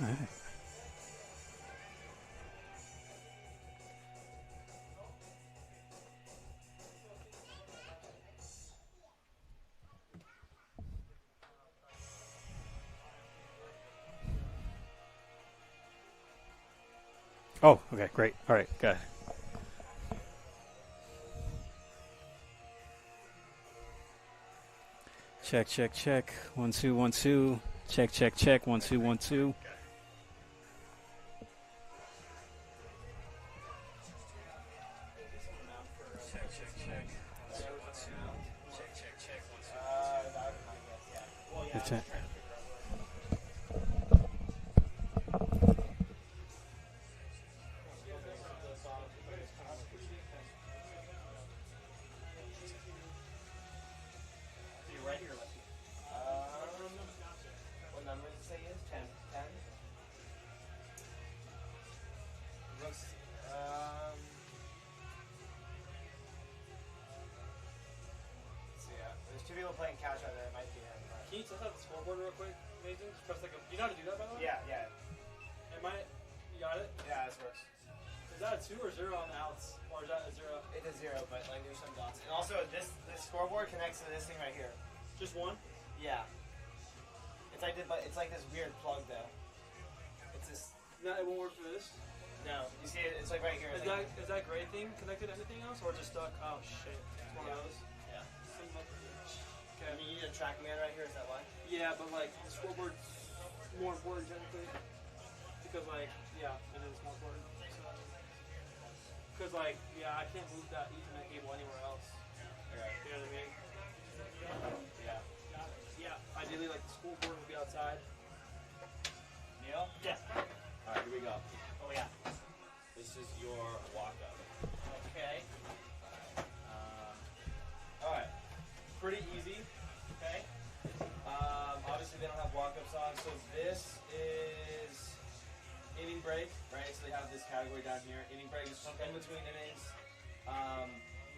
All right. Oh, okay, great. All right, got it. Check, check, check. 1 2 1 2. Check, check, check. 1 2 1 2. Check, check, check. 1 2 1 2. Check, check, check. 1 2 1 2. That's it. What number does it say is? 10. 10? Looks, so yeah, there's two people playing catch right there. It might be him. Can you test out the scoreboard real quick? Amazing. Just press like a. You know how to do that, by the way? Yeah, yeah. Am I? You got it? Yeah, this works. Is that a 2 or 0 on the outs? Or is that a 0? It's a 0, but like there's some dots. And also, this scoreboard connects to this thing right here. Just one? Yeah. It's like this weird plug though. It's this. It won't work for this? No, you see it? It's like right here. Is that gray thing connected to anything else, or just stuck? Oh shit! It's one of those. Yeah. Okay. I mean, you need a TrackMan right here. Is that why? Yeah, but like the scoreboard's more important technically, because like yeah, it is more important. Because like yeah, I can't move that Ethernet cable anywhere else. Right. You know what I mean? Yeah. Yeah. Ideally, like the scoreboard would be outside. Neil? Yeah. All right, here we go. Oh yeah. This is your walk-up. Okay. All right, pretty easy. Okay. Obviously, they don't have walk-ups on, so this is inning break, right? So they have this category down here. Inning break is in between innings,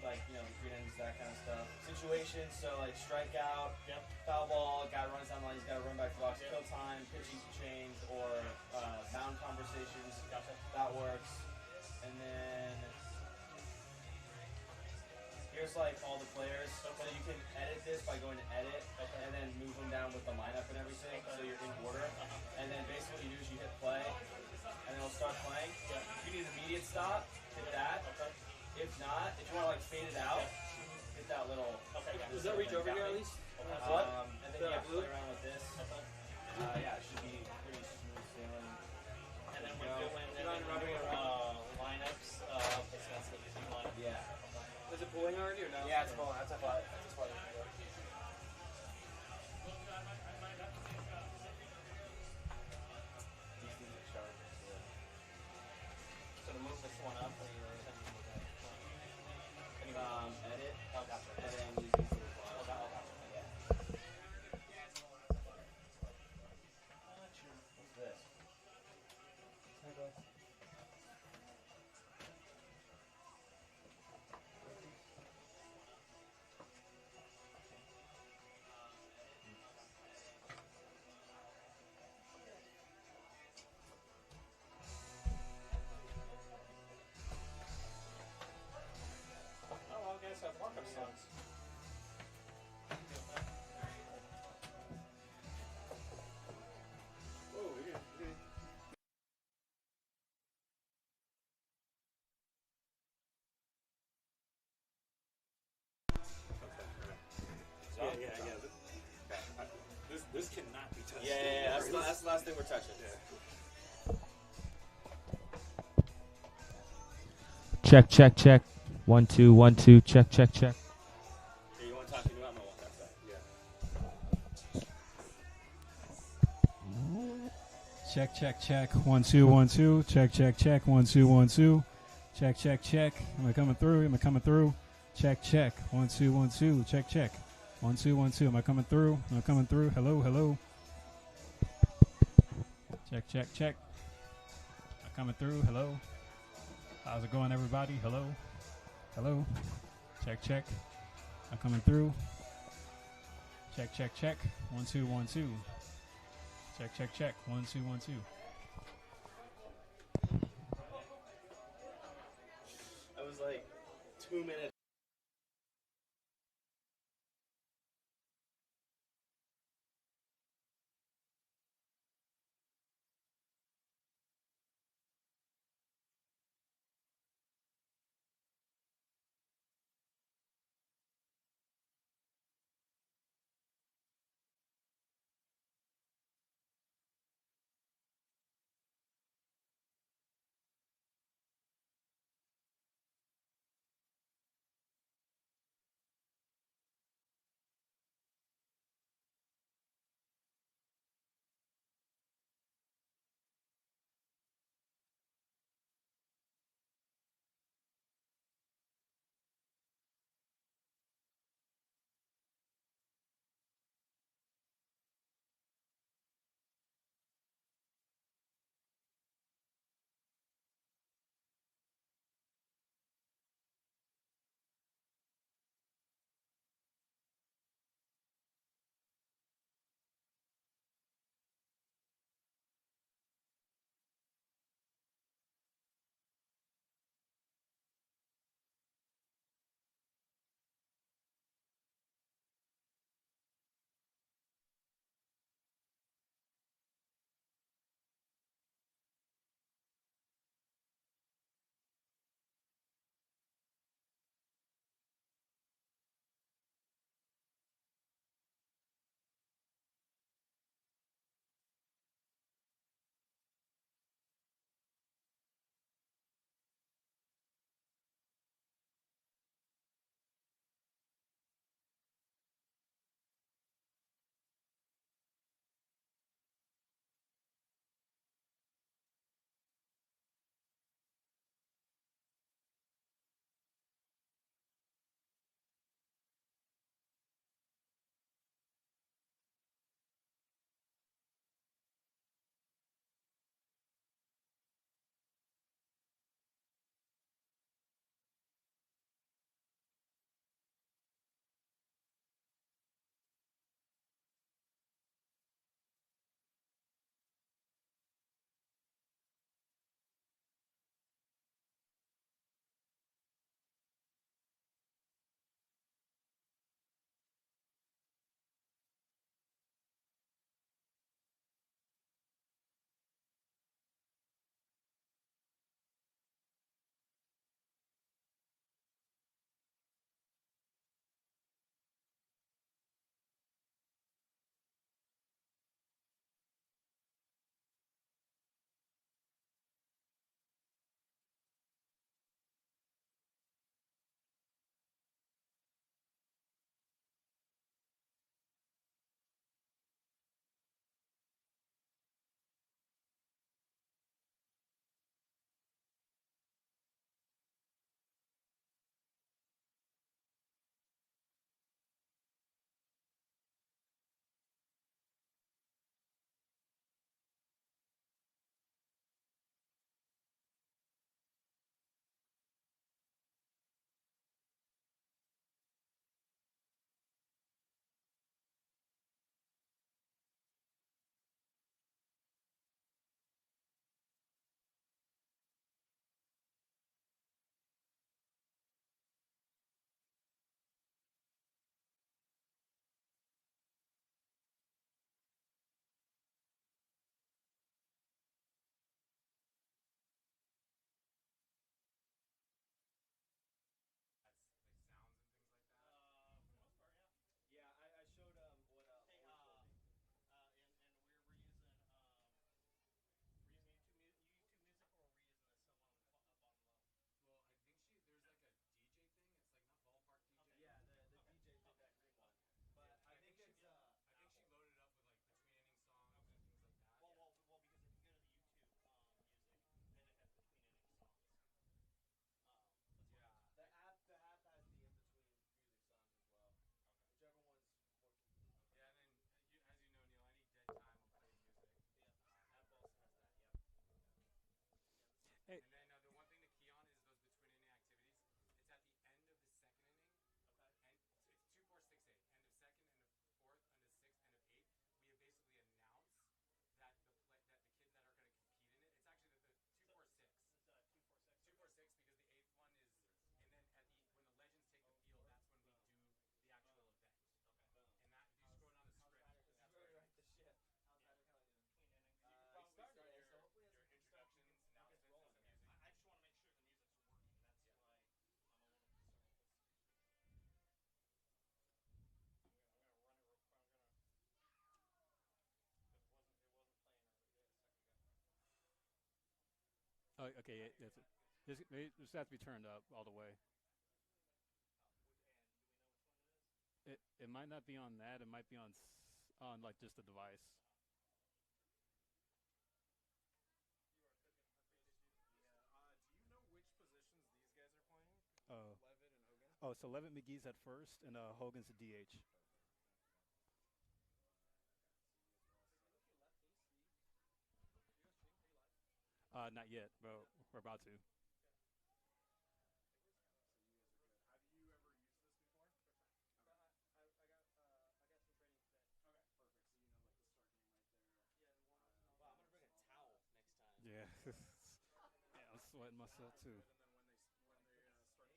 like between innings, that kind of stuff. Situations, so like strikeout, foul ball, guy runs down the line, he's got to run back to the box, kill time, pitching change, or mound conversations. That works. And then here's like all the players. So you can edit this by going to edit and then move them down with the lineup and everything, so you're in order. And then basically what you do is you hit play, and then it'll start playing. If you need an immediate stop, hit that. If not, if you want to like fade it out, hit that little. Does that reach over here at least? And then you have to play around with this. Yeah, it should be pretty smooth sailing. And then we're doing lineups. That's the easy one. Yeah. Is it pulling already or no? Yeah, it's pulling. That's a spot. So to move this one up, or you're Edit. Oh, gotcha. And then use these little blocks. Oh, gotcha. Yeah. What's this? Oh, well, I guess I have markup songs. Oh, yeah. Yeah, I get it. This cannot be touched. Yeah. That's the last thing we're touching. Check, check, check. 1 2 1 2. Check, check, check. Hey, you want to talk to me? I'm gonna walk outside. Yeah. Check, check, check. 1 2 1 2. Check, check, check. 1 2 1 2. Check, check, check. Am I coming through? Am I coming through? Check, check. 1 2 1 2. Check, check. 1 2 1 2. Am I coming through? Am I coming through? Hello, hello. Check, check, check. Am I coming through? Hello. How's it going, everybody? Hello, hello. Check, check. Am I coming through? Check, check, check. 1 2 1 2. Check, check, check. 1 2 1 2. okay, this has to be turned up all the way. And do we know which one it is? It might not be on that. It might be on on like just the device. You are cooking. I appreciate you. Yeah. Do you know which positions these guys are playing? Oh, Levitt and Hogan? so Levitt McGee's at first, and Hogan's a DH. Hey, look, you left AC. You guys stream? Are you live? Not yet, but we're about to. Okay. So you guys are good. Have you ever used this before? First time. Okay. But I got some training today. Okay, perfect. So you know like the start game right there. Yeah, the warm ups and all Wow, I'm that. gonna bring a towel next time. Yeah. Yeah, I'm sweating myself too. And then when they start throwing, obviously the play.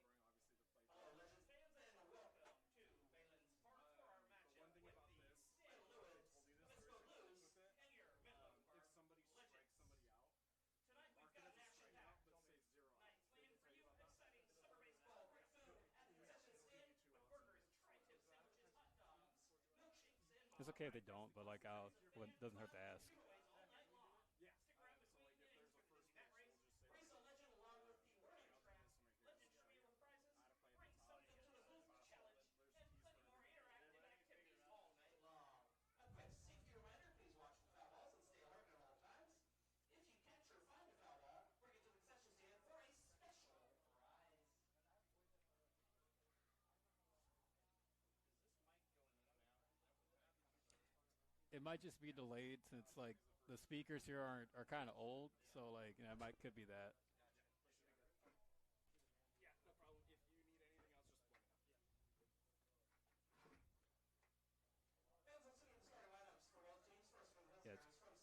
Hello, Legends fans, and welcome to Balin's Part 4 matchup One thing with about the this, St. I Louis told you this Obispo very Blues with it. and your Menlo If somebody Legends. strikes somebody out, Tonight we've mark it got as an a strikeout, action-packed but say 0 night outs. planned for you. Exciting summer baseball, great food at the concession stand with burgers, tri-tip sandwiches, hot dogs, milkshakes, and It's okay if they don't, but like it doesn't hurt to ask. giveaways all night long. Yeah. Stick around So between like if innings there's a for the first bat base, race. we'll just say Race a legend along with the warning track. this one right here. Legend trivia with prizes. How to play at Bring the top. something to the booth challenge. There's And keys plenty for more everything. interactive activities all night long. A quick safety reminder, please watch for foul balls and stay alert at all times. If you catch or find a foul ball, bring it to the concession stand for a special prize. Is this mic going in and out? It might just be delayed since like the speakers here are kind of old, so like it could be that. Yeah, no problem. If you need anything else, just let me know. Fans, let's look at the starting lineups for both teams. First from the Yeah, Hills from St.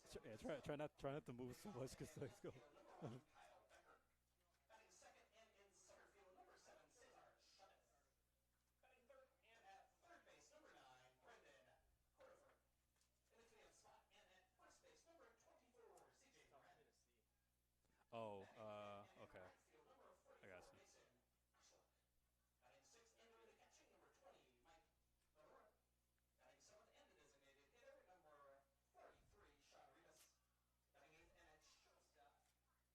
Louis. try not to move so much because let's go. Number 1, Kyle Becker. Batting second and in center field, number 7, Cesar Chavez. Batting third and at third base, number 9, Brendan Cordover. In the cleanup spot and at first base, number 24, CJ Moran. Oh, Batting fifth and in okay. right field, number 44, I got you. Mason Ashlock. Batting sixth and doing the catching, number 20, Mike Ladora. Batting seventh and the designated hitter, number 43, Sean Rivas. Batting eighth and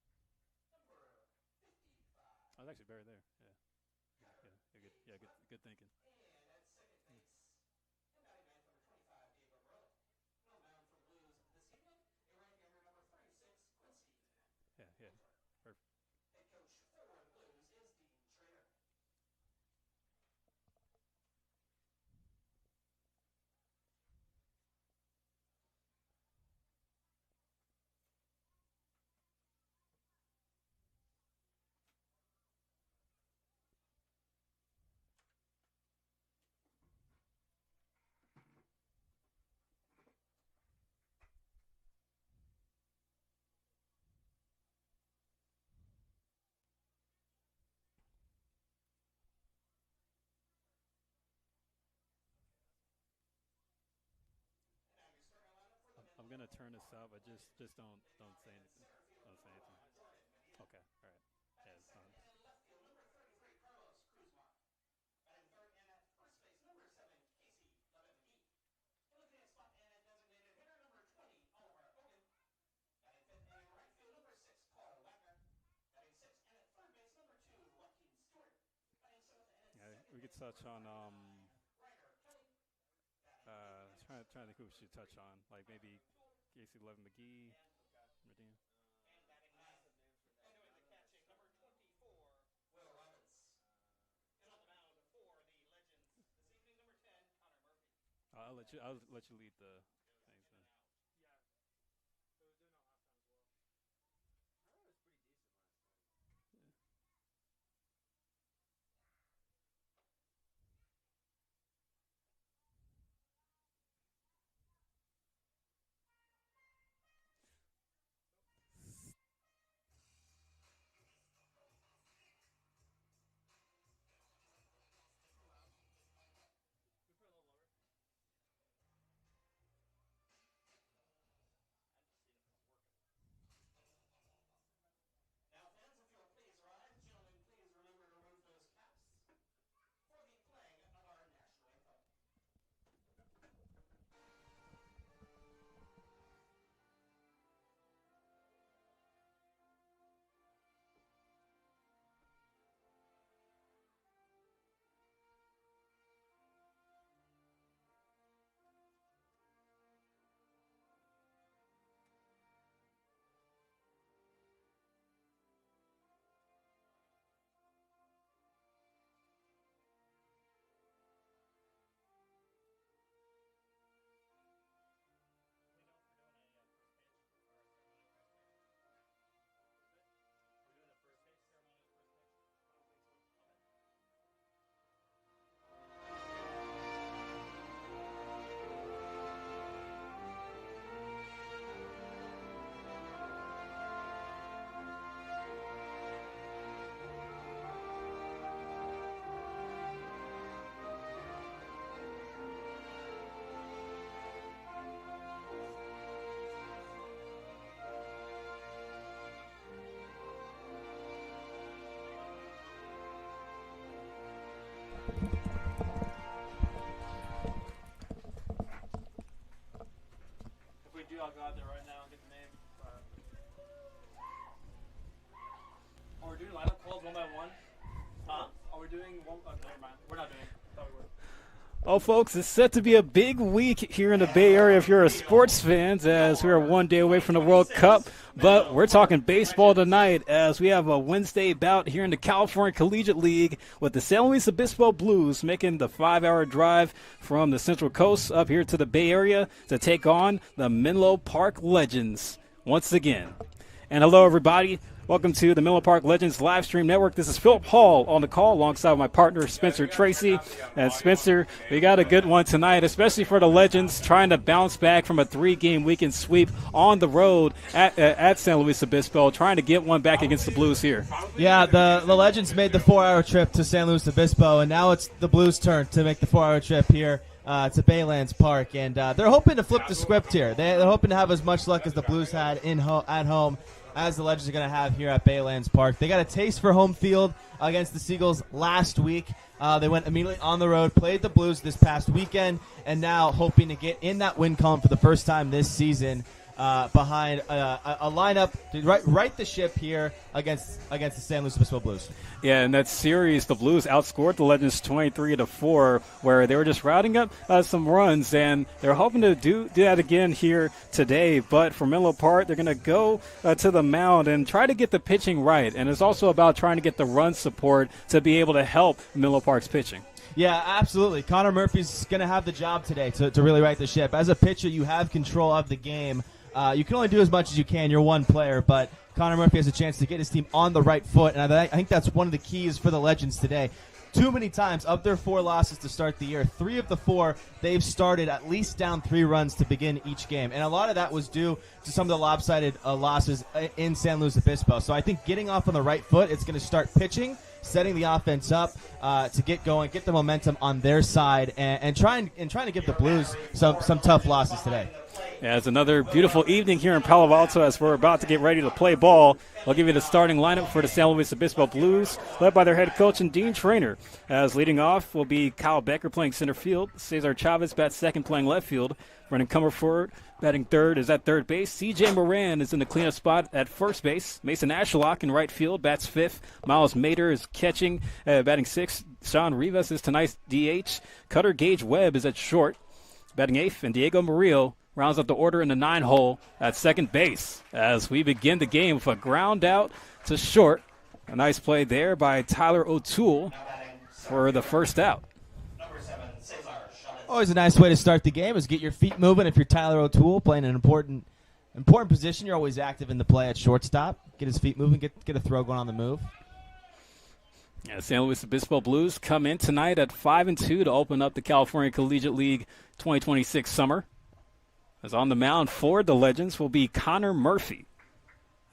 at shortstop, number 55. I was actually buried there. Yeah. Good thinking. And at second base, and batting ninth, number 25, Diego Morello. No mound for the Blues this evening, a right-hander, number 36, Quincy. Yeah. Perfect. Head coach for the Blues is Dean Schrader. And now your starting lineup for the I'm gonna turn this up. I just don't say anything. Don't say anything. Okay. All right. Yeah, it's fine. and in left field, number 33, Carlos Cruzmar. Batting third and at first base, number 7, Casey McGee. In the cleanup spot and at designated hitter, number 20, Oliver Hogan. Batting fifth and in right field, number 6, Paul Wagner. Batting sixth and at third base, number 2, Joaquin Stewart. Batting seventh and at Yeah, second we could base, touch on Ryder Kelly. Batting trying to think who we should touch on. Like maybe Casey Levin McGee. Medina. and batting ninth. And doing the catching, number 24, Will Robbins. And on the mound for the Legends this evening, number 10, Connor Murphy. I'll let you lead the things In then. and out. Yeah. It was doing no halftime as well. I thought it was pretty decent last time. We put it a little lower. out there right now and get the name. Are we doing lineup calls one by one? Huh? Are we doing one? Oh, never mind. We're not doing it. Thought we were. Oh, folks, it's set to be a big week here in the Bay Area if you're a sports fan, as we are one day away from the World Cup. But we're talking baseball tonight as we have a Wednesday bout here in the California Collegiate League with the San Luis Obispo Blues making the 5-hour drive from the Central Coast up here to the Bay Area to take on the Menlo Park Legends once again. And hello, everybody. Welcome to the Menlo Park Legends live stream network. This is Philip Hall on the call alongside my partner Spencer Tracy. And Spencer, we got a good one tonight, especially for the Legends trying to bounce back from a 3-game weekend sweep on the road at San Luis Obispo, trying to get one back against the Blues here. Yeah, the Legends made the 4-hour trip to San Luis Obispo, and now it's the Blues' turn to make the 4-hour trip here to Baylands Park. And they're hoping to flip the script here. They're hoping to have as much luck as the Blues had at home as the Legends are going to have here at Baylands Park. They got a taste for home field against the Seagulls last week. They went immediately on the road, played the Blues this past weekend, and now hoping to get in that win column for the first time this season behind a lineup to right the ship here against the San Luis Obispo Blues. Yeah, in that series, the Blues outscored the Legends 23-4, where they were just routing up some runs, and they're hoping to do that again here today. But for Menlo Park, they're going to go to the mound and try to get the pitching right, and it's also about trying to get the run support to be able to help Menlo Park's pitching. Yeah, absolutely. Connor Murphy's going to have the job today to really right the ship. As a pitcher, you have control of the game. You can only do as much as you can. You're one player, but Connor Murphy has a chance to get his team on the right foot, and I think that's one of the keys for the Legends today. Too many times, of their 4 losses to start the year, 3 of the 4, they've started at least down 3 runs to begin each game. And a lot of that was due to some of the lopsided losses in San Luis Obispo. So I think getting off on the right foot, it's going to start pitching, setting the offense up to get going, get the momentum on their side, and trying to give the Blues some tough losses today. Yeah, it's another beautiful evening here in Palo Alto as we're about to get ready to play ball. I'll give you the starting lineup for the San Luis Obispo Blues, led by their head coach and Dean Trainer. As leading off will be Kyle Becker playing center field. Cesar Chavez bats second playing left field. Brennan Comerford batting third is at third base. C.J. Moran is in the cleanup spot at first base. Mason Ashlock in right field bats fifth. Miles Mader is catching, batting sixth. Sean Rivas is tonight's DH. Cutter Gage Webb is at short, batting eighth. And Diego Murillo rounds up the order in the 9-hole at second base as we begin the game with a ground out to short. A nice play there by Tyler O'Toole for the first out. Always a nice way to start the game is get your feet moving. If you're Tyler O'Toole playing an important position, you're always active in the play at shortstop. Get his feet moving, get a throw going on the move. Yeah, San Luis Obispo Blues come in tonight at 5-2 to open up the California Collegiate League 2026 summer. As on the mound for the Legends will be Connor Murphy,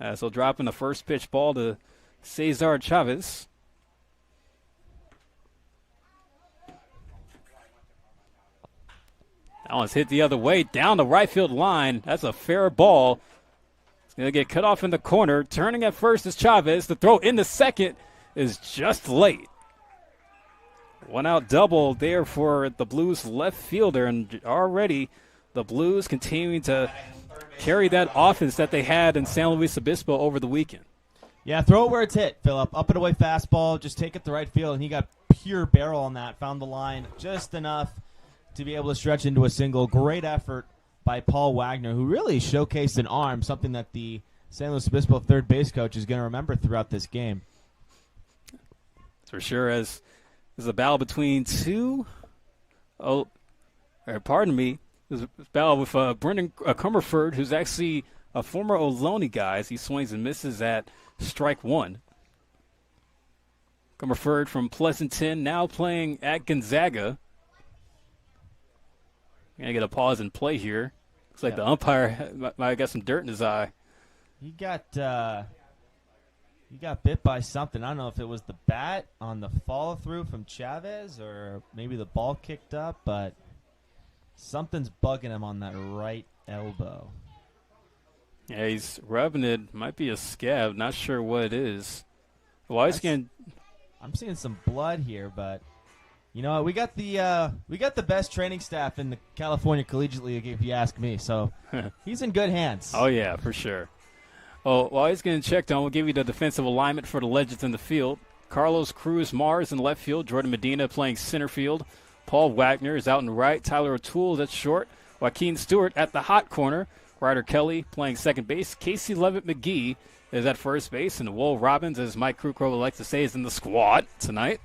as he'll drop in the first pitch ball to Cesar Chavez. That one's hit the other way down the right field line. That's a fair ball. It's going to get cut off in the corner. Turning at first is Chavez. The throw into second is just late. One out double there for the Blues left fielder, and already the Blues continuing to carry that offense that they had in San Luis Obispo over the weekend. Yeah, throw it where it's hit, Phillip. Up and away fastball, just take it to right field, and he got pure barrel on that. Found the line just enough to be able to stretch into a single. Great effort by Paul Wagner, who really showcased an arm, something that the San Luis Obispo third base coach is going to remember throughout this game. For sure, as there's a battle between there's a battle with Brendan Comerford, who's actually a former Ohlone guy, as he swings and misses at strike one. Comerford from Pleasanton, now playing at Gonzaga. I'm going to get a pause and play here. Looks like the umpire might have got some dirt in his eye. He got bit by something. I don't know if it was the bat on the follow-through from Chavez or maybe the ball kicked up, but something's bugging him on that right elbow. Yeah, he's rubbing it. Might be a scab. Not sure what it is. Well, I'm seeing some blood here, but You know, we got the best training staff in the California Collegiate League, if you ask me. So he's in good hands. Oh, yeah, for sure. Oh, while he's getting checked on, we'll give you the defensive alignment for the Legends in the field. Carlos Cruz Mars in left field. Jordan Medina playing center field. Paul Wagner is out in right. Tyler O'Toole is at short. Joaquin Stewart at the hot corner. Ryder Kelly playing second base. Casey Levitt McGee is at first base. And Will Robbins, as Mike Krukow would like to say, is in the squad tonight.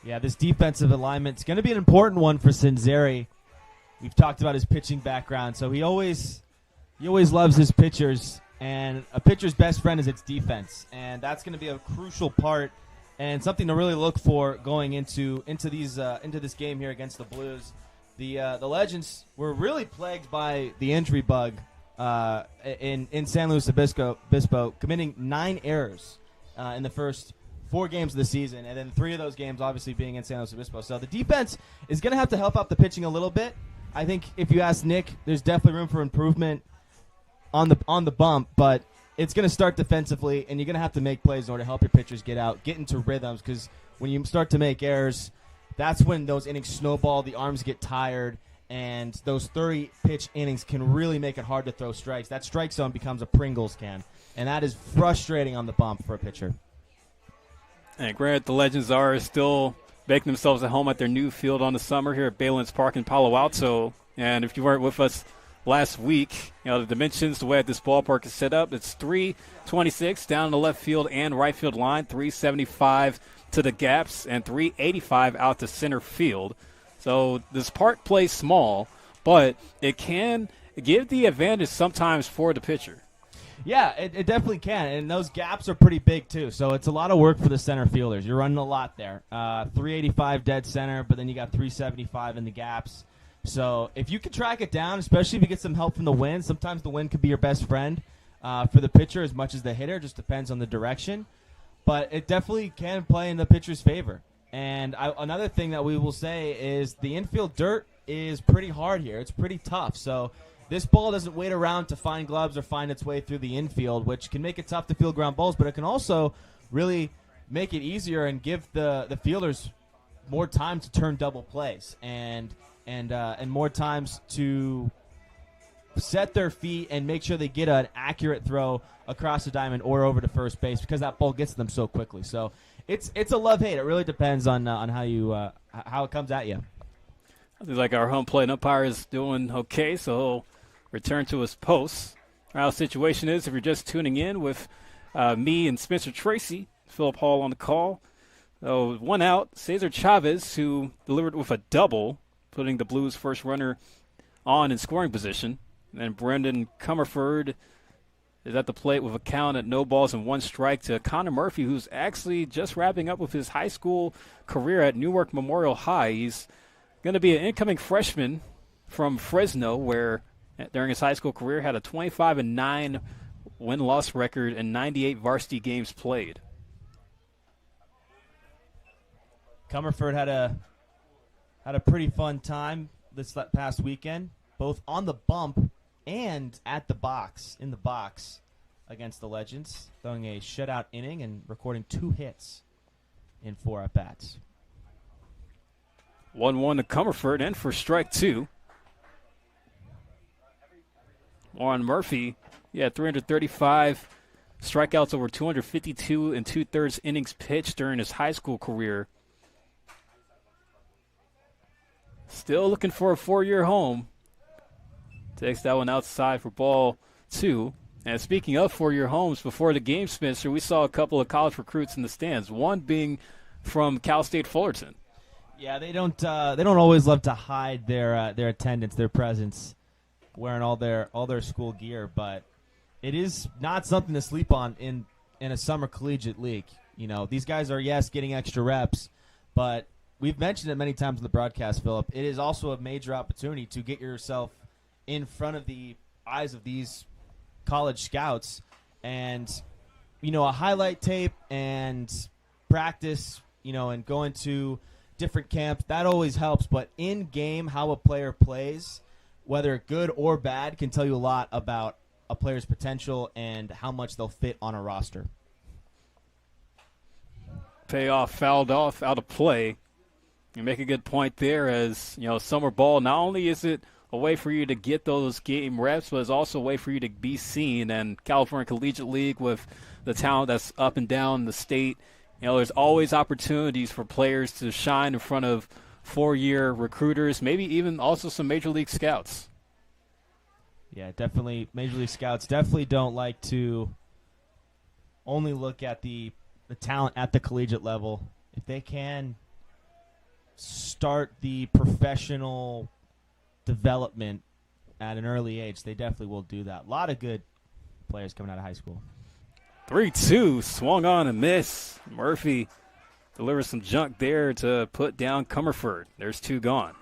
Yeah, this defensive alignment is going to be an important one for Cinzeri. We've talked about his pitching background, so he always loves his pitchers, and a pitcher's best friend is its defense, and that's going to be a crucial part and something to really look for going into this game here against the Blues. The Legends were really plagued by the injury bug in San Luis Obispo, committing 9 errors in the first 4 games of the season, and then 3 of those games obviously being in San Luis Obispo. So the defense is going to have to help out the pitching a little bit. I think if you ask Nick, there's definitely room for improvement on the bump, but it's going to start defensively, and you're going to have to make plays in order to help your pitchers get into rhythms, because when you start to make errors, that's when those innings snowball, the arms get tired, and those 30-pitch innings can really make it hard to throw strikes. That strike zone becomes a Pringles can, and that is frustrating on the bump for a pitcher. And granted, the Legends are still making themselves at home at their new field on the summer here at Baylands Park in Palo Alto. And if you weren't with us last week, you know, the dimensions, the way this ballpark is set up, it's 326 down the left field and right field line, 375 to the gaps, and 385 out to center field. So this park plays small, but it can give the advantage sometimes for the pitcher. Yeah, it definitely can, and those gaps are pretty big too, so it's a lot of work for the center fielders. You're running a lot there. 385 dead center, but then you got 375 in the gaps. So if you can track it down, especially if you get some help from the wind, sometimes the wind could be your best friend for the pitcher as much as the hitter. Just depends on the direction. But it definitely can play in the pitcher's favor. And another thing that we will say is the infield dirt is pretty hard here. It's pretty tough, so this ball doesn't wait around to find gloves or find its way through the infield, which can make it tough to field ground balls, but it can also really make it easier and give the fielders more time to turn double plays and more times to set their feet and make sure they get an accurate throw across the diamond or over to first base, because that ball gets them so quickly. So it's a love-hate. It really depends on how it comes at you. I think like our home plate umpire is doing okay, so he'll return to his post. Our situation is, if you're just tuning in with me and Spencer Tracy, Philip Hall on the call. So 1 out, Cesar Chavez, who delivered with a double, putting the Blues' first runner on in scoring position. And then Brendan Comerford is at the plate with a count at 0 balls and 1 strike to Connor Murphy, who's actually just wrapping up with his high school career at Newark Memorial High. He's going to be an incoming freshman from Fresno, where during his high school career had a 25-9 win-loss record and 98 varsity games played. Comerford had a pretty fun time this past weekend, both on the bump and at the box, in the box against the Legends, throwing a shutout inning and recording 2 hits in 4 at-bats. 1-1 to Comerford, and for strike 2. Warren Murphy, 335 strikeouts over 252 and 2/3 innings pitched during his high school career. Still looking for a 4-year home. Takes that one outside for ball 2. And speaking of 4-year homes, before the game, Spencer, we saw a couple of college recruits in the stands, one being from Cal State Fullerton. Yeah, they don't always love to hide their attendance, their presence, wearing all their school gear, but it is not something to sleep on in a summer collegiate league. You know, these guys are, yes, getting extra reps, but we've mentioned it many times in the broadcast, Philip. It is also a major opportunity to get yourself in front of the eyes of these college scouts, and a highlight tape and practice, and going to different camps, that always helps. But in game, how a player plays, whether good or bad, can tell you a lot about a player's potential and how much they'll fit on a roster. Payoff fouled off out of play. You make a good point there, as summer ball, not only is it a way for you to get those game reps, but it's also a way for you to be seen. And California Collegiate League, with the talent that's up and down the state, there's always opportunities for players to shine in front of four-year recruiters, maybe even also some major league scouts. Yeah, definitely. Major league scouts definitely don't like to only look at the talent at the collegiate level. If they can start the professional development at an early age, they definitely will do that. A lot of good players coming out of high school. 3-2, swung on and miss. Murphy delivers some junk there to put down Comerford. There's two gone.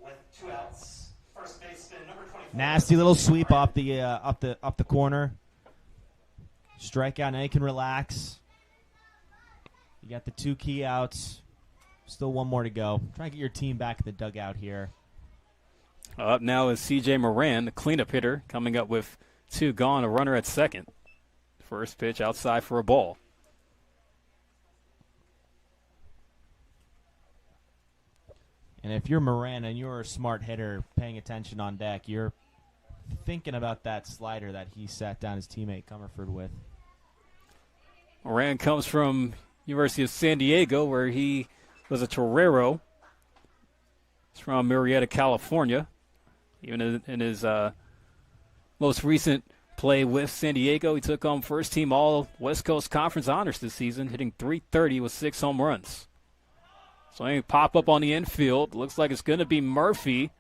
With 2 outs, first baseman number 24. Nasty little sweep off the corner. Strikeout, now he can relax. You got the 2 key outs. Still one more to go. Try and get your team back in the dugout here. Up now is C.J. Moran, the cleanup hitter, coming up with 2 gone, a runner at second. First pitch outside for a ball. And if you're Moran and you're a smart hitter paying attention on deck, you're thinking about that slider that he sat down his teammate Comerford with. Moran comes from University of San Diego, where he was a torero. He's from Murrieta, California. Even in his most recent play with San Diego, he took home first team All West Coast Conference honors this season, hitting .330 with 6 home runs. So he pop up on the infield. Looks like it's going to be Murphy,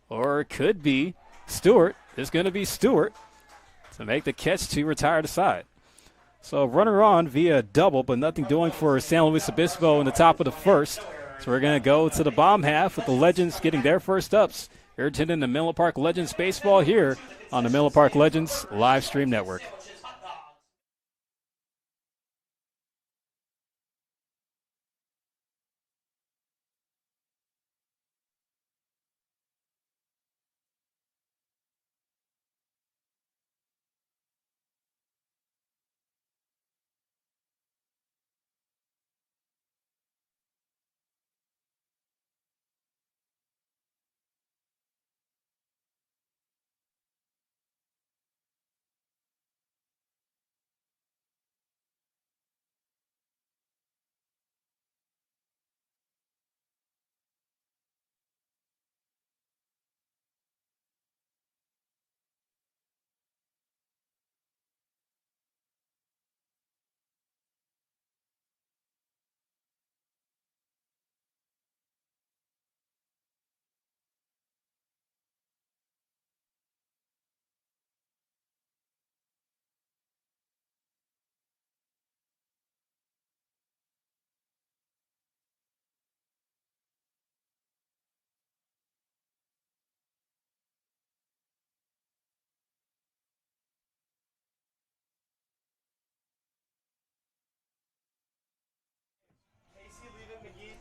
or it could be Stewart. It's going to be Stewart to make the catch to retire the side. So runner on via double, but nothing doing for San Luis Obispo in the top of the first. So we're going to go to the bottom half with the Legends getting their first ups. You're attending the Menlo Park Legends baseball here on the Menlo Park Legends live stream network.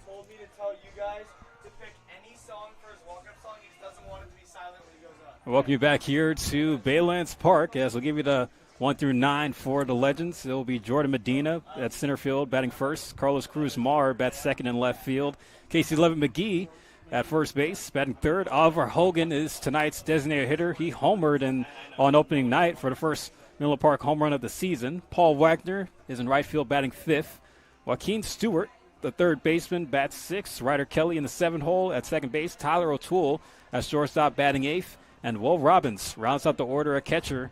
Told me to tell you guys to pick any song for his walk-up song. He just doesn't want it to be silent when he goes up. Welcome you back here to Baylands Park, as we'll give you the 1 through 9 for the Legends. It will be Jordan Medina at center field batting first. Carlos Cruz-Mar bats second in left field. Casey Levitt McGee at first base batting third. Oliver Hogan is tonight's designated hitter. He homered on opening night for the first Menlo Park home run of the season. Paul Wagner is in right field batting fifth. Joaquin Stewart, the third baseman, bats sixth. Ryder Kelly in the seventh hole at second base. Tyler O'Toole at shortstop batting eighth. And Will Robbins rounds out the order at catcher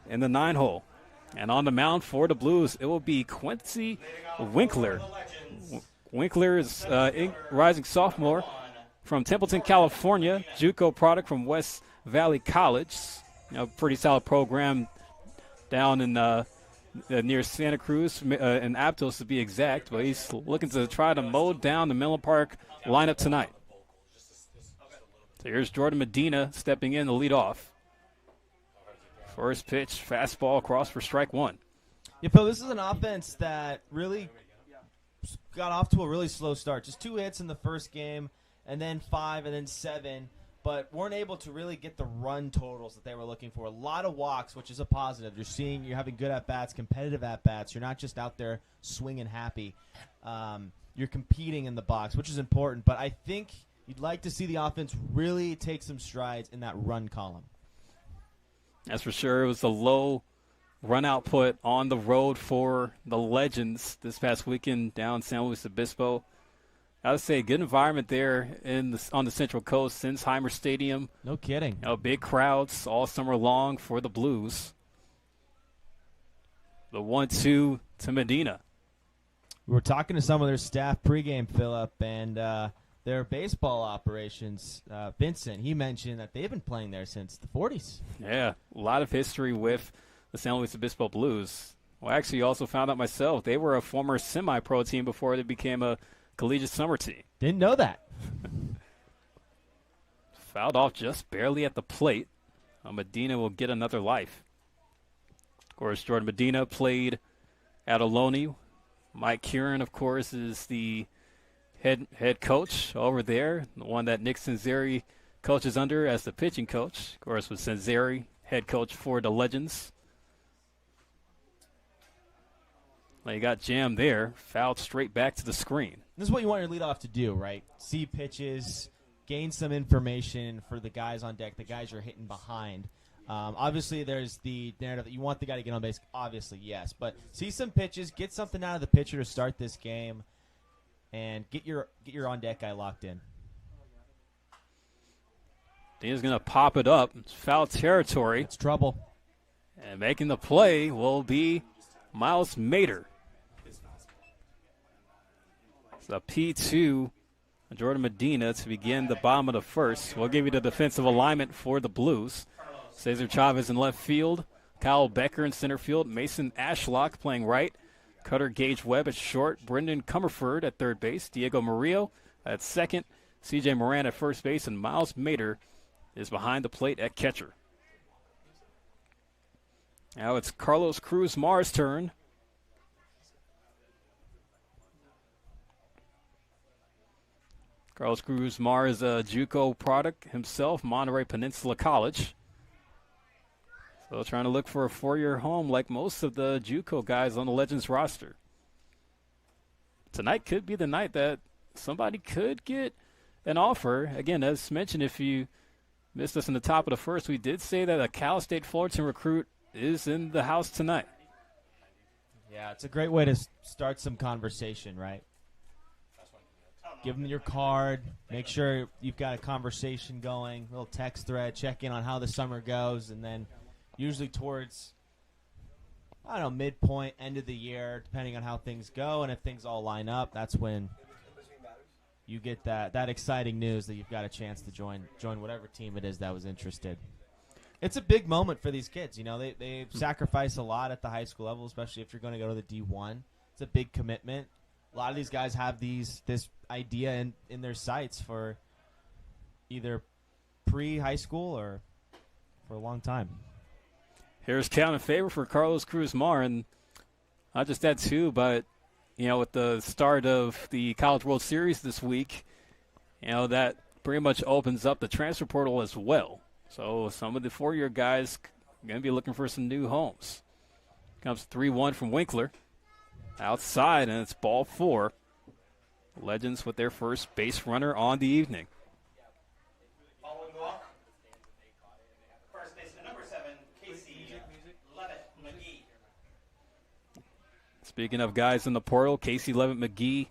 in the 9 hole. And on the mound for the Blues, it will be Quincy Winkler. Winkler is rising sophomore from Templeton, California. JUCO product from West Valley College. Pretty solid program down in near Santa Cruz, in Aptos to be exact, but he's looking to try to mow down the Menlo Park lineup tonight. So here's Jordan Medina stepping in to lead off. First pitch, fastball across for strike one. Yeah, Phil, this is an offense that really got off to a really slow start. Just 2 hits in the first game, and then 5, and then 7. but weren't able to really get the run totals that they were looking for. A lot of walks, which is a positive. You're having good at-bats, competitive at-bats. You're not just out there swinging happy. You're competing in the box, which is important. But I think you'd like to see the offense really take some strides in that run column. That's for sure. It was a low run output on the road for the Legends this past weekend down San Luis Obispo. I would say good environment there on the Central Coast, Sinsheimer Stadium. No kidding. Big crowds all summer long for the Blues. The 1-2 to Medina. We were talking to some of their staff pregame, Philip, and their baseball operations. Vincent, he mentioned that they've been playing there since the 40s. Yeah, a lot of history with the San Luis Obispo Blues. Well, actually, also found out myself, they were a former semi-pro team before they became a collegiate summer team. Didn't know that. Fouled off just barely at the plate. Medina will get another life. Of course, Jordan Medina played at Ohlone. Mike Kieran, of course, is the head coach over there, the one that Nick Sanzeri coaches under as the pitching coach. Of course, with Sanzeri, head coach for the Legends. Well, you got jammed there, fouled straight back to the screen. This is what you want your leadoff to do, right? See pitches, gain some information for the guys on deck, the guys you're hitting behind. Obviously, there's the narrative that you want the guy to get on base. Obviously, yes. But see some pitches, get something out of the pitcher to start this game, and get your on-deck guy locked in. Dana's going to pop it up. It's foul territory. It's trouble. And making the play will be Miles Mater. It's a P2, Jordan Medina, to begin the bottom of the first. We'll give you the defensive alignment for the Blues. Cesar Chavez in left field. Kyle Becker in center field. Mason Ashlock playing right. Cutter Gage Webb at short. Brendan Comerford at third base. Diego Murillo at second. C.J. Moran at first base. And Miles Mater is behind the plate at catcher. Now it's Carlos Cruz Mar's turn. Carlos Cruz Mar is a JUCO product himself, Monterey Peninsula College. So trying to look for a four-year home like most of the JUCO guys on the Legends roster. Tonight could be the night that somebody could get an offer. Again, as mentioned, if you missed us in the top of the first, we did say that a Cal State Fullerton recruit is in the house tonight. Yeah, it's a great way to start some conversation, right? Give them your card. Make sure you've got a conversation going, a little text thread, check in on how the summer goes, and then usually towards, midpoint, end of the year, depending on how things go, and if things all line up, that's when you get that exciting news that you've got a chance to join whatever team it is that was interested. It's a big moment for these kids. You know, they sacrifice a lot at the high school level, especially if you're going to go to the D1. It's a big commitment. A lot of these guys have this idea in their sights for either pre-high school or for a long time. Here's count in favor for Carlos Cruz Mar, and not just that too, but with the start of the College World Series this week, that pretty much opens up the transfer portal as well. So some of the four-year guys are going to be looking for some new homes. Comes 3-1 from Winkler. Outside, and it's ball 4. Legends with their first base runner on the evening. Following the walk, first baseman number 7, Casey Levitt McGee. Speaking of guys in the portal, Casey Levitt McGee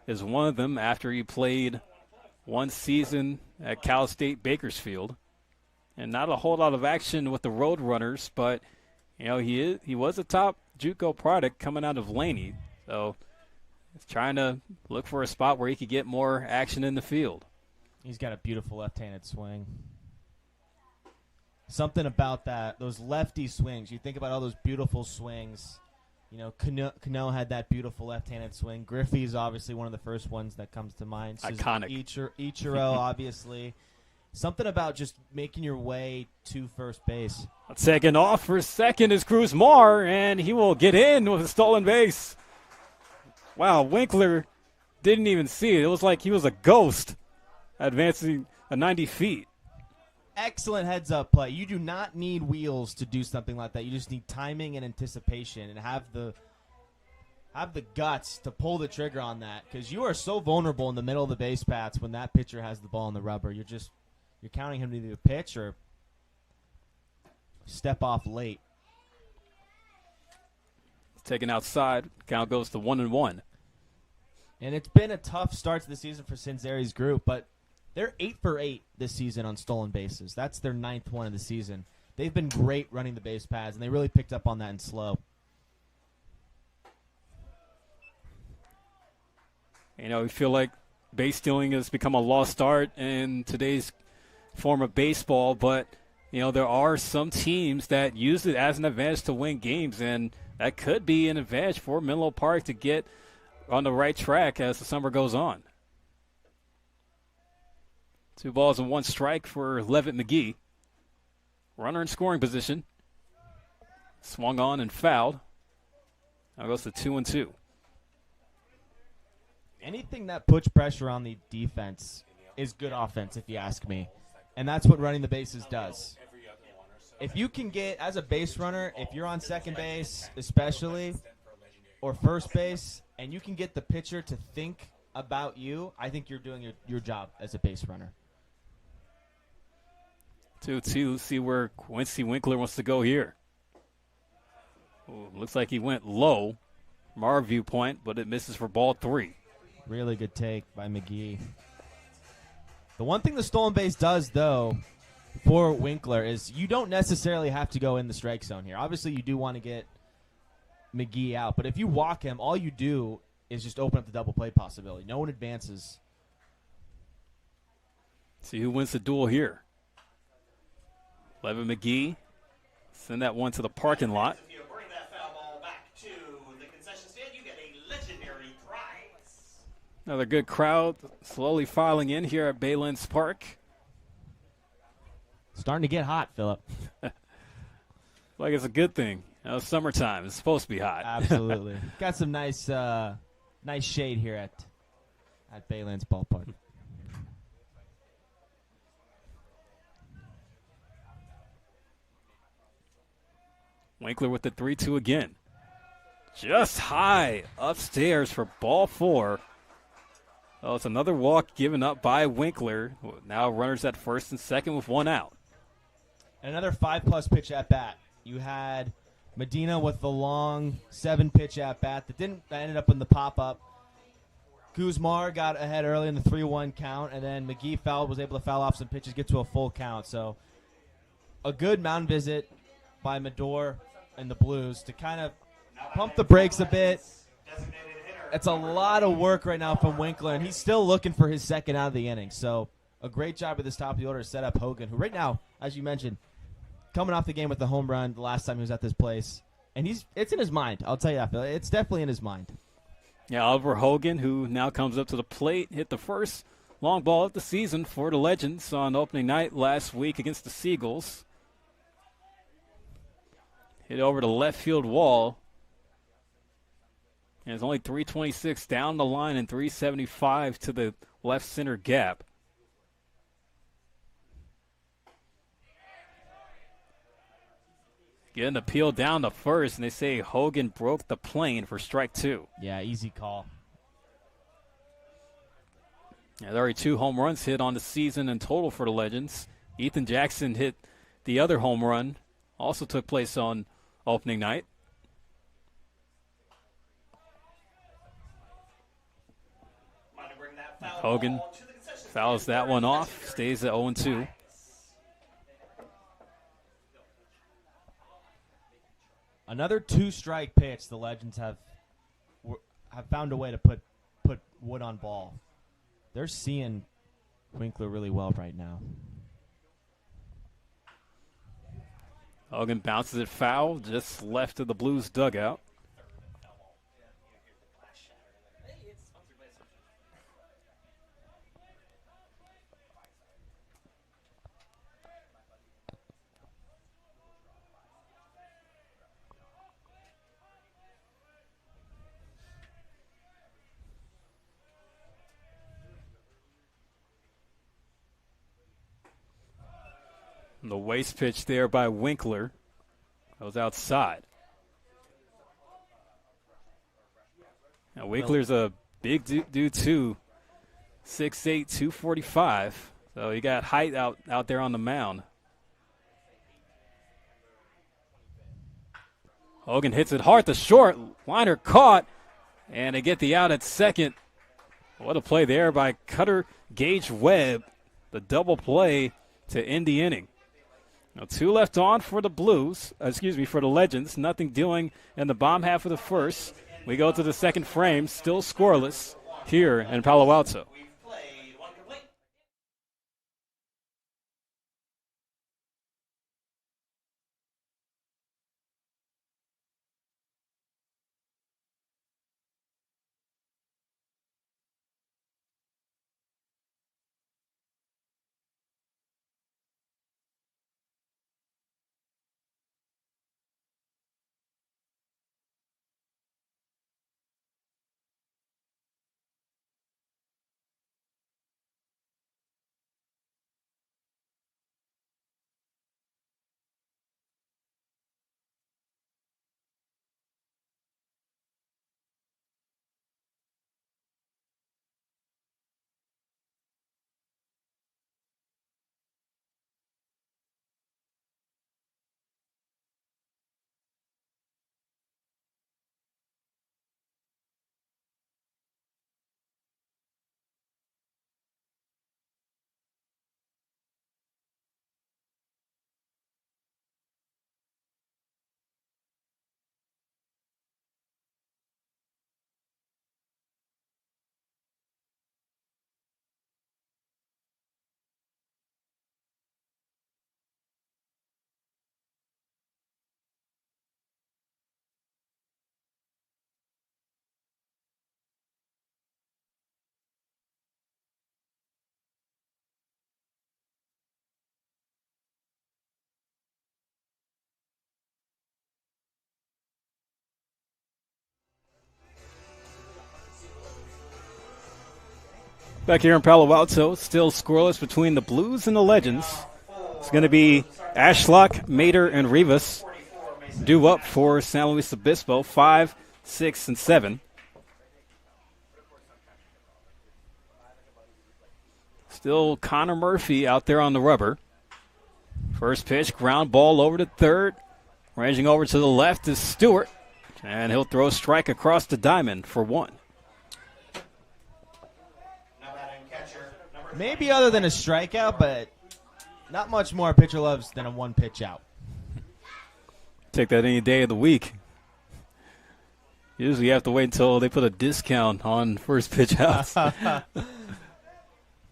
is one of them after he played one season at Cal State Bakersfield. And not a whole lot of action with the Roadrunners, but he was a top JUCO product coming out of Laney, so he's trying to look for a spot where he could get more action in the field. He's got a beautiful left-handed swing. Something about those lefty swings. You think about all those beautiful swings. Cano had that beautiful left-handed swing. Griffey's obviously one of the first ones that comes to mind. Iconic. Ichiro, obviously. Something about just making your way to first base. Second off for second is Cruz Mar, and he will get in with a stolen base. Wow, Winkler didn't even see it. It was like he was a ghost advancing 90 feet. excellent heads-up play. You do not need wheels to do something like that. You just need timing and anticipation and have the guts to pull the trigger on that, because you are so vulnerable in the middle of the base paths when that pitcher has the ball in the rubber. You're counting him to either pitch or step off late. Taken outside. Count goes to 1-1. And it's been a tough start to the season for Cinzeri's group, but they're 8 for 8 this season on stolen bases. That's their 9th one of the season. They've been great running the base paths, and they really picked up on that in SLO. You know, we feel like base stealing has become a lost art in today's form of baseball, but, you know, there are some teams that use it as an advantage to win games, and that could be an advantage for Menlo Park to get on the right track as the summer goes on. 2 balls and 1 strike for Levitt McGee. Runner in scoring position. Swung on and fouled. Now goes to 2-2. Anything that puts pressure on the defense is good offense, if you ask me. And that's what running the bases does. If you can get, as a base runner, if you're on second base especially, or first base, and you can get the pitcher to think about you, I think you're doing your job as a base runner. 2-2. See where Quincy Winkler wants to go here. Ooh, looks like he went low from our viewpoint, but it misses for ball 3. Really good take by McGee. The one thing the stolen base does, though, for Winkler is you don't necessarily have to go in the strike zone here. Obviously, you do want to get McGee out, but if you walk him, all you do is just open up the double play possibility. No one advances. See who wins the duel here. Levin McGee. Send that one to the parking lot. If you bring that foul ball back to the concession stand, you get a legendary prize. Another good crowd slowly filing in here at Baylands Park. Starting to get hot, Philip. Like it's a good thing. You know, summertime. It's supposed to be hot. Absolutely. Got some nice shade here at Baylands Ballpark. Winkler with the 3-2 again. Just high upstairs for ball 4. Oh, it's another walk given up by Winkler. Now runners at first and second with 1 out. Another 5+ pitch at bat. You had Medina with the long 7-pitch at bat that ended up in the pop up. Guzmar got ahead early in the 3-1 count, and then McGee was able to foul off some pitches, get to a full count. So a good mound visit by Medor and the Blues to kind of pump the brakes a bit. It's a lot of work right now from Winkler, and he's still looking for his second out of the inning. So a great job at this top of the order to set up Hogan, who right now, as you mentioned, coming off the game with the home run the last time he was at this place. And it's in his mind. I'll tell you that, Phil. It's definitely in his mind. Yeah, Oliver Hogan, who now comes up to the plate, hit the first long ball of the season for the Legends on opening night last week against the Seagulls. Hit over the left field wall. And it's only 326 down the line and 375 to the left center gap. Getting the peel down to first, and they say Hogan broke the plane for strike 2. Yeah, easy call. Yeah, there are already 2 home runs hit on the season in total for the Legends. Ethan Jackson hit the other home run, also took place on opening night. Hogan fouls that one off, stays at 0-2. Another 2-strike pitch. The Legends have found a way to put Wood on ball. They're seeing Winkler really well right now. Hogan bounces it foul, just left of the Blues dugout. The waste pitch there by Winkler. That was outside. Now Winkler's a big dude too. 6'8", 245. So he got height out there on the mound. Hogan hits it hard to short. Liner caught. And they get the out at second. What a play there by Cutter Gage Webb. The double play to end the inning. Now 2 left on for the Blues. For the Legends. Nothing doing in the bottom half of the first. We go to the second frame. Still scoreless here in Palo Alto. We've played one complete. Back here in Palo Alto, still scoreless between the Blues and the Legends. It's going to be Ashlock, Mater, and Rivas due up for San Luis Obispo, 5, 6, and 7. Still Connor Murphy out there on the rubber. First pitch, ground ball over to third. Ranging over to the left is Stewart. And he'll throw a strike across the diamond for 1. Maybe other than a strikeout, but not much more a pitcher loves than a 1 pitch out. Take that any day of the week. Usually you have to wait until they put a discount on first pitch outs.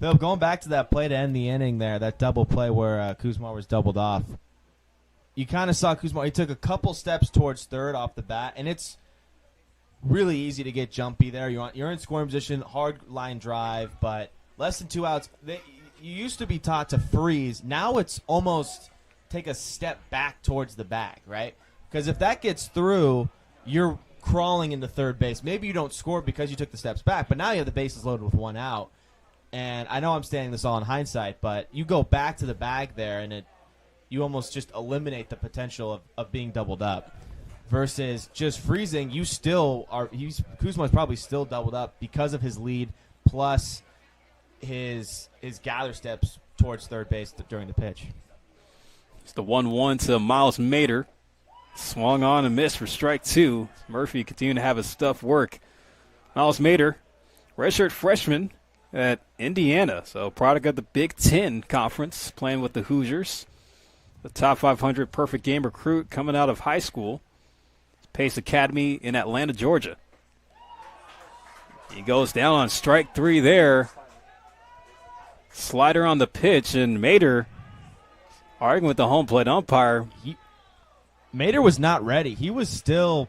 Bill, going back to that play to end the inning there, that double play where Kuzma was doubled off, you kind of saw Kuzma. He took a couple steps towards third off the bat, and it's really easy to get jumpy there. You're in scoring position, hard line drive, but less than 2 outs. You used to be taught to freeze. Now it's almost take a step back towards the bag, right? Because if that gets through, you're crawling into third base. Maybe you don't score because you took the steps back, but now you have the bases loaded with 1 out. And I know I'm saying this all in hindsight, but you go back to the bag there, and you almost just eliminate the potential of being doubled up. Versus just freezing, you still are. Kuzma's probably still doubled up because of his lead plus his gather steps towards third base during the pitch. It's the 1-1 to Miles Mater. Swung on and missed for strike 2. Murphy continuing to have his stuff work. Miles Mater, redshirt freshman at Indiana, so product of the Big Ten Conference, playing with the Hoosiers. The top 500 perfect game recruit coming out of high school. Pace Academy in Atlanta, Georgia. He goes down on strike 3 there. Slider on the pitch, and Mater arguing with the home plate umpire. Mater was not ready. He was still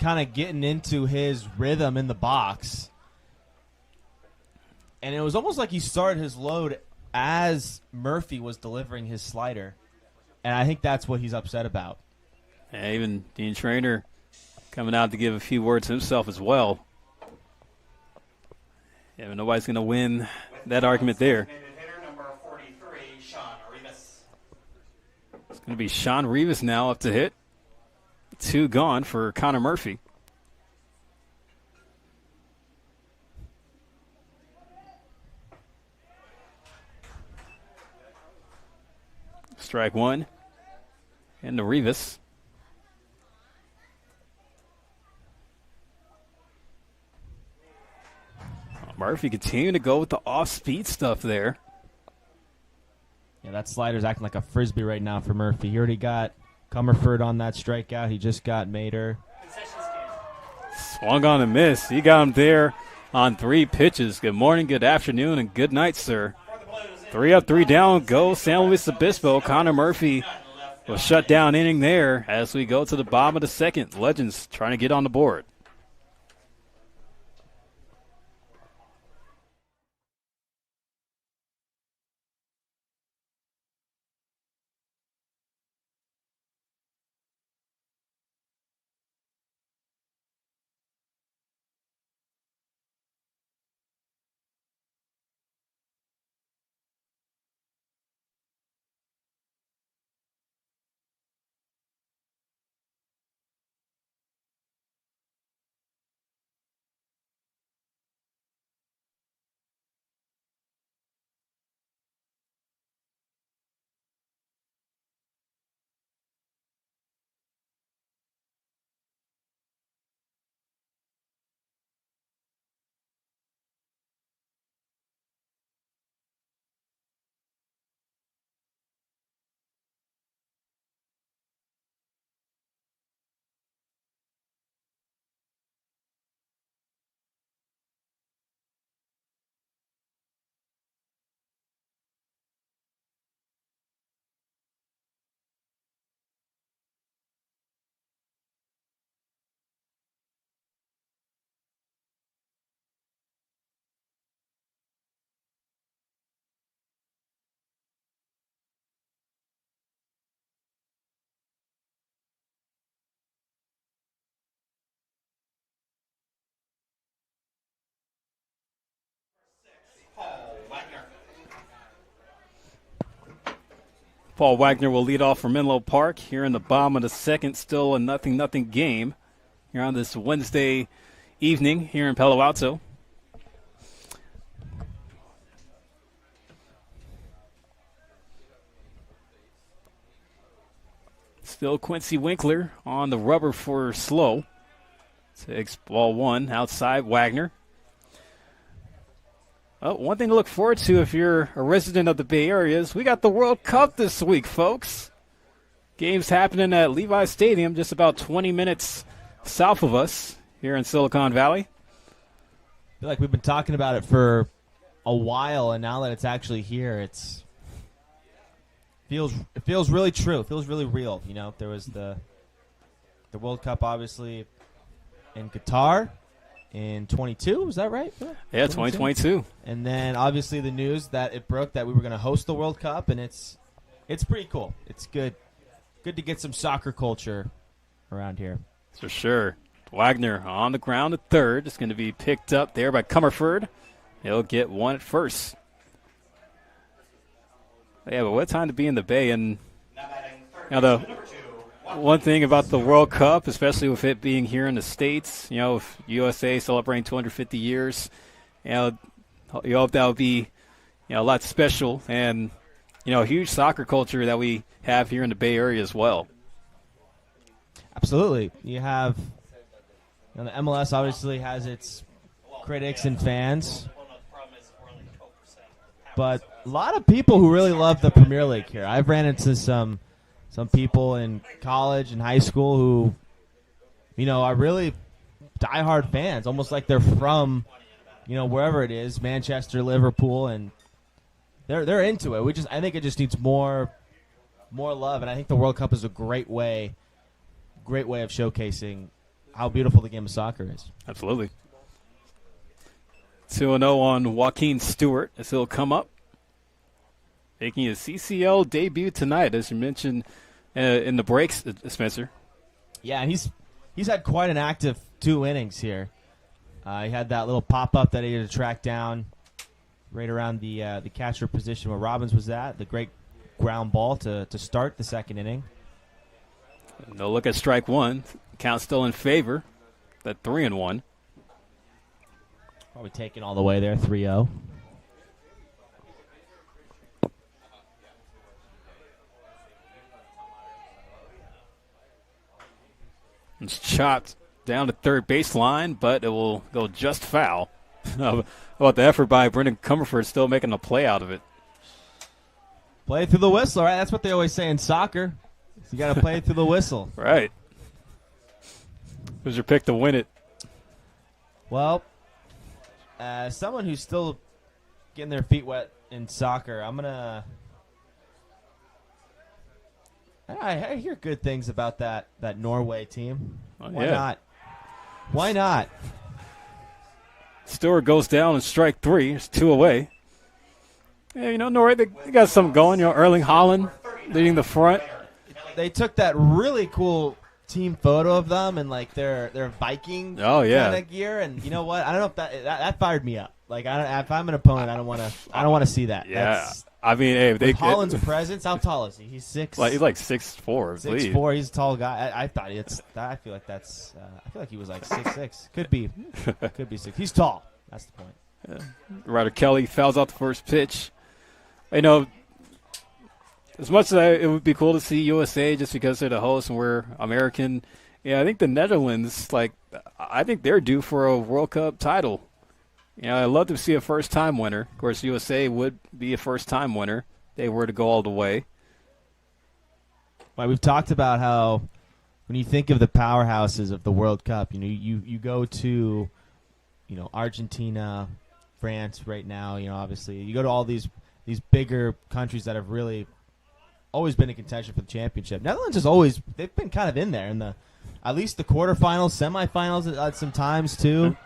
kind of getting into his rhythm in the box. And it was almost like he started his load as Murphy was delivering his slider. And I think that's what he's upset about. And even Dean Traynor coming out to give a few words himself as well. Yeah, but nobody's going to win that argument there. It's going to be Sean Rivas now up to hit. 2 gone for Connor Murphy. Strike 1. And to Rivas. Murphy continuing to go with the off-speed stuff there. Yeah, that slider's acting like a frisbee right now for Murphy. He already got Comerford on that strikeout. He just got Mater. Swung on a miss. He got him there on 3 pitches. Good morning, good afternoon, and good night, sir. 3 up, 3 down. Go San Luis Obispo. Connor Murphy will shut down inning there as we go to the bottom of the second. Legends trying to get on the board. Paul Wagner will lead off for Menlo Park here in the bottom of the second. Still a 0-0 game here on this Wednesday evening here in Palo Alto. Still Quincy Winkler on the rubber for SLO. Takes ball 1 outside Wagner. Oh, one thing to look forward to if you're a resident of the Bay Area is we got the World Cup this week, folks. Games happening at Levi Stadium, just about 20 minutes south of us here in Silicon Valley. I feel like we've been talking about it for a while, and now that it's actually here, it feels really true. It feels really real. You know, there was the World Cup, obviously, in Qatar. In 22, is that right? Yeah, 2022. And then obviously the news that it broke that we were going to host the World Cup, and it's pretty cool. It's good to get some soccer culture around here. For sure. Wagner on the ground at third. It's going to be picked up there by Comerford. He'll get 1 at first. Yeah, but what time to be in the Bay? And now the one thing about the World Cup, especially with it being here in the States, you know, if USA celebrating 250 years, you hope that would be, a lot special and, a huge soccer culture that we have here in the Bay Area as well. Absolutely. You have, the MLS obviously has its critics and fans, but a lot of people who really love the Premier League here. I've ran into some people in college and high school who, are really diehard fans, almost like they're from, wherever it is, Manchester, Liverpool, and they're into it. I think it just needs more love, and I think the World Cup is a great way of showcasing how beautiful the game of soccer is. Absolutely. 2-0 on Joaquin Stewart as he'll come up, making his CCL debut tonight, as you mentioned in the breaks, Spencer. Yeah, and he's had quite an active 2 innings here. He had that little pop-up that he had to track down right around the catcher position where Robbins was at, the great ground ball to start the second inning. No look at strike one. Count still in favor. That 3-1. Probably taken all the way there, 3-0. It's chopped down to third baseline, but it will go just foul. How about the effort by Brendan Comerford, still making a play out of it. Play through the whistle, right? That's what they always say in soccer. You got to play through the whistle. Right. Who's your pick to win it? Well, someone who's still getting their feet wet in soccer, I'm going to... I hear good things about that Norway team. Why not? Why not? Stewart goes down in strike three. It's 2 away. Yeah, Norway, they got something going. Erling Haaland leading the front. They took that really cool team photo of them in like their Viking kind of gear, and you know what? I don't know if that fired me up. Like if I'm an opponent, I don't want to see that. Yeah, I mean, hey, with Haaland's presence. How tall is he? He's 6. He's like 6'4". 6'4". He's a tall guy. I thought I feel like that's. I feel like he was like 6'6". Could be 6. He's tall. That's the point. Yeah. Ryder Kelly fouls out the first pitch. As much as it would be cool to see USA just because they're the host and we're American, I think the Netherlands, I think they're due for a World Cup title. I'd love to see a first-time winner. Of course, USA would be a first-time winner. They were to go all the way. Right, we've talked about how when you think of the powerhouses of the World Cup, you go to, Argentina, France right now. Obviously, you go to all these bigger countries that have really always been in contention for the championship. Netherlands they've been kind of in there in at least the quarterfinals, semifinals at some times too.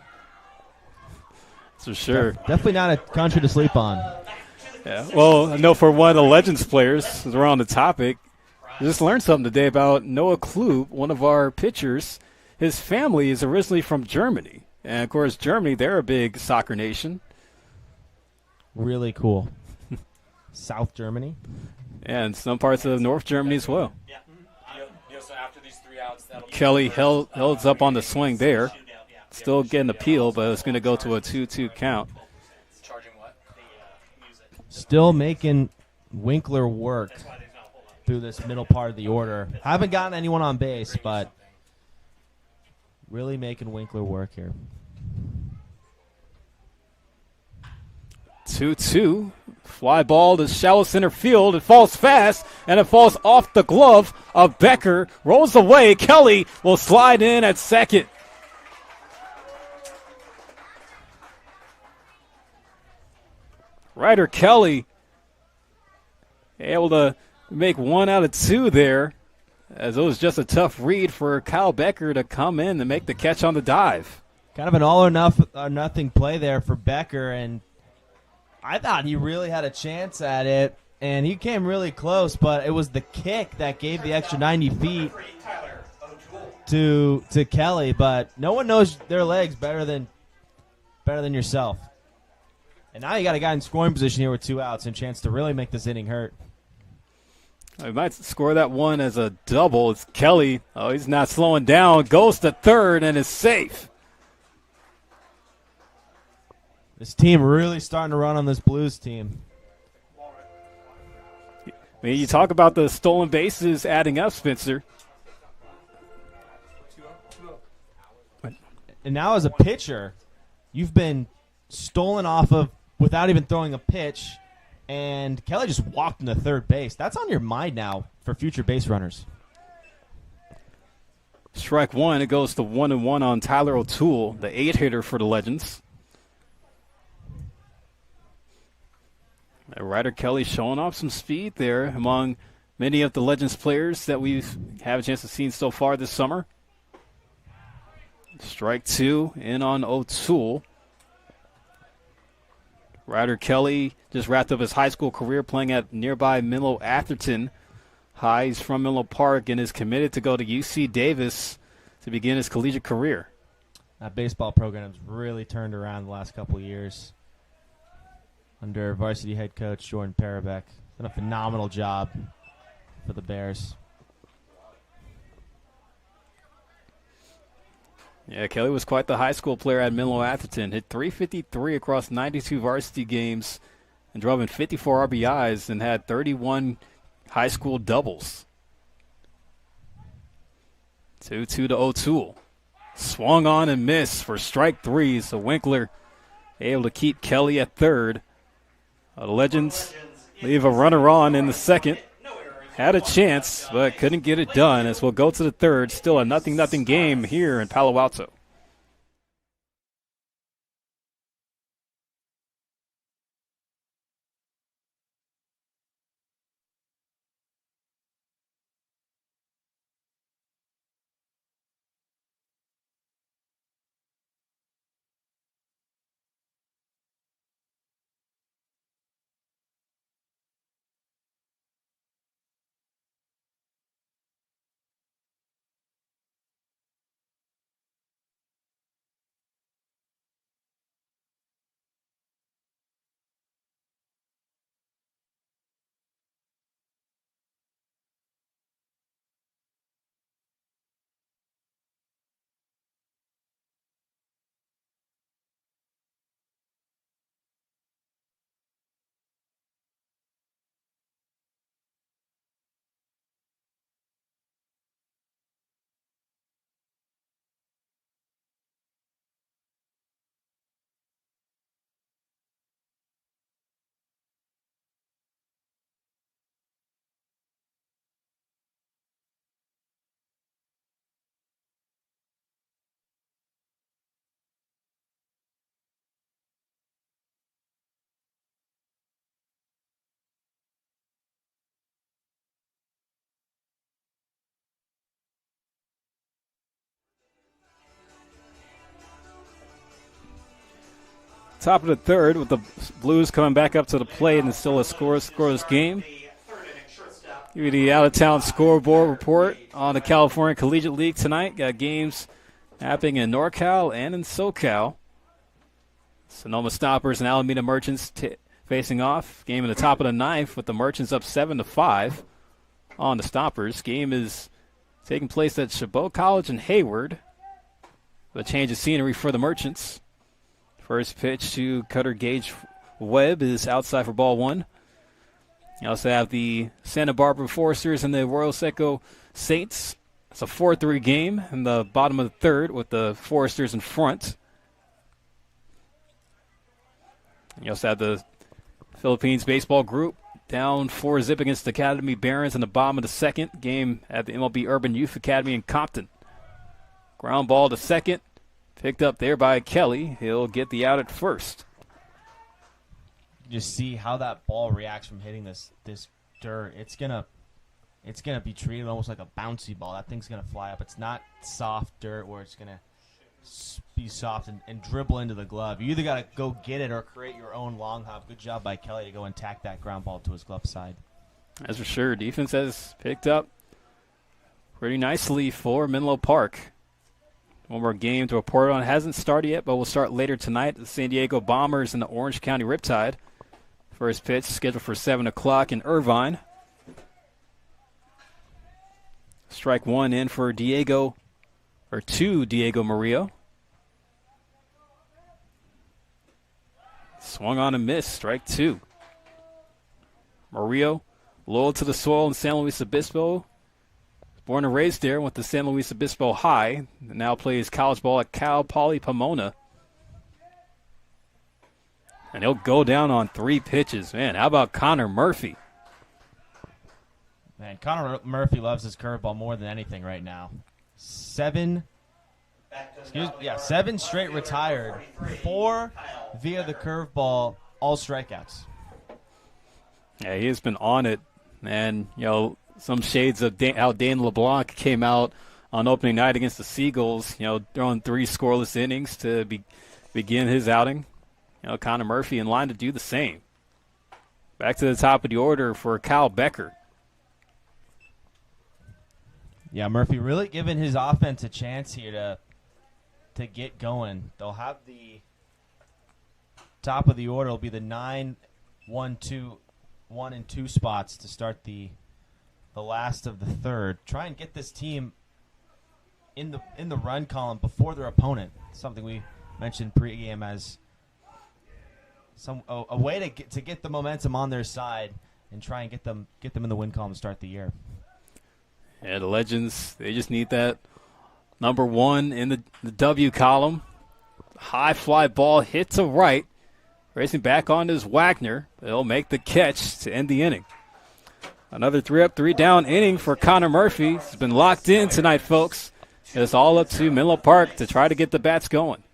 For sure. Definitely not a country to sleep on. Yeah. Well, I know for one of the Legends players, as we're on the topic, I just learned something today about Noah Klub, one of our pitchers. His family is originally from Germany. And, of course, Germany, they're a big soccer nation. Really cool. South Germany. And some parts of North Germany as well. Yeah. So after these 3 outs, Kelly holds up on the swing there. Still getting the peel, but it's going to go to a 2-2 count. Charging what? Still making Winkler work through this middle part of the order. Haven't gotten anyone on base, but really making Winkler work here. 2-2. Fly ball to shallow center field. It falls fast, and it falls off the glove of Becker. Rolls away. Kelly will slide in at second. Ryder Kelly able to make 1 out of 2 there, as it was just a tough read for Kyle Becker to come in and make the catch on the dive. Kind of an all or nothing play there for Becker, and I thought he really had a chance at it, and he came really close, but it was the kick that gave the extra 90 feet to Kelly, but no one knows their legs better than yourself. And now you got a guy in scoring position here with 2 outs and a chance to really make this inning hurt. He might score that one as a double. It's Kelly. Oh, he's not slowing down. Goes to third and is safe. This team really starting to run on this Blues team. I mean, you talk about the stolen bases adding up, Spencer. And now as a pitcher, you've been stolen off of without even throwing a pitch, and Kelly just walked into third base. That's on your mind now for future base runners. Strike one. It goes to 1-1 on Tyler O'Toole, the 8-hitter for the Legends. Ryder Kelly showing off some speed there among many of the Legends players that we've had a chance to see so far this summer. Strike 2 in on O'Toole. Ryder Kelly just wrapped up his high school career playing at nearby Menlo Atherton High. He's from Menlo Park and is committed to go to UC Davis to begin his collegiate career. That baseball program's really turned around the last couple of years under varsity head coach Jordan Parabek. Done a phenomenal job for the Bears. Yeah, Kelly was quite the high school player at Menlo Atherton. Hit 353 across 92 varsity games and drove in 54 RBIs and had 31 high school doubles. 2-2 to O'Toole. Swung on and missed for strike 3, so Winkler able to keep Kelly at third. The Legends leave a runner on in the second. Had a chance, but couldn't get it done as we'll go to the third. Still a 0-0 game here in Palo Alto. Top of the third with the Blues coming back up to the plate and still a scoreless game. Give you the out-of-town scoreboard report on the California Collegiate League tonight. Got games happening in NorCal and in SoCal. Sonoma Stoppers and Alameda Merchants facing off. Game in the top of the ninth with the Merchants up 7-5 on the Stoppers. Game is taking place at Chabot College in Hayward. A change of scenery for the Merchants. First pitch to Cutter Gage Webb is outside for ball one. You also have the Santa Barbara Foresters and the Royal Seco Saints. It's a 4-3 game in the bottom of the third with the Foresters in front. You also have the Philippines baseball group down 4-0 against the Academy Barons in the bottom of the second. Game at the MLB Urban Youth Academy in Compton. Ground ball to second. Picked up there by Kelly. He'll get the out at first. Just see how that ball reacts from hitting this dirt. It's gonna be treated almost like a bouncy ball. That thing's gonna fly up. It's not soft dirt where it's gonna be soft and dribble into the glove. You either gotta go get it or create your own long hop. Good job by Kelly to go and tack that ground ball to his glove side. That's for sure. Defense has picked up pretty nicely for Menlo Park. One more game to report on. It hasn't started yet, but we'll start later tonight. The San Diego Bombers and the Orange County Riptide. First pitch scheduled for 7 o'clock in Irvine. Strike one in for Diego Murillo. Swung on and missed. Strike two. Murillo, loyal to the soil in San Luis Obispo. Born and raised there, went to San Luis Obispo High. Now plays college ball at Cal Poly Pomona. And he'll go down on 3 pitches. Man, how about Connor Murphy? Man, Connor Murphy loves his curveball more than anything right now. 7 straight retired. 4 via the curveball, all strikeouts. Yeah, he has been on it. And, some shades of how Dan LeBlanc came out on opening night against the Seagulls, throwing 3 scoreless innings to begin his outing. Connor Murphy in line to do the same. Back to the top of the order for Kyle Becker. Yeah, Murphy really giving his offense a chance here to get going. They'll have the top of the order will be the 9-1-2-1 1 and 2 spots to start the last of the third. Try and get this team in the run column before their opponent. Something we mentioned pregame as a way to get the momentum on their side and try and get them in the win column to start the year. Yeah, the Legends, they just need that number 1 in the W column. High fly ball hit to right. Racing back on is Wagner. They'll make the catch to end the inning. Another 3-up, 3-down inning for Connor Murphy. He's been locked in tonight, folks. It's all up to Menlo Park to try to get the bats going.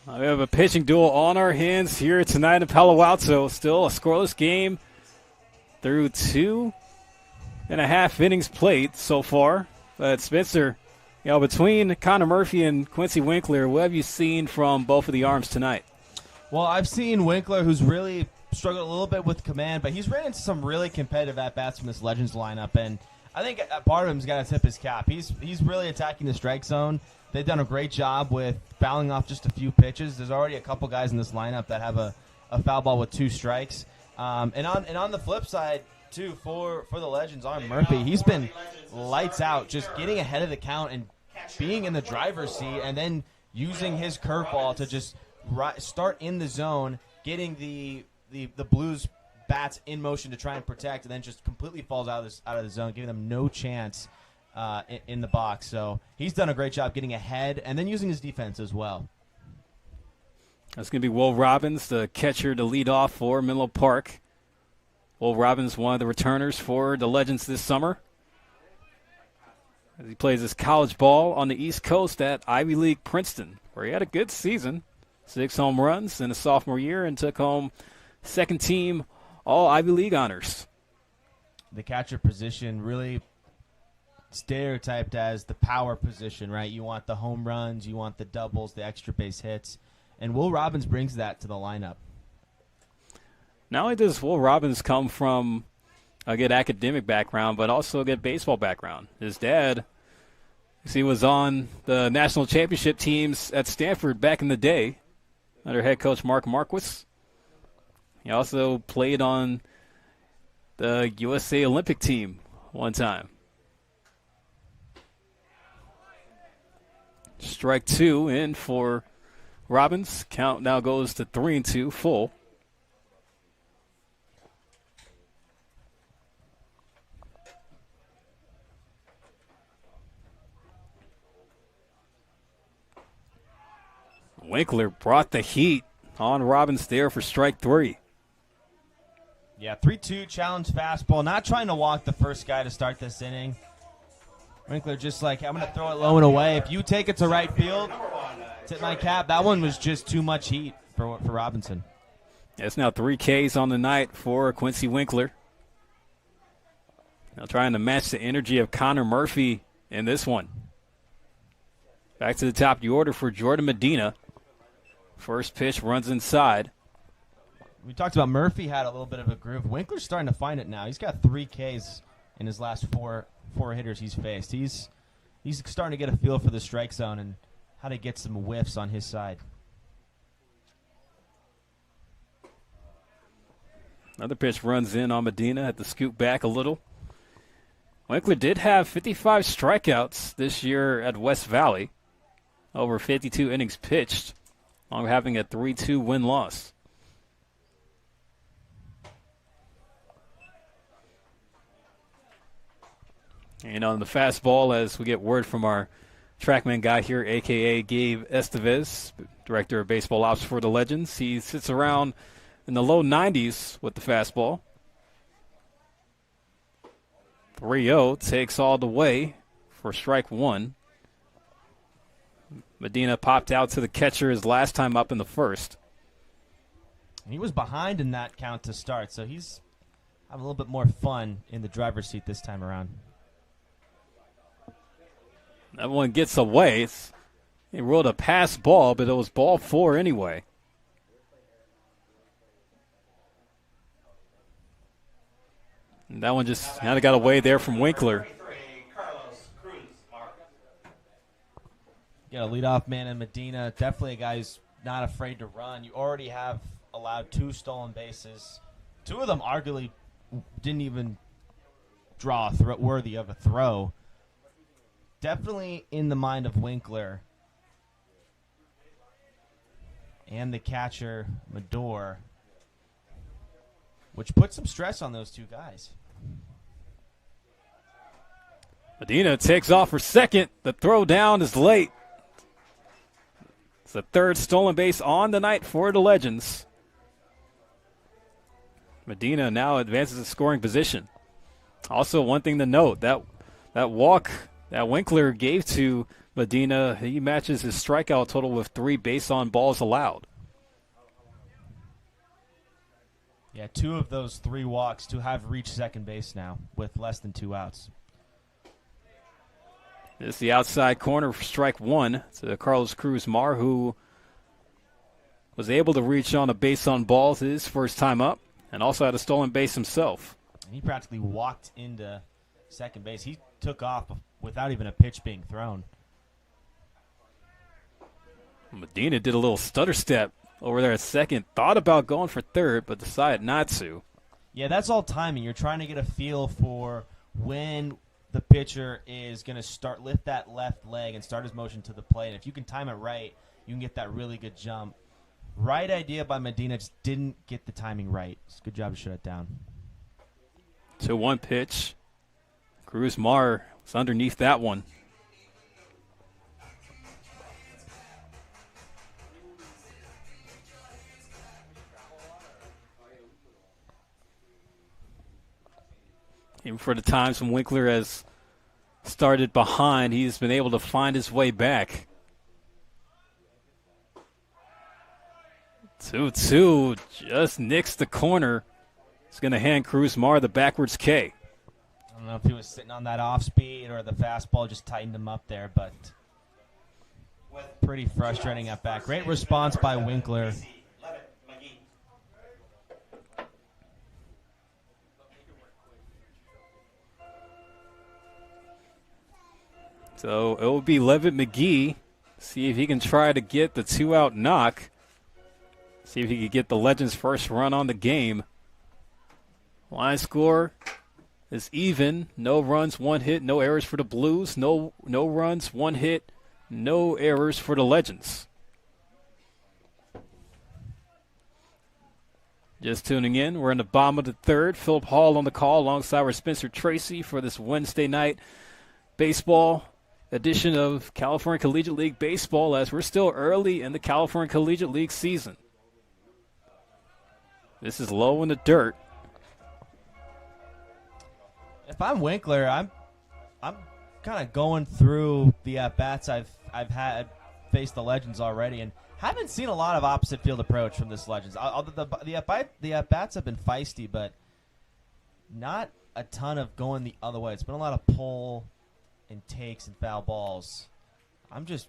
We have a pitching duel on our hands here tonight in Palo Alto. Still a scoreless game through 2.5 innings played so far. But Spencer, between Connor Murphy and Quincy Winkler, what have you seen from both of the arms tonight? Well, I've seen Winkler, who's really struggled a little bit with command, but he's ran into some really competitive at-bats from this Legends lineup, and I think part of him's got to tip his cap. He's really attacking the strike zone. They've done a great job with fouling off just a few pitches. There's already a couple guys in this lineup that have a foul ball with 2 strikes. And on the flip side, too, for the Legends, on Murphy, he's been lights out, just getting ahead of the count and being in the driver's seat, and then using his curveball to just start in the zone, getting the Blues bats in motion to try and protect, and then just completely falls out of the zone, giving them no chance in the box. So he's done a great job getting ahead and then using his defense as well. That's going to be Will Robbins, the catcher to lead off for Menlo Park. Will Robbins, one of the returners for the Legends this summer, as he plays his college ball on the East Coast at Ivy League Princeton, where he had a good season, 6 home runs in his sophomore year, and took home second team all Ivy League honors. The catcher position really stereotyped as the power position, right? You want the home runs, you want the doubles, the extra base hits, and Will Robbins brings that to the lineup. Not only does Will Robbins come from a good academic background, but also a good baseball background. His dad, he was on the national championship teams at Stanford back in the day under head coach Mark Marquis. He also played on the USA Olympic team one time. Strike 2 in for Robbins. Count now goes to 3-2 full. Winkler brought the heat on Robbins there for strike 3. Yeah, 3-2 challenge fastball. Not trying to walk the first guy to start this inning. Winkler just like, I'm going to throw it low and away. If you take it to right field, tip my cap. That one was just too much heat for Robinson. It's now 3 Ks on the night for Quincy Winkler. Now trying to match the energy of Connor Murphy in this one. Back to the top of the order for Jordan Medina. First pitch runs inside. We talked about Murphy had a little bit of a groove. Winkler's starting to find it now. He's got 3 Ks in his last four hitters he's faced. He's starting to get a feel for the strike zone and how to get some whiffs on his side. Another pitch runs in on Medina, had to scoot back a little. Winkler did have 55 strikeouts this year at West Valley, over 52 innings pitched, along with having a 3-2 win-loss. And on the fastball, as we get word from our TrackMan guy here, a.k.a. Gabe Estevez, Director of Baseball Ops for the Legends, he sits around in the low 90s with the fastball. 3-0 takes all the way for strike one. Medina popped out to the catcher his last time up in the first. He was behind in that count to start, so he's having a little bit more fun in the driver's seat this time around. That one gets away. He rolled a pass ball, but it was ball four anyway. And that one just kind of got away there from Winkler. You got a leadoff man in Medina. Definitely a guy who's not afraid to run. You already have allowed 2 stolen bases. 2 of them arguably didn't even draw worthy of a throw. Definitely in the mind of Winkler and the catcher, Mador, which puts some stress on those 2 guys. Medina takes off for second. The throw down is late. It's the 3rd stolen base on the night for the Legends. Medina now advances to scoring position. Also, one thing to note, that walk that Winkler gave to Medina, he matches his strikeout total with 3 base on balls allowed. Yeah, 2 of those 3 walks to have reached second base now with less than 2 outs. This is the outside corner for strike one to Carlos Cruz Mar, who was able to reach on a base on balls his first time up and also had a stolen base himself. He practically walked into second base. He took off without even a pitch being thrown. Medina did a little stutter step over there at second, thought about going for third, but decided not to. Yeah, that's all timing. You're trying to get a feel for when the pitcher is going to lift that left leg and start his motion to the plate. And if you can time it right, you can get that really good jump. Right idea by Medina, just didn't get the timing right. It's a good job to shut it down. 2-1 pitch. Cruz Mar was underneath that one. Even for the times when Winkler has started behind, he's been able to find his way back. 2-2, just nicks the corner. He's going to hand Cruz Mar the backwards K. I don't know if he was sitting on that off speed or the fastball just tightened him up there, but pretty frustrating at bat. Great response by Winkler. So it will be Levitt McGee. See if he can try to get the 2-out knock. See if he can get the Legends' first run on the game. Line score is even. No runs, 1 hit, no errors for the Blues. No runs, 1 hit, no errors for the Legends. Just tuning in, we're in the bottom of the 3rd. Philip Hall on the call alongside with Spencer Tracy for this Wednesday night baseball edition of California Collegiate League Baseball, as we're still early in the California Collegiate League season. This is low in the dirt. If I'm Winkler, I'm kind of going through the at-bats I've had faced the Legends already, and haven't seen a lot of opposite field approach from this Legends. The at-bats have been feisty, but not a ton of going the other way. It's been a lot of pull and takes and foul balls. I'm just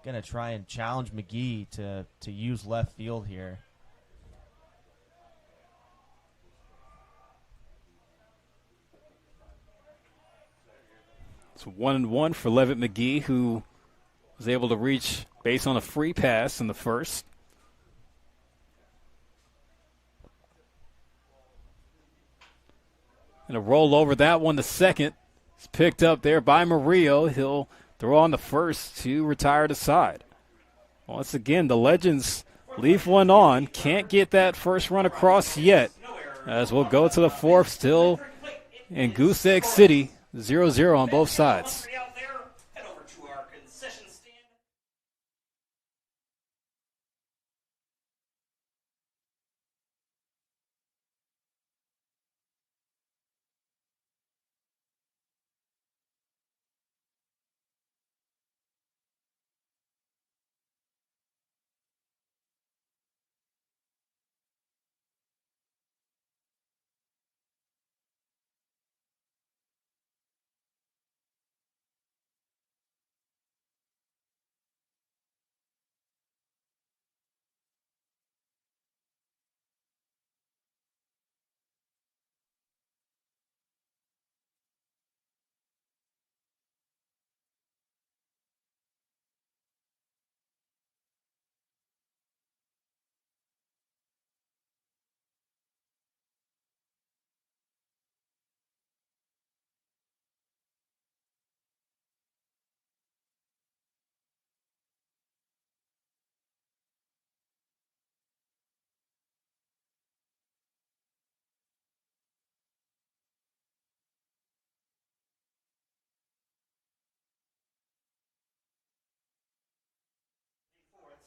going to try and challenge McGee to use left field here. It's 1-1 for Levitt McGee, who was able to reach base on a free pass in the first. And a roll over that one to second. It's picked up there by Murillo. He'll throw on the first to retire the side. Once again, the Legends leave one on. Can't get that first run across yet. As we'll go to the fourth, still in Goose Egg City, 0-0 on both sides. Head over to our concession stand.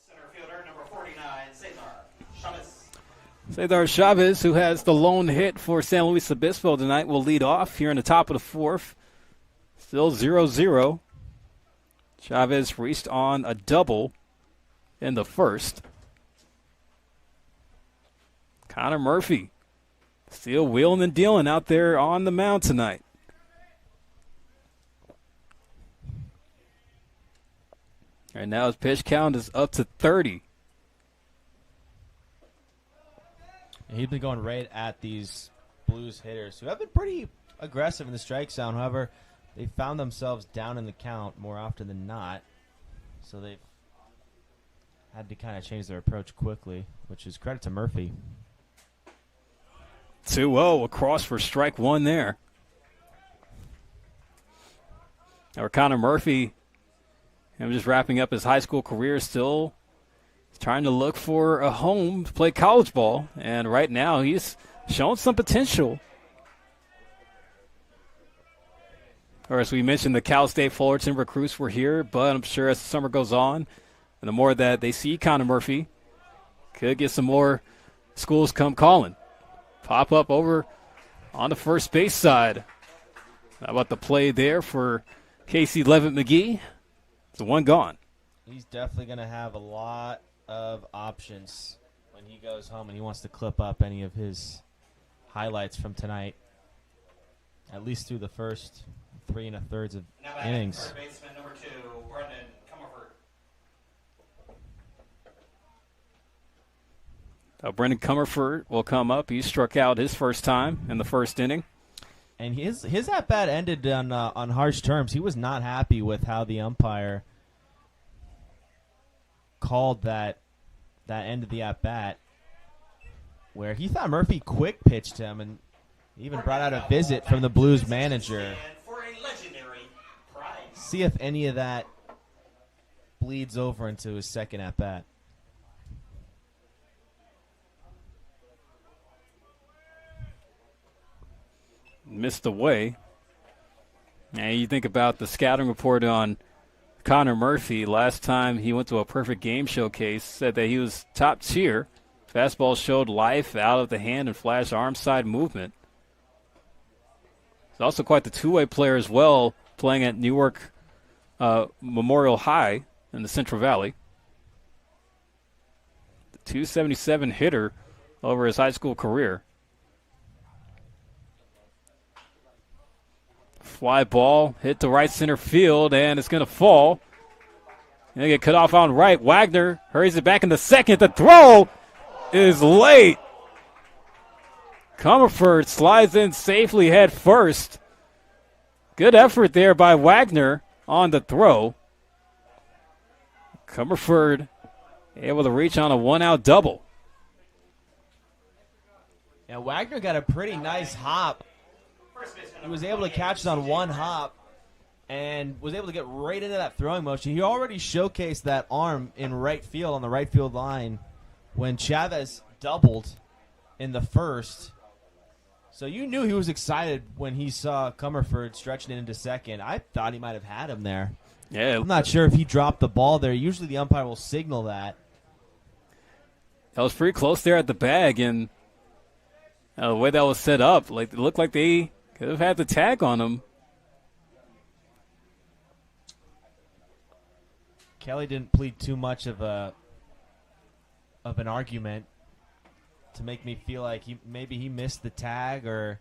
Center fielder, number 49, Cesar Chavez. Cesar Chavez, who has the lone hit for San Luis Obispo tonight, will lead off here in the top of the fourth. Still 0-0. Chavez reached on a double in the first. Connor Murphy still wheeling and dealing out there on the mound tonight. Right now his pitch count is up to 30. He's been going right at these Blues hitters who have been pretty aggressive in the strike zone. However, they found themselves down in the count more often than not. So they've had to kind of change their approach quickly, which is credit to Murphy. 2-0 across for strike one there. Now Connor Murphy, him just wrapping up his high school career, still trying to look for a home to play college ball. And right now he's shown some potential. Or as we mentioned, the Cal State Fullerton recruits were here, but I'm sure as the summer goes on, and the more that they see Connor Murphy, could get some more schools come calling. Pop up over on the first base side. How about the play there for Casey Levitt McGee? It's one gone. He's definitely going to have a lot of options when he goes home and he wants to clip up any of his highlights from tonight, at least through the first 3 1/3 of innings. Third baseman number 2, Brendan Comerford. Brendan Comerford will come up. He struck out his first time in the first inning. And his at-bat ended on harsh terms. He was not happy with how the umpire called that end of the at-bat, where he thought Murphy quick pitched him and even brought out a visit from the Blues manager. See if any of that bleeds over into his second at-bat. Missed away. And you think about the scouting report on Connor Murphy. Last time he went to a perfect game showcase, said that he was top tier. Fastball showed life, out of the hand, and flash arm side movement. He's also quite the two-way player as well, playing at Newark Memorial High in the Central Valley. The 277 hitter over his high school career. Fly ball hit to right center field, and it's going to fall. They get cut off on right. Wagner hurries it back into second. The throw is late. Comerford slides in safely head first. Good effort there by Wagner on the throw. Comerford able to reach on a one-out double. Yeah, Wagner got a pretty nice hop he was able to catch it on one hop and was able to get right into that throwing motion. He already showcased that arm in right field on the right field line when Chavez doubled in the first. So you knew he was excited when he saw Comerford stretching it into second. I thought he might have had him there. Yeah, I'm not sure if he dropped the ball there. Usually the umpire will signal that. that was pretty close there at the bag, and the way that was set up, like it looked like they could have had the tag on him. Kelly didn't plead too much of an argument to make me feel like maybe he missed the tag, or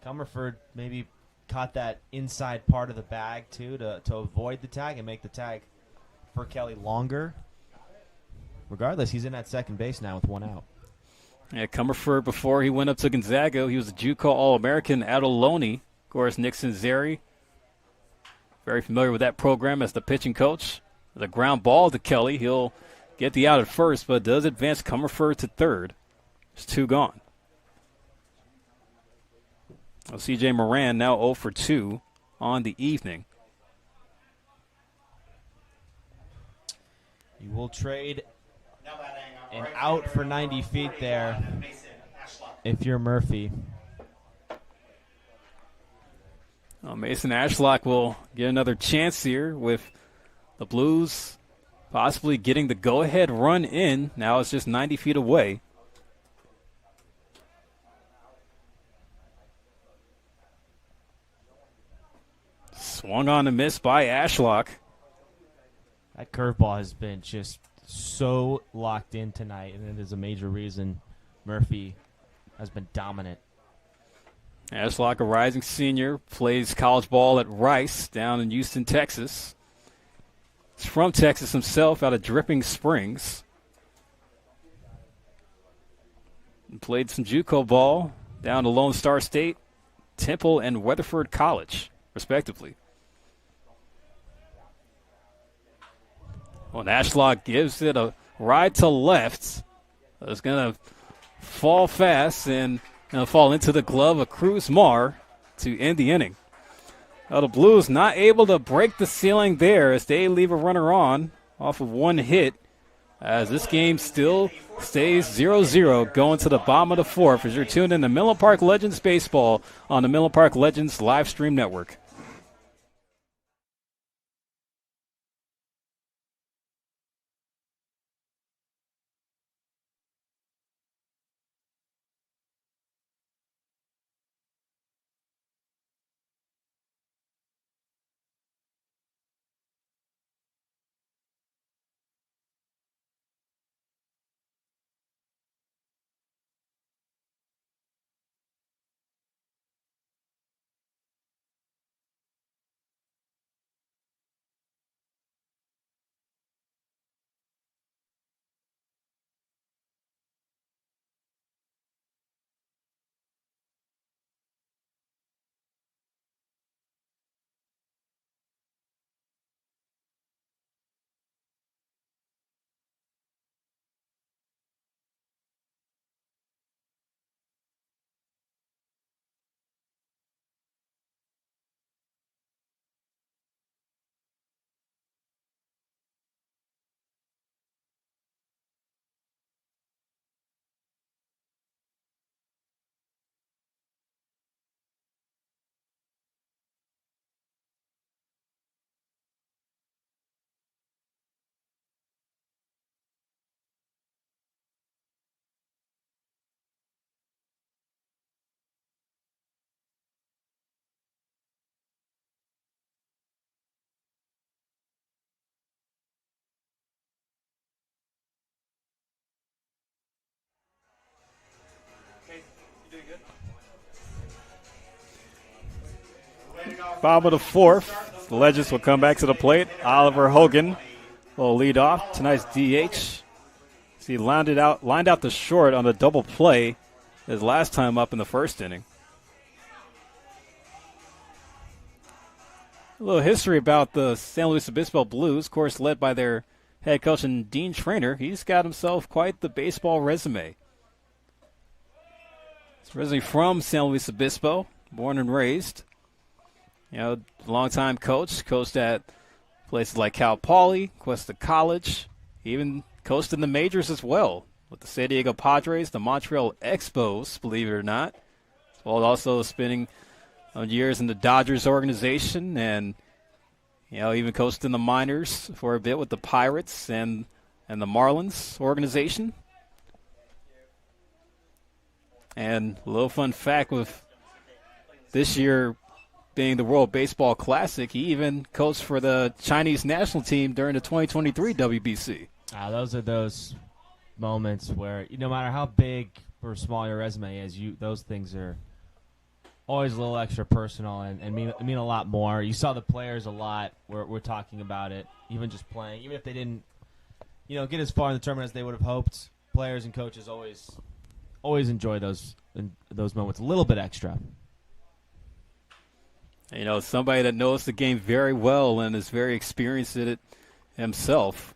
Comerford maybe caught that inside part of the bag too to avoid the tag and make the tag for Kelly longer. Regardless, he's in at second base now with one out. Yeah, Comerford, before he went up to Gonzaga, he was a JUCO All-American at Ohlone. Of course, Nixon Zeri, very familiar with that program as the pitching coach. The ground ball to Kelly. He'll get the out at first, but does advance Comerford to third. There's two gone. Well, C.J. Moran now 0 for 2 on the evening. You will trade an out for 90 feet there if you're Murphy. Well, Mason Ashlock will get another chance here with the Blues possibly getting the go-ahead run in. Now it's just 90 feet away. Swung on a miss by Ashlock. That curveball has been just so locked in tonight, and it is a major reason Murphy has been dominant. Ashlock, a rising senior, plays college ball at Rice down in Houston, Texas. He's from Texas himself, out of Dripping Springs. And played some JUCO ball down to Lone Star State, Temple, and Weatherford College, respectively. When Ashlock gives it a ride to left, it's going to fall fast and fall into the glove of Cruz Mar to end the inning. Now the Blues not able to break the ceiling there as they leave a runner on off of one hit, as this game still stays 0-0 going to the bottom of the fourth as you're tuned in to Menlo Park Legends Baseball on the Menlo Park Legends live stream network. Bottom of the fourth, the Legends will come back to the plate. Oliver Hogan will lead off tonight's DH. He lined out the short on a double play his last time up in the first inning. A little history about the San Luis Obispo Blues, of course, led by their head coach and Dean Trainer. He's got himself quite the baseball resume. He's originally from San Luis Obispo, born and raised. You know, longtime coach, coached at places like Cal Poly, Cuesta College, even coached in the majors as well with the San Diego Padres, the Montreal Expos, believe it or not. While also spending years in the Dodgers organization, and you know, even coached in the minors for a bit with the Pirates and the Marlins organization. And a little fun fact with this year being the World Baseball Classic, he even coached for the Chinese national team during the 2023 WBC. Those are those moments where no matter how big or small your resume is, those things are always a little extra personal and mean a lot more. You saw the players a lot. We're talking about it, even just playing, even if they didn't, get as far in the tournament as they would have hoped. Players and coaches always enjoy those moments a little bit extra. You know, somebody that knows the game very well and is very experienced in it himself.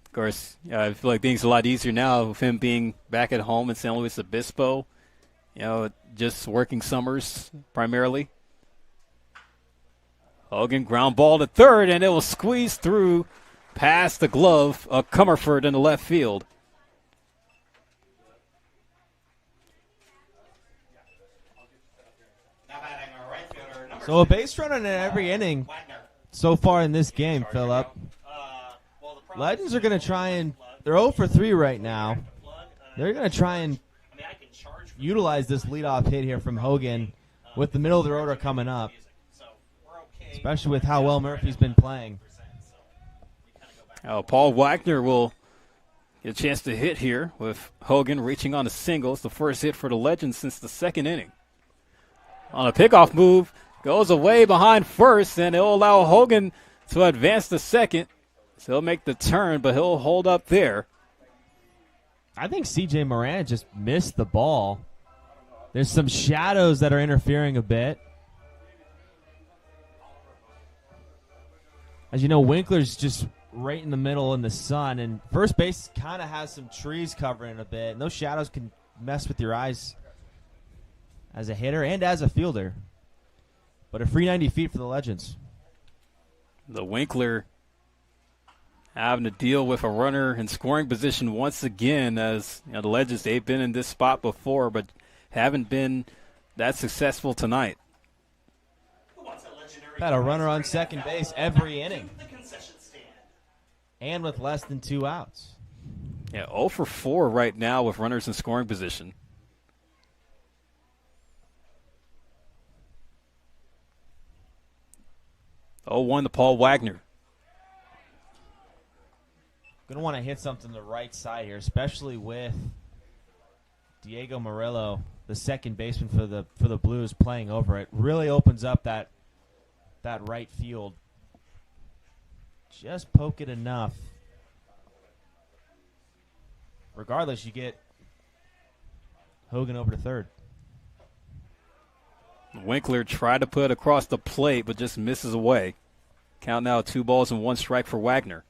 Of course, I feel like things are a lot easier now with him being back at home in San Luis Obispo. You know, just working summers primarily. Hogan ground ball to third, and it will squeeze through past the glove of Comerford in the left field. So a base runner in every inning so far in this game, Phillip. Legends are going to try and – they're 0 for 3 right now. They're going to try and utilize this leadoff hit here from Hogan with the middle of the order coming up, especially with how well Murphy's been playing. Paul Wagner will get a chance to hit here with Hogan reaching on a single. It's the first hit for the Legends since the second inning. On a pickoff move, goes away behind first, and it'll allow Hogan to advance to second. So he'll make the turn, but he'll hold up there. I think C.J. Moran just missed the ball. There's some shadows that are interfering a bit. As you know, Winkler's just right in the middle in the sun, and first base kind of has some trees covering it a bit, and those shadows can mess with your eyes as a hitter and as a fielder. But a free 90 feet for the Legends. The Winkler having to deal with a runner in scoring position once again, as the Legends, they've been in this spot before, but haven't been that successful tonight. Had a runner on second base every inning, and with less than 2 outs. Yeah, 0 for 4 right now with runners in scoring position. Oh, 1 to Paul Wagner. Going to want to hit something to the right side here, especially with Diego Murillo, the second baseman for the Blues, playing over it. Really opens up that right field. Just poke it enough. Regardless, you get Hogan over to third. Winkler tried to put it across the plate, but just misses away. Count now 2 balls and 1 strike for Wagner.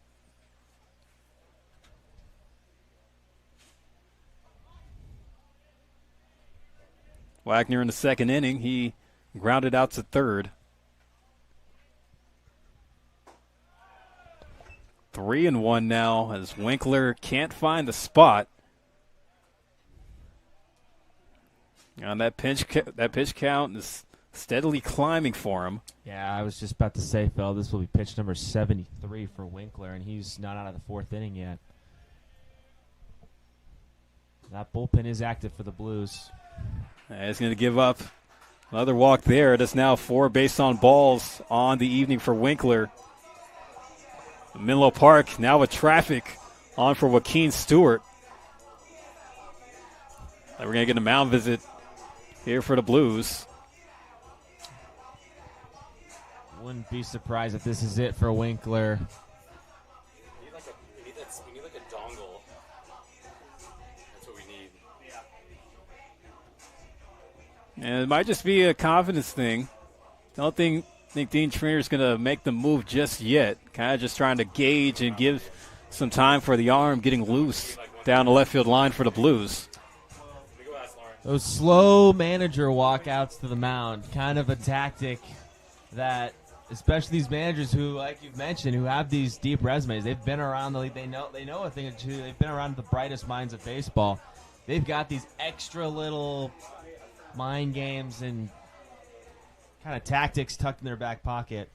Wagner in the second inning, he grounded out to third. 3-1 now as Winkler can't find the spot. And that pitch count is steadily climbing for him. Yeah, I was just about to say, Phil, this will be pitch number 73 for Winkler, and he's not out of the 4th inning yet. That bullpen is active for the Blues. He's going to give up another walk there. That's now 4 base on balls on the evening for Winkler. Menlo Park now with traffic on for Joaquin Stewart. And we're going to get a mound visit here for the Blues. Wouldn't be surprised if this is it for Winkler. We need like a dongle. That's what we need. And it might just be a confidence thing. Don't think Dean Trainer's going to make the move just yet. Kind of just trying to gauge and give some time for the arm getting loose down the left field line for the Blues. Let me go ask Lauren. Those slow manager walkouts to the mound, kind of a tactic that, especially these managers who, like you've mentioned, who have these deep resumes, they've been around the league. They know a thing or two. They've been around the brightest minds of baseball. They've got these extra little mind games and kind of tactics tucked in their back pocket.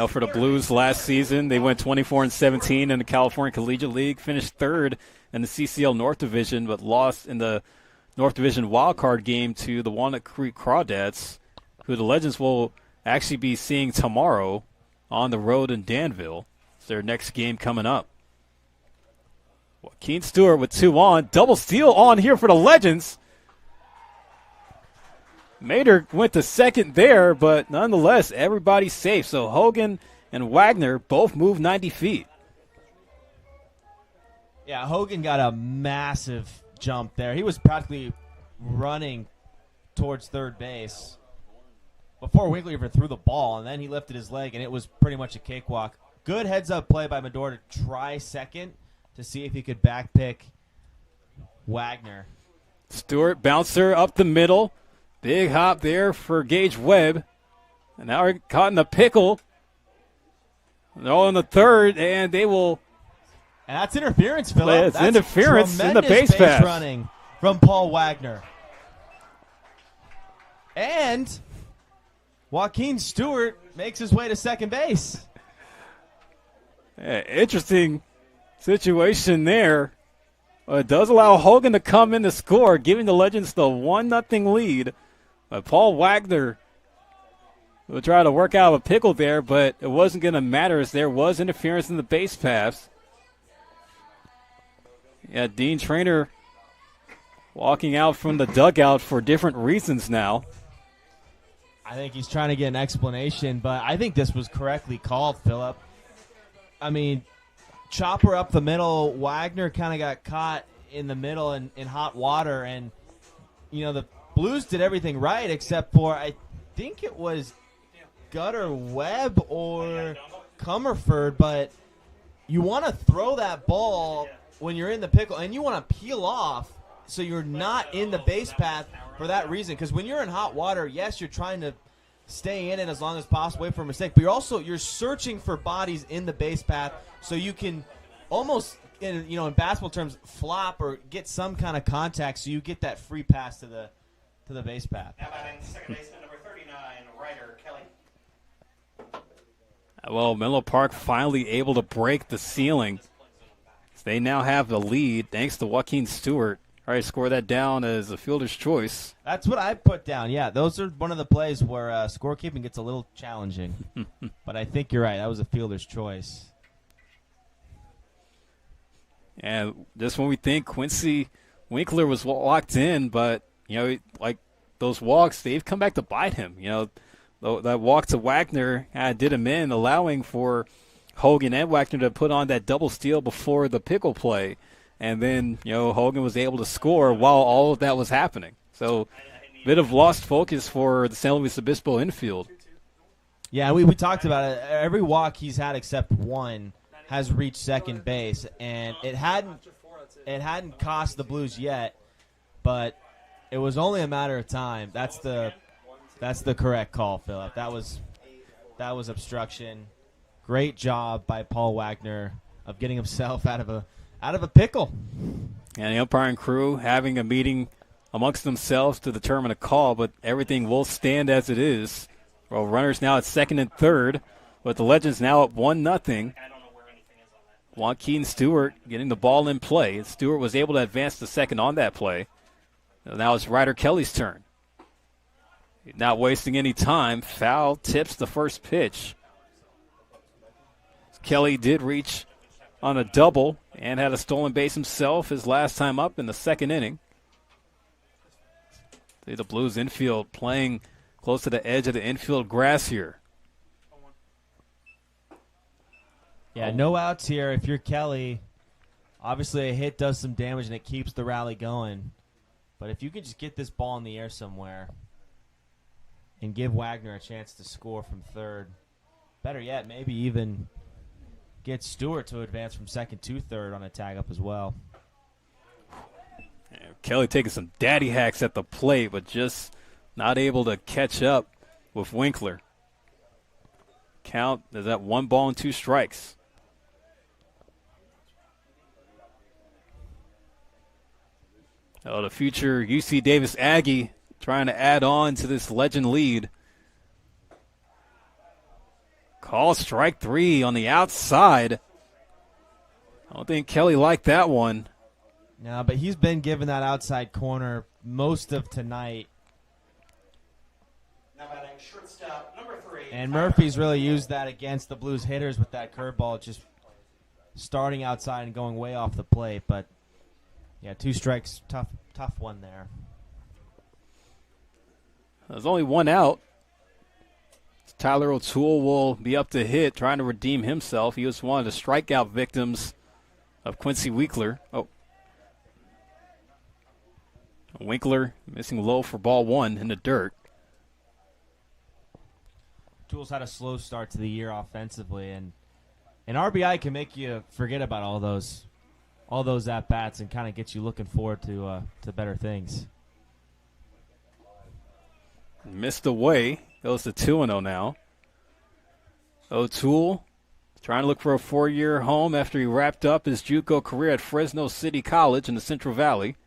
For the Blues last season, they went 24-17 in the California Collegiate League, finished third in the CCL North Division, but lost in the North Division wildcard game to the Walnut Creek Crawdads, who the Legends will actually be seeing tomorrow on the road in Danville. It's their next game coming up. Joaquin Stewart with 2 on. Double steal on here for the Legends. Mader went to second there, but nonetheless, everybody's safe. So Hogan and Wagner both moved 90 feet. Yeah, Hogan got a massive jump there. He was practically running towards third base before Winkler even threw the ball, and then he lifted his leg, and it was pretty much a cakewalk. Good heads-up play by Medor to try second to see if he could backpick Wagner. Stewart, bouncer up the middle. Big hop there for Gage Webb. And now we're caught in the pickle. They're all in the third, and they will. And that's interference, Philip. Yeah, it's that's interference in the base pass. Running from Paul Wagner. And Joaquin Stewart makes his way to second base. Yeah, interesting situation there. It does allow Hogan to come in to score, giving the Legends the 1-0 lead. But Paul Wagner will try to work out a pickle there, but it wasn't going to matter as there was interference in the base pass. Yeah, Dean Traynor walking out from the dugout for different reasons now. I think he's trying to get an explanation, but I think this was correctly called, Philip. I mean, chopper up the middle. Wagner kind of got caught in the middle in hot water, and, the Blues did everything right except for, I think it was Gutter Webb or Comerford, but you want to throw that ball when you're in the pickle, and you want to peel off so you're not in the base path for that reason. Because when you're in hot water, yes, you're trying to stay in it as long as possible, wait for a mistake, but you're searching for bodies in the base path so you can almost, in basketball terms, flop or get some kind of contact so you get that free pass to the base path. Now batting second baseman number 39, Ryder Kelly. Well, Menlo Park finally able to break the ceiling. They now have the lead thanks to Joaquin Stewart. All right, score that down as a fielder's choice. That's what I put down. Yeah, those are one of the plays where scorekeeping gets a little challenging. But I think you're right. That was a fielder's choice. And just when we think Quincy Winkler was locked in, but, like those walks, they've come back to bite him. That walk to Wagner did him in, allowing for Hogan and Wagner to put on that double steal before the pickle play. And then, Hogan was able to score while all of that was happening. So, bit of lost focus for the San Luis Obispo infield. Yeah, we talked about it. Every walk he's had except one has reached second base, and it hadn't cost the Blues yet, but it was only a matter of time. That's the correct call, Philip. That was obstruction. Great job by Paul Wagner of getting himself out of a pickle. And the umpiring crew having a meeting amongst themselves to determine a call, but everything will stand as it is. Well, runners now at second and third, but the Legends now at 1-0. Joaquin Stewart getting the ball in play. Stewart was able to advance to second on that play. Now it's Ryder Kelly's turn. Not wasting any time. Foul tips the first pitch. Kelly did reach on a double and had a stolen base himself his last time up in the second inning. See the Blues infield playing close to the edge of the infield grass here. Yeah, no outs here. If you're Kelly, obviously a hit does some damage and it keeps the rally going. But if you can just get this ball in the air somewhere and give Wagner a chance to score from third, better yet, maybe even get Stewart to advance from second to third on a tag up as well. Kelly taking some daddy hacks at the plate, but just not able to catch up with Winkler. Count is at 1 ball and 2 strikes. Oh, the future UC Davis Aggie trying to add on to this legend lead. Call strike 3 on the outside. I don't think Kelly liked that one. No, but he's been given that outside corner most of tonight. Now batting shortstop number 3. And Murphy's really used that against the Blues hitters with that curveball, just starting outside and going way off the plate. But, yeah, 2 strikes, tough one there. There's only 1 out. Tyler O'Toole will be up to hit, trying to redeem himself. He was one of the strikeout victims of Quincy Winkler. Oh. Winkler missing low for ball 1 in the dirt. Toole's had a slow start to the year offensively, and an RBI can make you forget about all those at-bats and kind of get you looking forward to better things. Missed away. Goes to 2-0 now. O'Toole trying to look for a 4-year home after he wrapped up his JUCO career at Fresno City College in the Central Valley.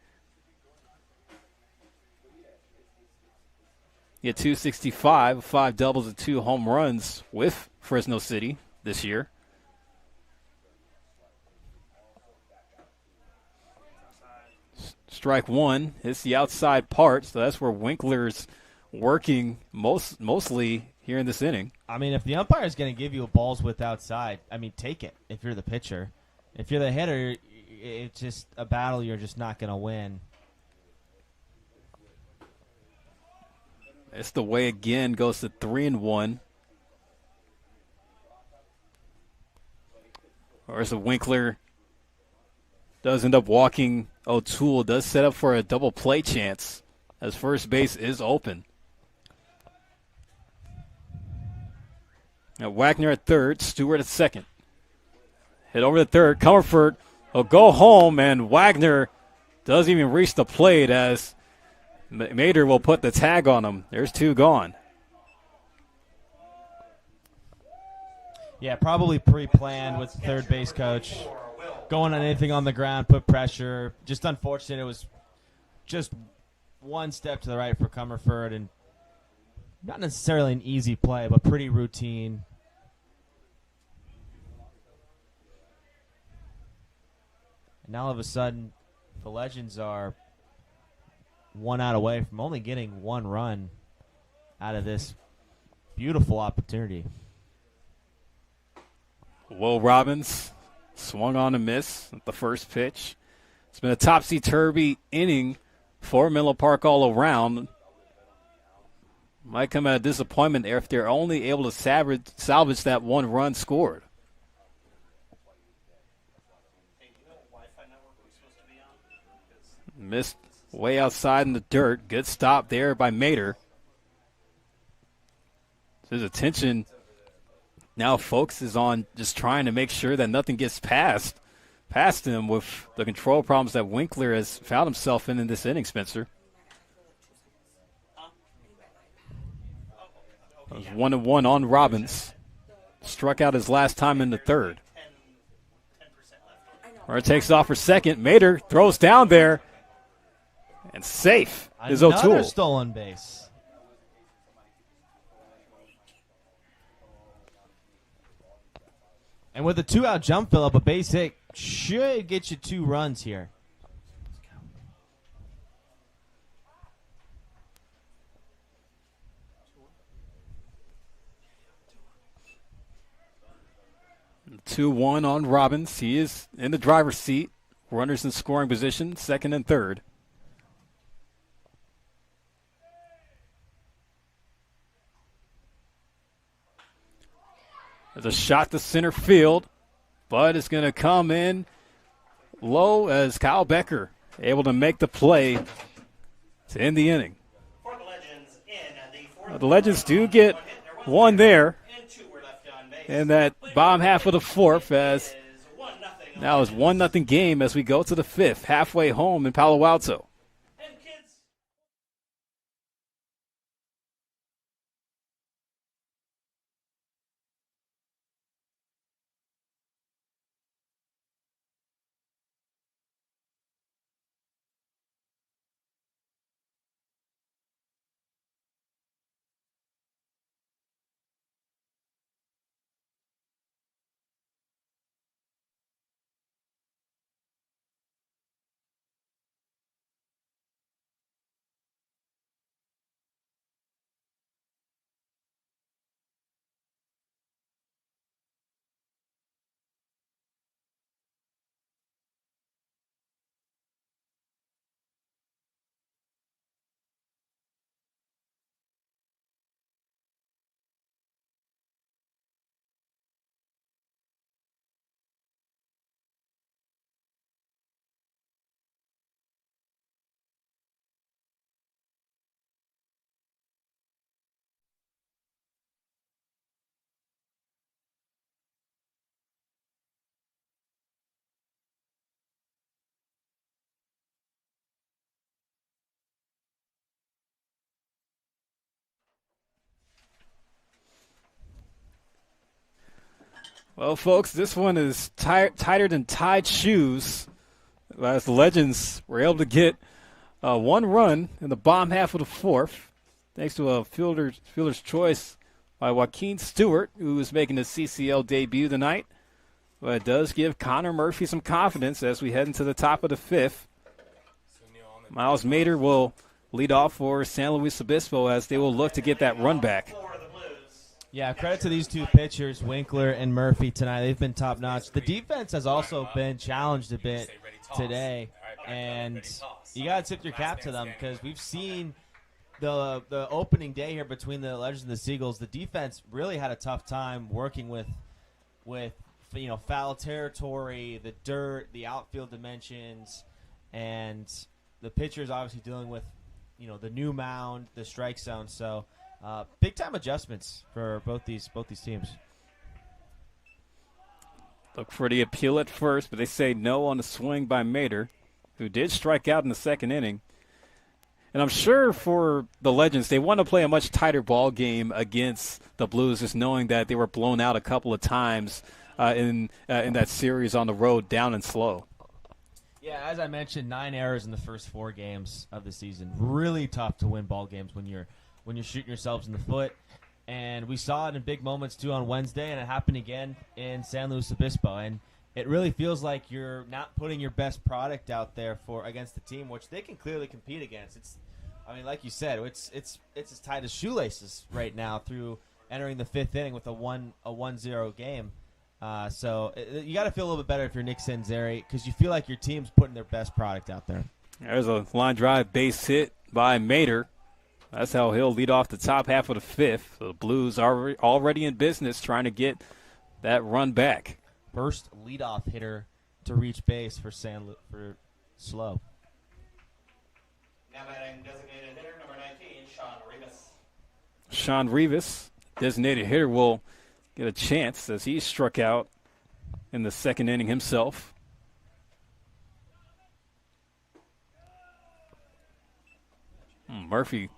He had 265, 5 doubles and 2 home runs with Fresno City this year. Strike 1 hits the outside part, so that's where Winkler's working mostly here in this inning. I mean, if the umpire is going to give you a balls with outside, I mean, take it if you're the pitcher. If you're the hitter, it's just a battle you're just not going to win. It's the way again, goes to 3-1. Or as a Winkler does end up walking, O'Toole does set up for a double play chance as first base is open. Now Wagner at third, Stewart at second. Hit over to third, Comerford will go home, and Wagner doesn't even reach the plate as Mater will put the tag on him. There's 2 gone. Yeah, probably pre-planned with the third base coach. Going on anything on the ground, put pressure. Just unfortunate it was just one step to the right for Comerford, and not necessarily an easy play, but pretty routine. And now all of a sudden, the Legends are 1 out away from only getting 1 run out of this beautiful opportunity. Will Robbins swung on a miss at the first pitch. It's been a topsy-turvy inning for Menlo Park all around. Might come at a disappointment if they're only able to salvage that 1 run scored. Missed way outside in the dirt. Good stop there by Mater. His attention now focuses on just trying to make sure that nothing gets past him with the control problems that Winkler has found himself in this inning, Spencer. It was 1-1 on Robbins. Struck out his last time in the third. Runner takes off for second. Mater throws down there. And safe is O'Toole. Another stolen base. And with a 2-out jump fill up, a base hit should get you 2 runs here. And 2-1 on Robbins. He is in the driver's seat. Runners in scoring position, second and third. There's a shot to center field, but it's going to come in low as Kyle Becker able to make the play to end the inning. For the Legends in the The Legends do get 1 there in that bottom half of the fourth, as now it's 1-0 game as we go to the 5th, halfway home in Palo Alto. Well, folks, this one is tighter than tied shoes. As the Legends were able to get one run in the bottom half of the fourth, thanks to a fielder's choice by Joaquin Stewart, who is making his CCL debut tonight. But it does give Connor Murphy some confidence as we head into the top of the fifth. Miles Mater will lead off for San Luis Obispo as they will look to get that run back. Yeah, credit to these two pitchers, Winkler and Murphy, tonight. They've been top-notch. The defense has also been challenged a bit today, and you got to tip your cap to them because we've seen the opening day here between the Legends and the Seagulls. The defense really had a tough time working with foul territory, the dirt, the outfield dimensions, and the pitchers obviously dealing with the new mound, the strike zone. So big time adjustments for both these teams. Look for the appeal at first, but they say no on the swing by Mater, who did strike out in the second inning. And I'm sure for the Legends, they want to play a much tighter ball game against the Blues, just knowing that they were blown out a couple of times in that series on the road, down and slow. Yeah, as I mentioned, 9 errors in the first 4 games of the season. Really tough to win ball games when you're shooting yourselves in the foot. And we saw it in big moments too on Wednesday, and it happened again in San Luis Obispo. And it really feels like you're not putting your best product out there against the team, which they can clearly compete against. Like you said, it's as tight as shoelaces right now through entering the 5th inning with a 1-0 game. So you got to feel a little bit better if you're Nick Sanzeri because you feel like your team's putting their best product out there. There's a line drive base hit by Mater. That's how he'll lead off the top half of the 5th. The Blues are already in business trying to get that run back. First leadoff hitter to reach base for SLO. Now batting designated hitter number 19, Sean Rivas. Sean Rivas, designated hitter, will get a chance as he struck out in the second inning himself. Murphy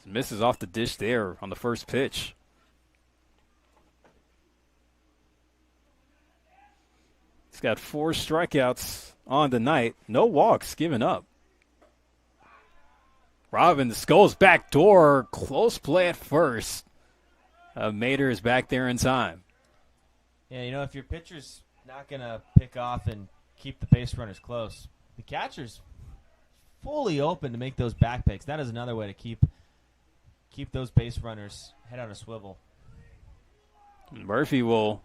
misses off the dish there on the first pitch. He's got 4 strikeouts on the night. No walks given up. Robbins goes back door. Close play at first. Mater is back there in time. Yeah, if your pitcher's not going to pick off and keep the base runners close, the catcher's fully open to make those back picks. That is another way to keep those base runners head on a swivel. Murphy will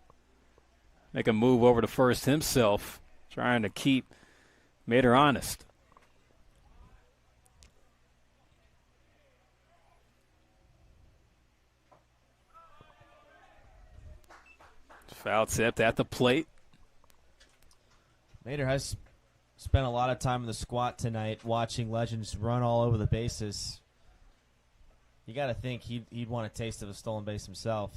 make a move over to first himself, trying to keep Mater honest. Foul tipped at the plate. Mater has spent a lot of time in the squat tonight watching Legends run all over the bases. You got to think he'd want a taste of a stolen base himself.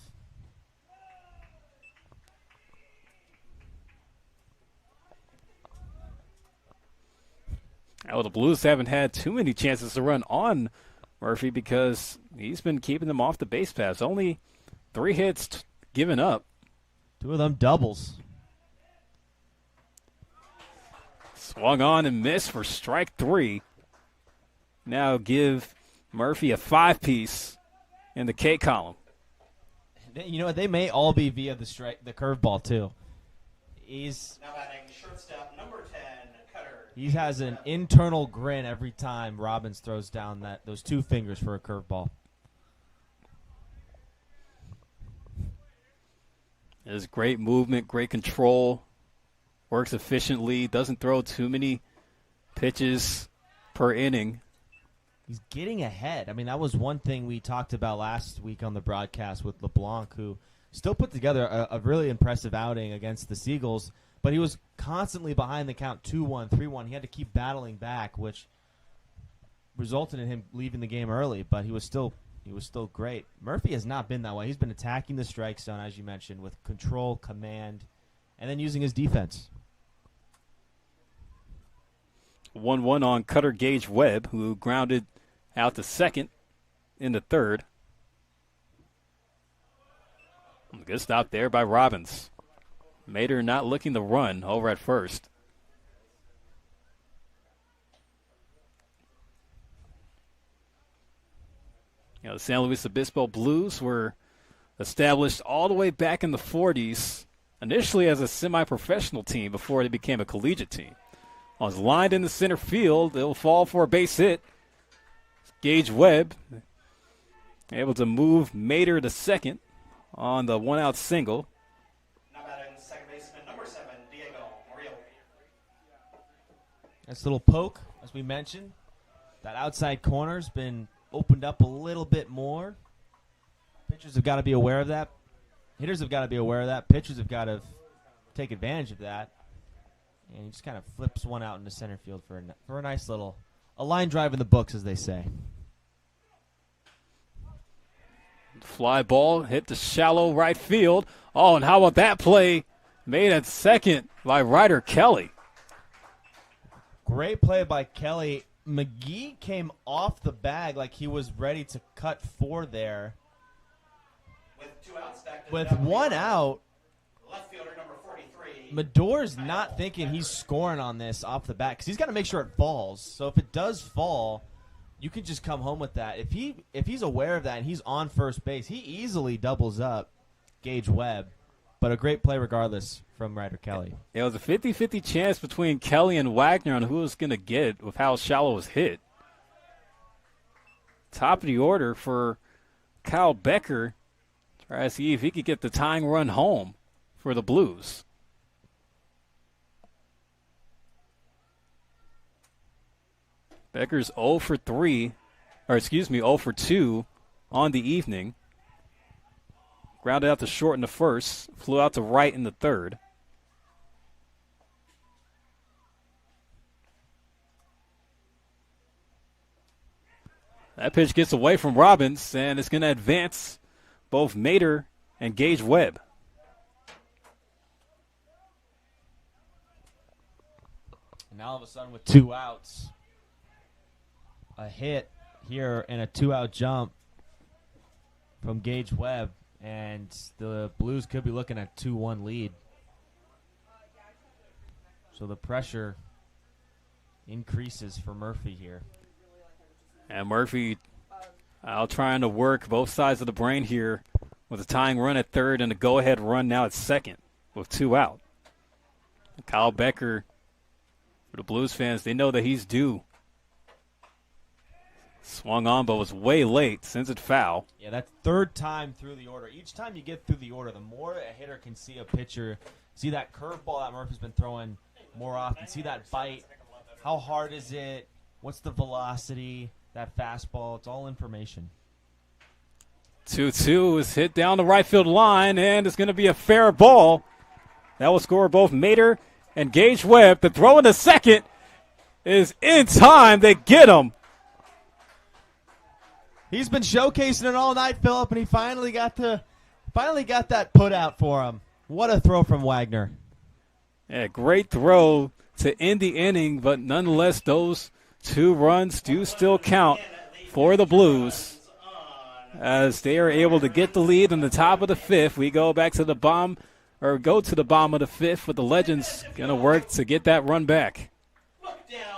Well, the Blues haven't had too many chances to run on Murphy because he's been keeping them off the base paths. Only 3 hits given up. 2 of them doubles. Swung on and missed for strike 3. Now give Murphy a 5-piece in the K column. They may all be via the curveball too. He's Now batting shortstop number 10, Cutter. He has an internal grin every time Robbins throws down those 2 fingers for a curveball. There's great movement, great control, works efficiently, doesn't throw too many pitches per inning. He's getting ahead. That was one thing we talked about last week on the broadcast with LeBlanc, who still put together a really impressive outing against the Seagulls, but he was constantly behind the count 2-1, 3-1. He had to keep battling back, which resulted in him leaving the game early, but he was still great. Murphy has not been that way. He's been attacking the strike zone, as you mentioned, with control, command, and then using his defense. 1-1 on Cutter Gage Webb, who grounded out to second in the third. Good stop there by Robbins. Mater not looking to run over at first. You know, the San Luis Obispo Blues were established all the way back in the 40s, initially as a semi-professional team before they became a collegiate team. Was lined in the center field. It'll fall for a base hit. Gage Webb able to move Mater to second on the one-out single. Now batting second baseman number 7, Diego Murillo. Nice little poke, as we mentioned. That outside corner's been opened up a little bit more. Pitchers have got to be aware of that. Hitters have got to be aware of that. Pitchers have got to take advantage of that. And he just kind of flips one out into center field for a nice little, a line drive in the books, as they say. Fly ball hit to shallow right field. Oh, and how about that play made at second by Ryder Kelly? Great play by Kelly. McGee came off the bag like he was ready to cut 4 there. With 2 outs stacked. With 1 out, Left fielder number 43. Mador's not thinking he's scoring on this off the bat because he's got to make sure it falls. So if it does fall, you can just come home with that. If he's aware of that and he's on first base, he easily doubles up Gage Webb. But a great play regardless from Ryder Kelly. It was a 50-50 chance between Kelly and Wagner on who was going to get it with how shallow it was hit. Top of the order for Kyle Becker. Try to see if he could get the tying run home for the Blues. Becker's 0 for 3, or excuse me, 0 for 2 on the evening. Grounded out to short in the first, flew out to right in the third. That pitch gets away from Robbins, and it's going to advance both Mater and Gage Webb. And now all of a sudden with 2 outs, a hit here and a 2-out jump from Gage Webb, and the Blues could be looking at 2-1 lead. So the pressure increases for Murphy here. And Murphy out trying to work both sides of the brain here with a tying run at third and a go-ahead run now at second with 2 out. Kyle Becker, for the Blues fans, they know that he's due. Swung on, but was way late, sends it foul. Yeah, that's 3rd time through the order. Each time you get through the order, the more a hitter can see a pitcher, see that curveball that Murphy's been throwing more often, see that bite. How hard is it? What's the velocity? That fastball, it's all information. 2-2 is hit down the right field line, and it's going to be a fair ball. That will score both Mater and Gage Webb. The throw in the second is in time. They get him. He's been showcasing it all night, Philip, and he finally got that put out for him. What a throw from Wagner. Yeah, great throw to end the inning, but nonetheless, those 2 runs do still count for the Blues as they are able to get the lead in the top of the 5th. We go back to the bottom of the 5th with the Legends going to work to get that run back. Look down.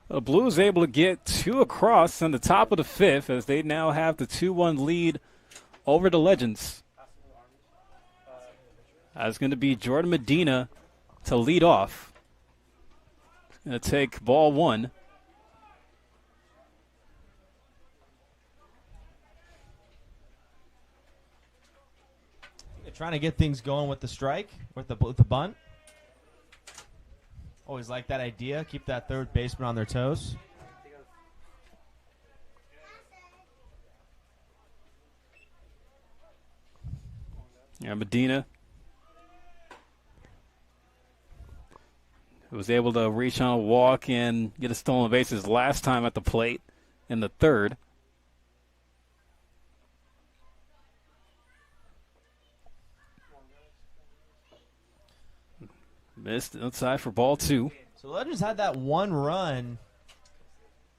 The Blues able to get 2 across on the top of the 5th as they now have the 2-1 lead over the Legends. That's going to be Jordan Medina to lead off. Going to take ball 1. They're trying to get things going with the strike, with the bunt. Always like that idea. Keep that third baseman on their toes. Yeah, Medina was able to reach on a walk and get a stolen bases last time at the plate in the 3rd. Missed outside for ball 2. So the Legends had that 1 run,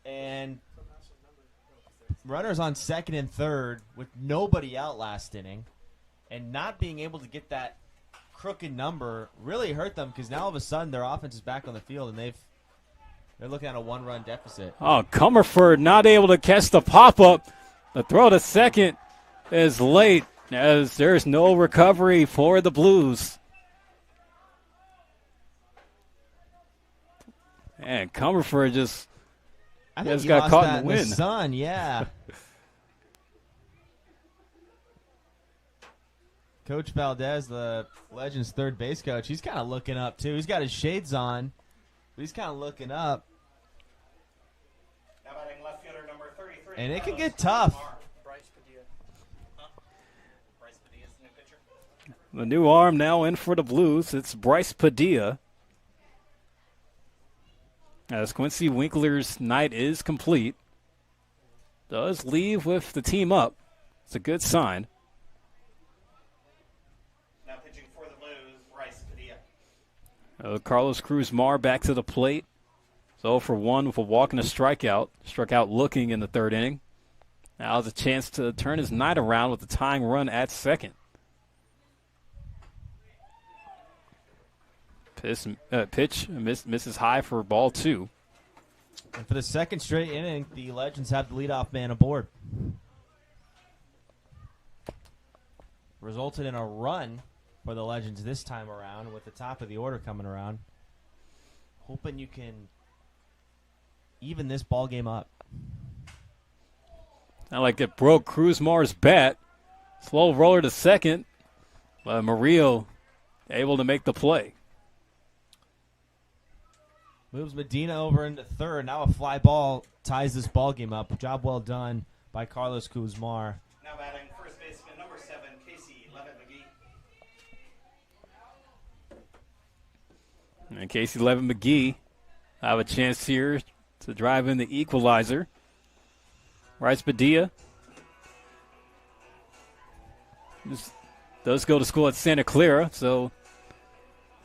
and runners on 2nd and 3rd with nobody out last inning, and not being able to get that crooked number really hurt them because now all of a sudden their offense is back on the field and they're looking at a 1-run deficit. Oh, Comerford not able to catch the pop-up. The throw to second is late as there's no recovery for the Blues. And Comerford just got caught in the wind. Sun, yeah. Coach Valdez, the Legends' third base coach, he's kind of looking up too. He's got his shades on, but he's kind of looking up. Now batting left fielder number 33. And it can get tough. Bryce Padilla. Bryce Padilla's the new pitcher. The new arm now in for the Blues. It's Bryce Padilla. As Quincy Winkler's night is complete. Does leave with the team up. It's a good sign. Now pitching for the Blues, Bryce Padilla. Carlos Cruz-Mar back to the plate. So for 1 with a walk and a strikeout. Struck out looking in the 3rd inning. Now has a chance to turn his night around with the tying run at 2nd. Pitch misses high for ball 2. And for the 2nd straight inning, the Legends have the leadoff man aboard. Resulted in a run for the Legends this time around with the top of the order coming around. Hoping you can even this ball game up. Not like it broke Cruz-Mar's bat. Slow roller to second. But Murillo able to make the play. Moves Medina over into 3rd. Now a fly ball ties this ball game up. Job well done by Carlos Cruz-Mar. Now batting first baseman number 7, Casey Levitt McGee. And Casey Levitt McGee have a chance here to drive in the equalizer. Bryce Padilla does go to school at Santa Clara, so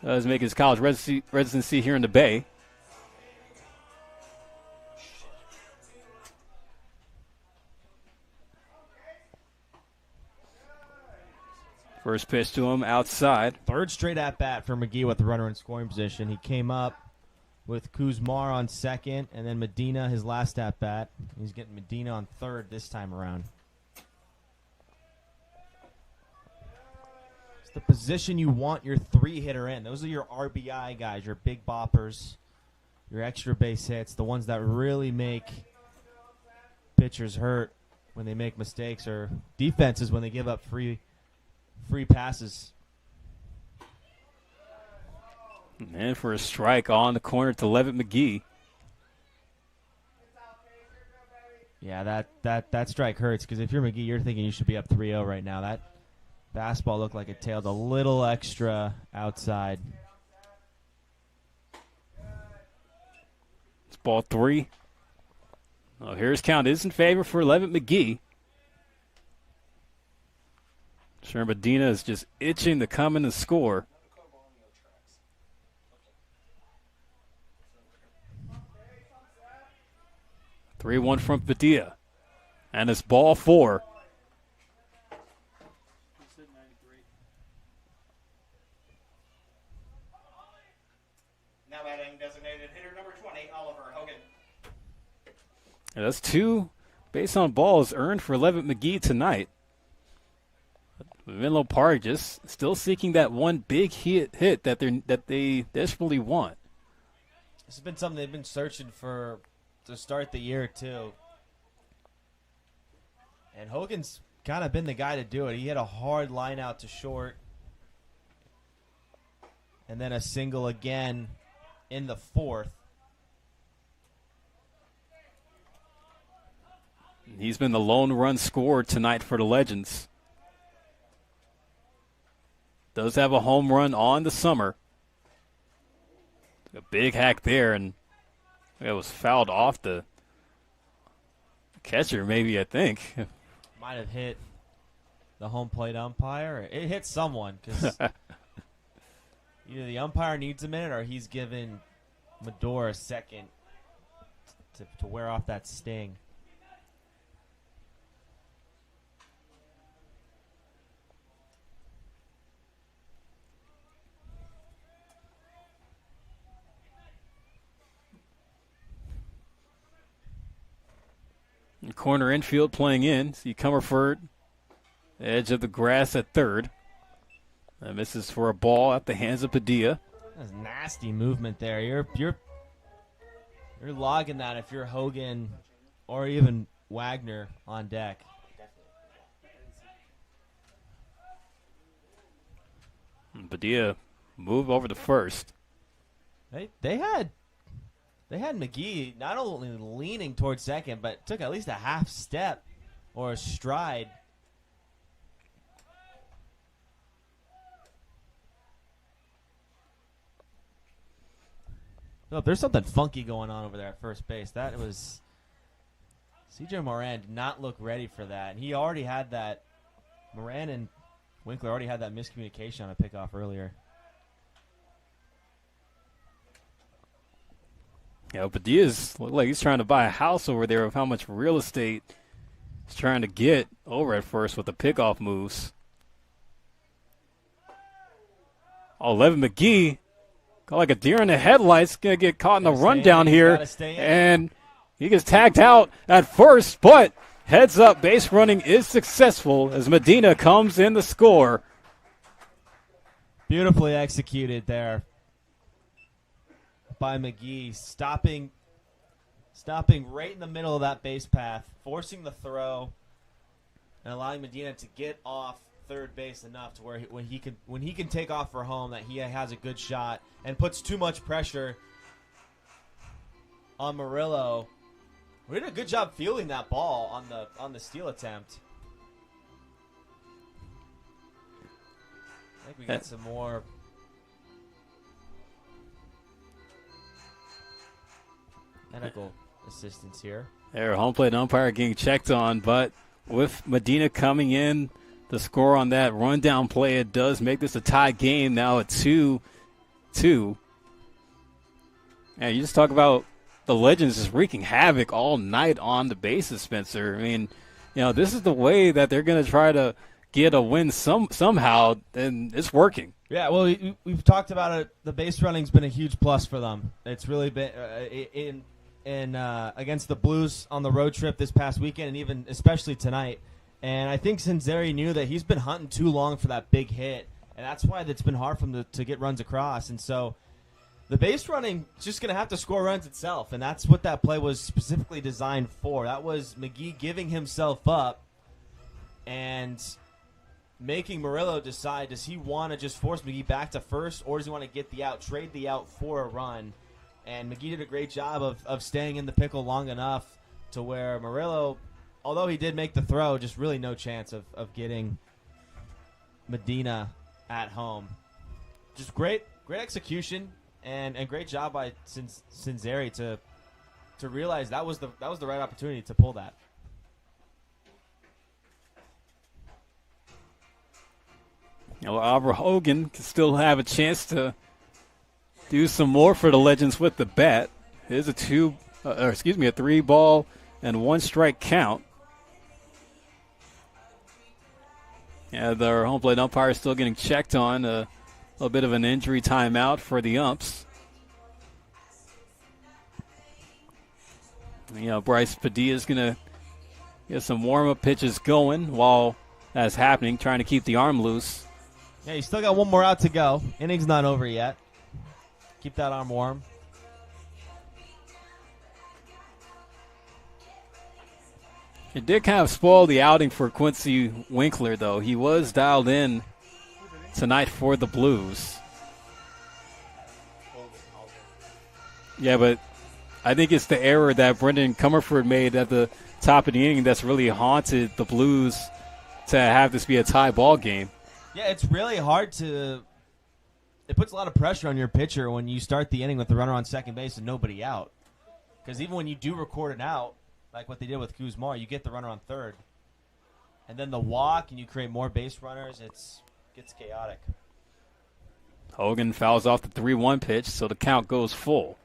does make his college residency here in the Bay. First pitch to him outside. 3rd straight at bat for McGee with the runner in scoring position. He came up with Kuzmar on 2nd, and then Medina his last at bat. He's getting Medina on 3rd this time around. It's the position you want your 3-hitter in. Those are your RBI guys, your big boppers, your extra base hits, the ones that really make pitchers hurt when they make mistakes, or defenses when they give up free passes. And for a strike on the corner to Levitt McGee. Yeah, that strike hurts because if you're McGee, you're thinking you should be up 3-0 right now. That fastball looked like it tailed a little extra outside. It's ball 3. Well, here's count is in favor for Levitt McGee. Sure, Medina is just itching to come in and score. 3-1 from Padilla. And it's ball 4. Now batting designated hitter number 20, Oliver Hogan. And that's 2 base on balls earned for Levitt McGee tonight. Menlo Park just still seeking that one big hit that they desperately want. This has been something they've been searching for to start the year too. And Hogan's kind of been the guy to do it. He hit a hard line out to short. And then a single again in the 4th. He's been the lone run scorer tonight for the Legends. Does have a home run on the summer. A big hack there, and it was fouled off the catcher, maybe, I think. Might have hit the home plate umpire. It hit someone because either the umpire needs a minute or he's giving Medora a second to wear off that sting. Corner infield playing in. See Comerford, edge of the grass at third. And misses for a ball at the hands of Padilla. That's nasty movement there. You're logging that if you're Hogan or even Wagner on deck. And Padilla move over to first. They had McGee not only leaning towards second, but took at least a half step or a stride. Philip, there's something funky going on over there at first base. That was C.J. Moran did not look ready for that. And he already had that. Moran and Winkler already had that miscommunication on a pickoff earlier. Yeah, Padilla's look like he's trying to buy a house over there of how much real estate he's trying to get over at first with the pickoff moves. Oh, Levin McGee, like a deer in the headlights, going to get caught in the rundown here. And he gets tagged out at first, but heads up, base running is successful as Medina comes in the score. Beautifully executed there by McGee, stopping right in the middle of that base path, forcing the throw, and allowing Medina to get off third base enough to where when he can take off for home, that he has a good shot and puts too much pressure on Murillo. We did a good job fielding that ball on the steal attempt. I think we got some more medical assistance here. There, home plate umpire getting checked on, but with Medina coming in, the score on that rundown play, it does make this a tie game now at 2-2. And you just talk about the Legends just wreaking havoc all night on the bases, Spencer. I mean, this is the way that they're going to try to get a win somehow, and it's working. Yeah, well, we've talked about it. The base running's been a huge plus for them. It's really been in against the Blues on the road trip this past weekend, and even especially tonight. And I think Sinzeri knew that he's been hunting too long for that big hit, and that's why it's been hard for him to get runs across. And so the base running is just going to have to score runs itself, and that's what that play was specifically designed for. That was McGee giving himself up and making Murillo decide, does he want to just force McGee back to first, or does he want to get the out, trade the out for a run? And McGee did a great job of staying in the pickle long enough to where Murillo, although he did make the throw, just really no chance of getting Medina at home. Just great execution and great job by Sinzeri to realize that was the right opportunity to pull that. Albert Hogan can still have a chance to do some more for the Legends with the bat. Here's a 3-ball and 1-strike count. Yeah, their home plate umpire is still getting checked on. A little bit of an injury timeout for the umps. Bryce Padilla's going to get some warm-up pitches going while that's happening, trying to keep the arm loose. Yeah, you still got one more out to go. Inning's not over yet. Keep that arm warm. It did kind of spoil the outing for Quincy Winkler, though. He was dialed in tonight for the Blues. Yeah, but I think it's the error that Brendan Comerford made at the top of the inning that's really haunted the Blues to have this be a tie ball game. Yeah, it's really hard to – it puts a lot of pressure on your pitcher when you start the inning with the runner on second base and nobody out. Because even when you do record an out, like what they did with Kuzma, you get the runner on third. And then the walk, and you create more base runners. It gets chaotic. Hogan fouls off the 3-1 pitch, so the count goes full.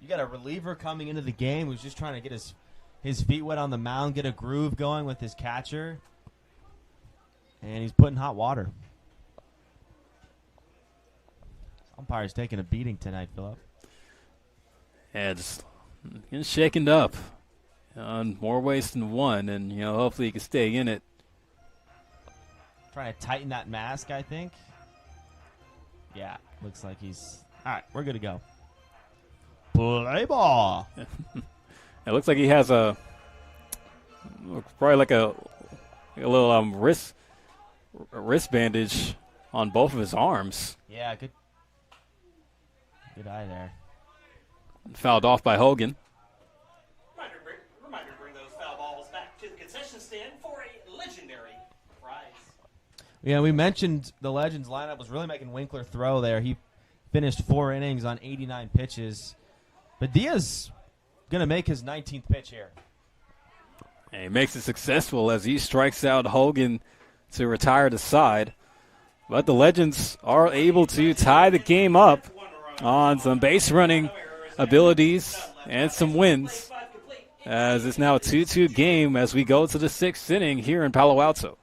You got a reliever coming into the game who's just trying to get his feet wet on the mound, get a groove going with his catcher. And he's putting hot water. Umpire's taking a beating tonight, Philip. Yeah, just getting shaken up in more ways than one, and hopefully he can stay in it. Trying to tighten that mask, I think. Yeah, looks like he's all right. We're good to go. Play ball. It looks like he has probably like a little wrist bandage on both of his arms. Yeah, good eye there. Fouled off by Hogan. Reminder to bring those foul balls back to the concession stand for a legendary prize. Yeah, we mentioned the Legends lineup was really making Winkler throw there. He finished 4 innings on 89 pitches. But Diaz going to make his 19th pitch here. And he makes it successful as he strikes out Hogan to retire the side. But the Legends are able to tie the game up on some base running abilities and some wins, as it's now a 2-2 game as we go to the 6th inning here in Palo Alto.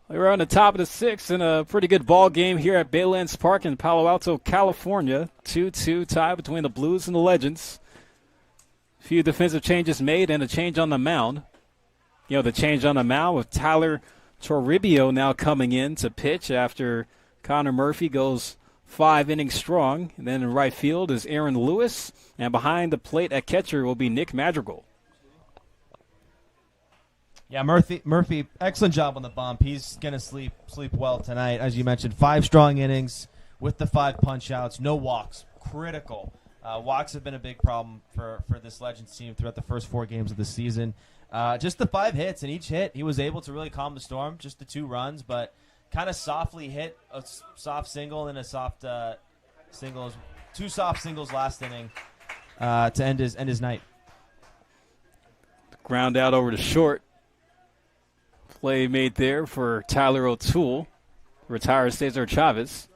We're on the top of the 6th in a pretty good ball game here at Baylands Park in Palo Alto, California. 2-2 tie between the Blues and the Legends. A few defensive changes made and a change on the mound. The change on the mound with Tyler Toribio now coming in to pitch after Connor Murphy goes 5 innings strong. And then in right field is Aaron Lewis. And behind the plate at catcher will be Nick Madrigal. Yeah, Murphy, excellent job on the bump. He's going to sleep well tonight. As you mentioned, 5 strong innings with the 5 punch-outs. No walks. Critical. Walks have been a big problem for this Legends team throughout the first 4 games of the season. Just the 5 hits, and each hit he was able to really calm the storm. Just the 2 runs, but kind of softly hit a soft single and a soft singles, 2 soft singles last inning to end his night. Ground out over to short. Play made there for Tyler O'Toole. Retires Cesar Chavez.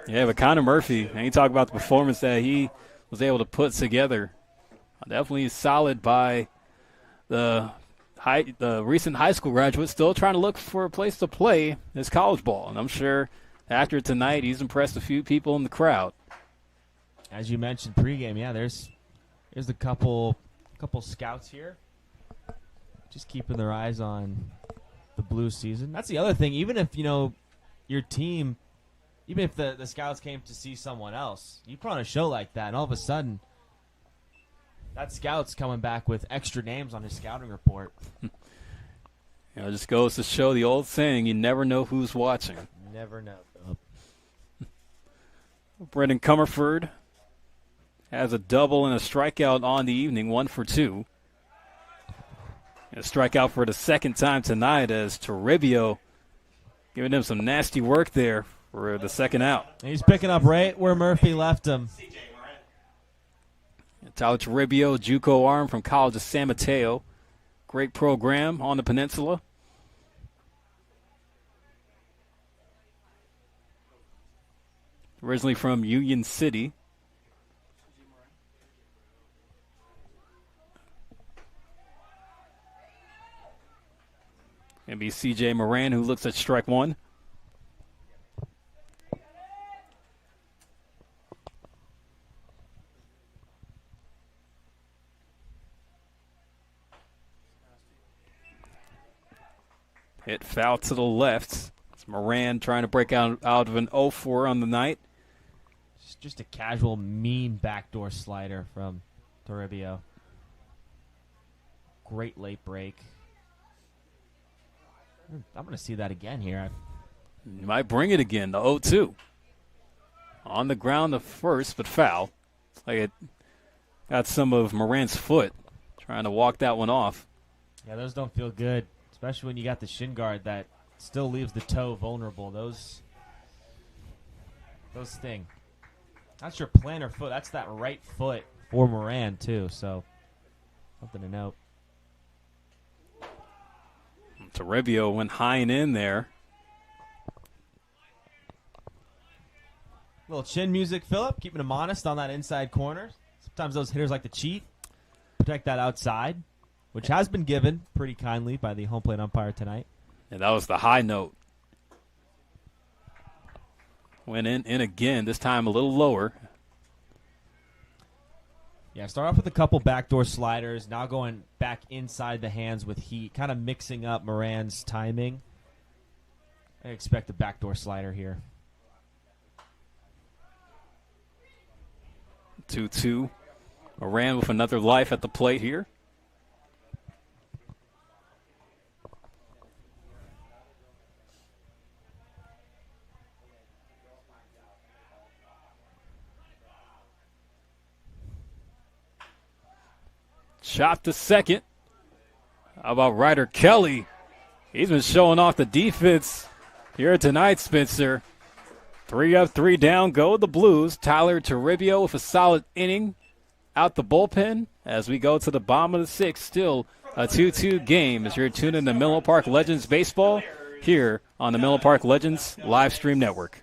Yeah, but Connor Murphy, and you talk about the performance that he was able to put together. Definitely solid by the recent high school graduate, still trying to look for a place to play his college ball. And I'm sure after tonight, he's impressed a few people in the crowd. As you mentioned pregame, yeah, there's a couple scouts here, just keeping their eyes on the blue season. That's the other thing. Even if your team, even if the scouts came to see someone else, you put on a show like that, and all of a sudden, that scout's coming back with extra names on his scouting report. It just goes to show the old saying: you never know who's watching. Never know. Brendan Comerford has a double and a strikeout on the evening, 1 for 2. And a strikeout for the second time tonight as Toribio giving him some nasty work there for the second out. And he's picking up right where Murphy left him. Tyler Toribio, JUCO arm from College of San Mateo. Great program on the peninsula. Originally from Union City. Gonna be C.J. Moran who looks at strike 1. Hit foul to the left. It's Moran trying to break out of an 0-4 on the night. Just a casual, mean backdoor slider from Toribio. Great late break. I'm going to see that again here. You might bring it again, the 0-2. On the ground, the first, but foul. Like it got some of Moran's foot, trying to walk that one off. Yeah, those don't feel good, especially when you got the shin guard that still leaves the toe vulnerable. Those sting. That's your plantar foot. That's that right foot for Moran, too, so something to note. Toribio went high and in there. Little chin music, Phillip, keeping him honest on that inside corner. Sometimes those hitters like to cheat, protect that outside, which has been given pretty kindly by the home plate umpire tonight. And that was the high note. Went in again, this time a little lower. Yeah, start off with a couple backdoor sliders, now going back inside the hands with heat, kind of mixing up Moran's timing. I expect a backdoor slider here. 2-2. Moran with another life at the plate here. Chop to second. How about Ryder Kelly? He's been showing off the defense here tonight, Spencer. 3 up, 3 down, go the Blues. Tyler Toribio with a solid inning out the bullpen as we go to the bottom of the 6th. Still a 2-2 game as you're tuned in to Menlo Park Legends Baseball here on the Menlo Park Legends live stream network.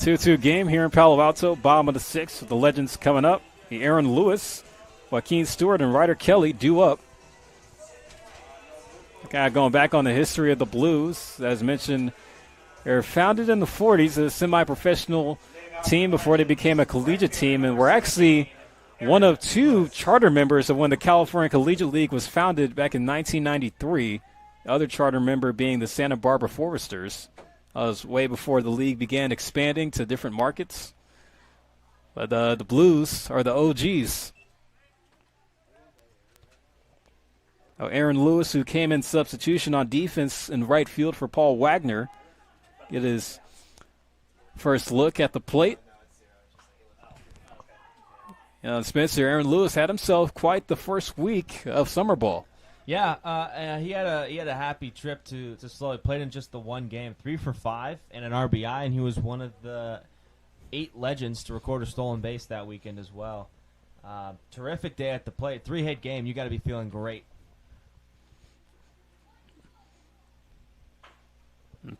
2-2 game here in Palo Alto. Bottom of the sixth with the legends coming up. The Aaron Lewis, Joaquin Stewart, and Ryder Kelly due up. Kind of going back on the history of the Blues. As mentioned, they're founded in the 40s as a semi-professional team before they became a collegiate team, and were actually one of two charter members of when the California Collegiate League was founded back in 1993. The other charter member being the Santa Barbara Foresters. That was way before the league began expanding to different markets. But the Blues are the OGs. Aaron Lewis, who came in substitution on defense in right field for Paul Wagner, get his first look at the plate. Spencer, Aaron Lewis had himself quite the first week of summer ball. Yeah, he had a happy trip to SLO. He played in just the one game, 3 for 5 and an RBI, and he was one of the 8 legends to record a stolen base that weekend as well. Terrific day at the plate. 3-hit game. You got to be feeling great.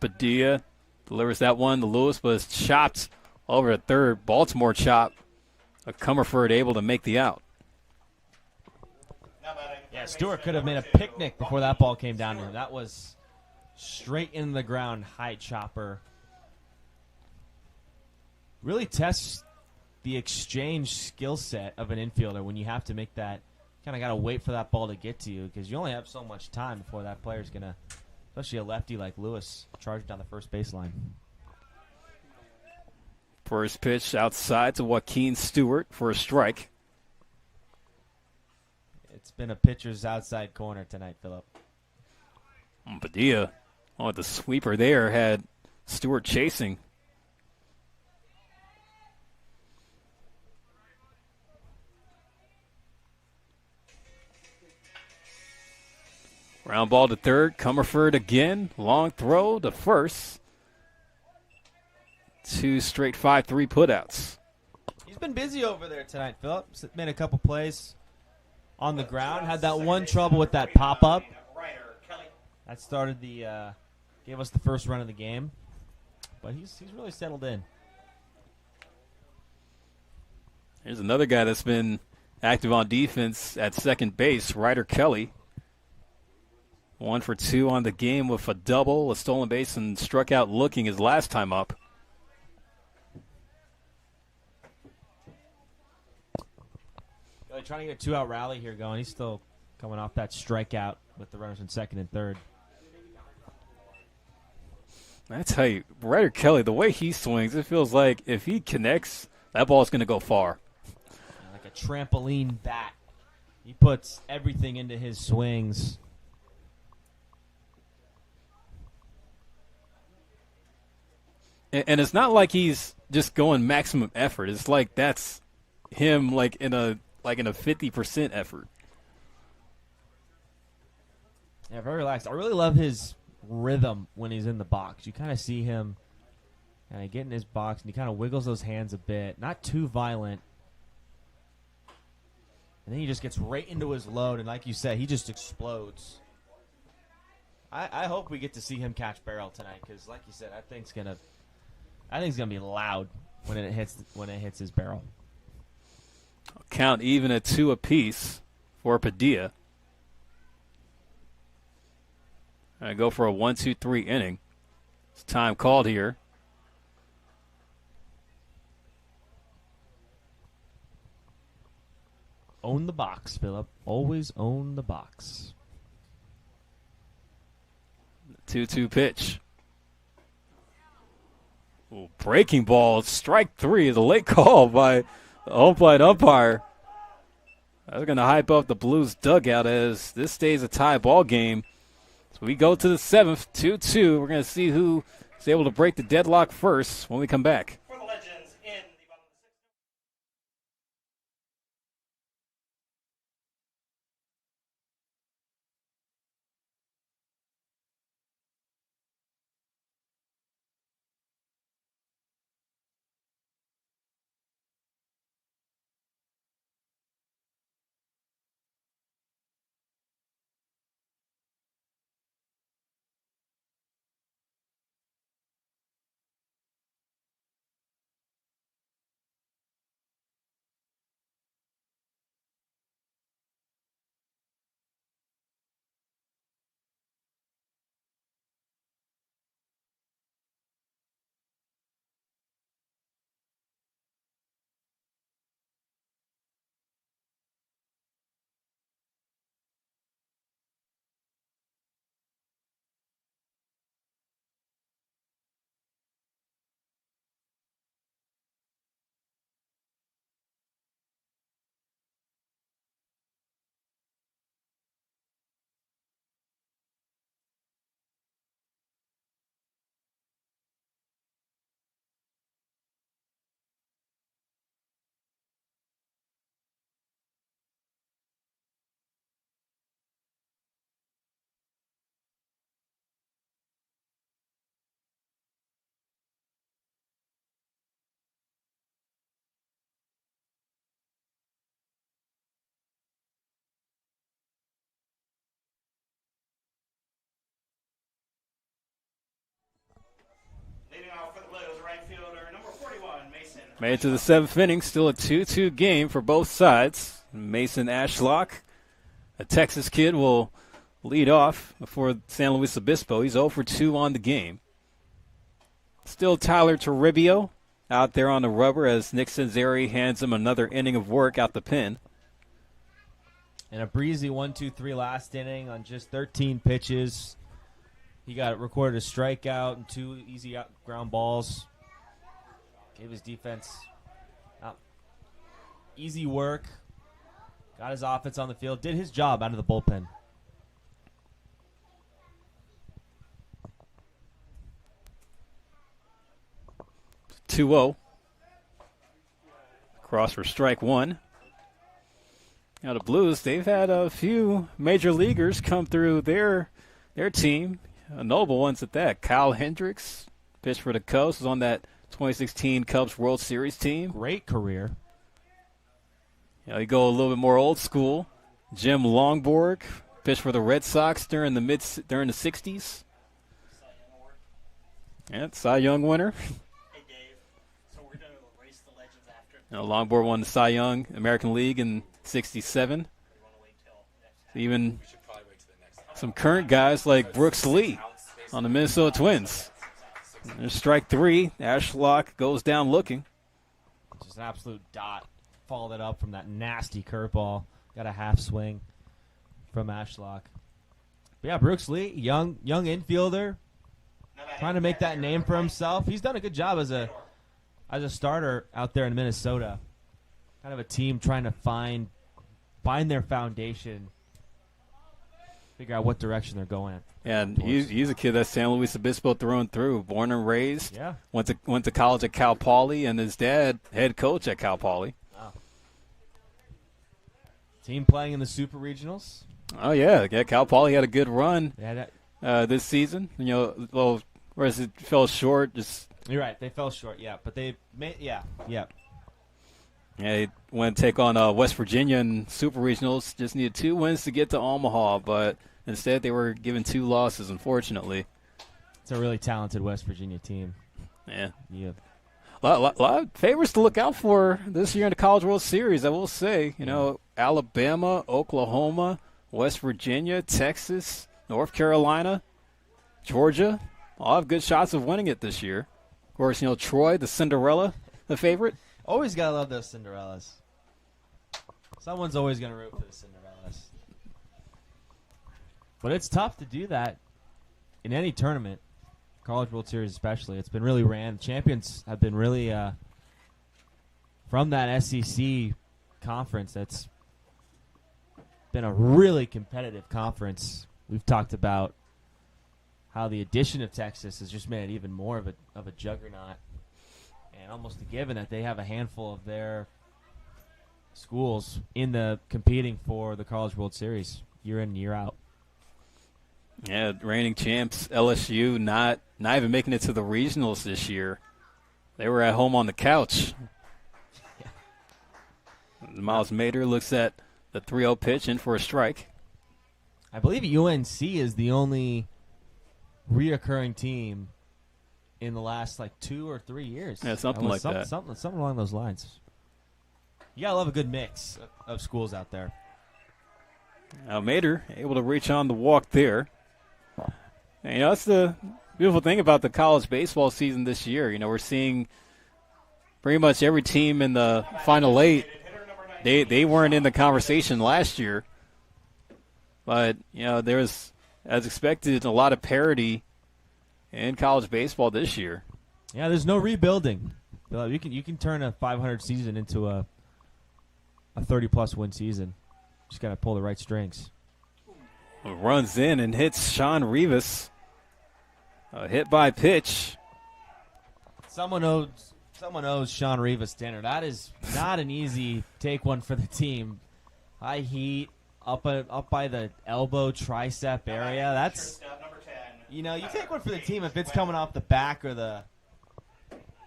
Padilla delivers that one. The Lewis was chopped over at third. Baltimore chop. A Comerford able to make the out. Yeah, Stewart could have made a picnic before that ball came down to him. That was straight in the ground, high chopper. Really tests the exchange skill set of an infielder when you have to make that. Kind of got to wait for that ball to get to you because you only have so much time before that player's going to, especially a lefty like Lewis, charge down the first baseline. First pitch outside to Joaquin Stewart for a strike. It's been a pitcher's outside corner tonight, Philip. Padilla, the sweeper there had Stewart chasing. Ground ball to third. Comerford again. Long throw to first. 2 straight 5-3 putouts. He's been busy over there tonight, Philip. Made a couple plays on the ground. Had that one trouble with that pop-up. That started gave us the first run of the game. But he's really settled in. Here's another guy that's been active on defense at second base, Ryder Kelly. 1 for 2 on the game with a double, a stolen base, and struck out looking his last time up. Really trying to get a 2-out rally here going. He's still coming off that strikeout with the runners in second and third. I tell you, Ryder Kelly, the way he swings, it feels like if he connects, that ball's going to go far. Like a trampoline bat. He puts everything into his swings. And it's not like he's just going maximum effort. It's like that's him like in a 50% effort. Yeah, very relaxed. I really love his rhythm when he's in the box. You kind of see him kind of get in his box, and he kind of wiggles those hands a bit. Not too violent. And then he just gets right into his load, and like you said, he just explodes. I hope we get to see him catch barrel tonight, because like you said, I think it's gonna be loud when it hits his barrel. Count even at 2 apiece for Padilla. I go for a 1-2-3 inning. It's time called here. Own the box, Philip. Always own the box. 2-2 pitch. Ooh, breaking ball. Strike 3 is a late call by the home plate umpire. That's going to hype up the Blues dugout as this stays a tie ball game. So we go to the 7th, 2-2. We're going to see who is able to break the deadlock first when we come back. Leading off for the Blues, right fielder, number 41, Mason. Made it to the seventh inning. Still a 2-2 game for both sides. Mason Ashlock, a Texas kid, will lead off for San Luis Obispo. He's 0 for 2 on the game. Still Tyler Toribio out there on the rubber as Nick Sanzeri hands him another inning of work out the pen. And a breezy 1-2-3 last inning on just 13 pitches. He got recorded a strikeout and 2 easy ground balls. Gave his defense easy work. Got his offense on the field. Did his job out of the bullpen. Two-0. Cross for strike one. Now the Blues, they've had a few major leaguers come through their team. Noble ones at that. Kyle Hendricks, pitched for the Cubs, was on that 2016 Cubs World Series team. Great career. You go a little bit more old school. Jim Longborg, pitched for the Red Sox during the 60s. Yeah, Cy Young winner. Hey, Dave. So we're going to erase the legends after. Longborg won the Cy Young American League in 67. Even some current guys like Brooks Lee on the Minnesota Twins. There's strike three. Ashlock goes down looking. Just an absolute dot. Followed it up from that nasty curveball. Got a half swing from Ashlock. But yeah, Brooks Lee, young infielder, trying to make that name for himself. He's done a good job as a starter out there in Minnesota. Kind of a team trying to find their foundation, figure out what direction they're going. And he's a kid that's San Luis Obispo through and through, born and raised. Yeah. Went to college at Cal Poly, and his dad head coach at Cal Poly. Wow. Team playing in the Super Regionals. Oh yeah, Cal Poly had a good run Yeah, this season. Whereas it fell short. you're right. They fell short. Yeah, but they made. Yeah. Yeah, they went to take on West Virginia in Super Regionals. Just needed 2 wins to get to Omaha, but instead they were given 2 losses, unfortunately. It's a really talented West Virginia team. Yeah. Yeah. A lot of favorites to look out for this year in the College World Series, I will say. Alabama, Oklahoma, West Virginia, Texas, North Carolina, Georgia, all have good shots of winning it this year. Of course, Troy, the Cinderella, the favorite. Always gotta love those Cinderellas. Someone's always gonna root for the Cinderellas. But it's tough to do that in any tournament, College World Series especially. It's been really ran. Champions have been really from that SEC conference. That's been a really competitive conference. We've talked about how the addition of Texas has just made it even more of a juggernaut. And almost a given that they have a handful of their schools in the competing for the College World Series year in and year out. Yeah, reigning champs LSU not even making it to the regionals this year. They were at home on the couch. Yeah. Miles Mader looks at the 3-0 pitch in for a strike. I believe UNC is the only reoccurring team in the last 2 or 3 years. Yeah, something like that. Something along those lines. You gotta love a good mix of schools out there. Now Mader able to reach on the walk there. And, that's the beautiful thing about the college baseball season this year. We're seeing pretty much every team in the Final 8. They weren't in the conversation last year. But, there's, as expected, a lot of parity in college baseball this year. Yeah, there's no rebuilding. You can turn a 500 season into a 30-plus win season. Just got to pull the right strings. Runs in and hits Sean Rivas. A hit by pitch. Someone owes Sean Rivas dinner. That is not an easy take one for the team. High heat up by the elbow tricep area. That's you take one for the team if it's coming off the back or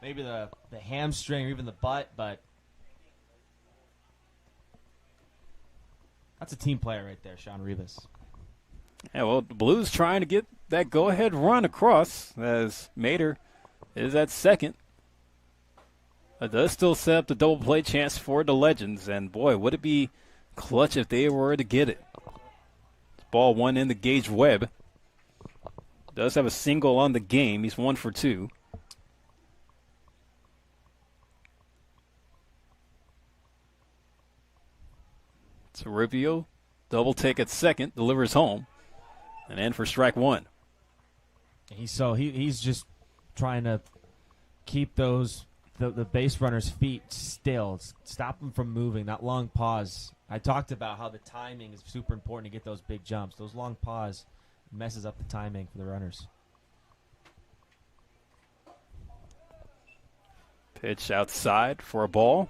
maybe the hamstring or even the butt, but that's a team player right there, Sean Rivas. Yeah, well, the Blues trying to get that go-ahead run across as Mader is at second. It does still set up the double play chance for the Legends, and boy, would it be clutch if they were to get it. Ball one in the Gage Webb. Does have a single on the game. He's 1 for 2. Toribio, double take at second, delivers home, and in for strike one. He's just trying to keep those the base runner's feet still, stop them from moving. That long pause. I talked about how the timing is super important to get those big jumps. Those long pause messes up the timing for the runners. Pitch outside for a ball.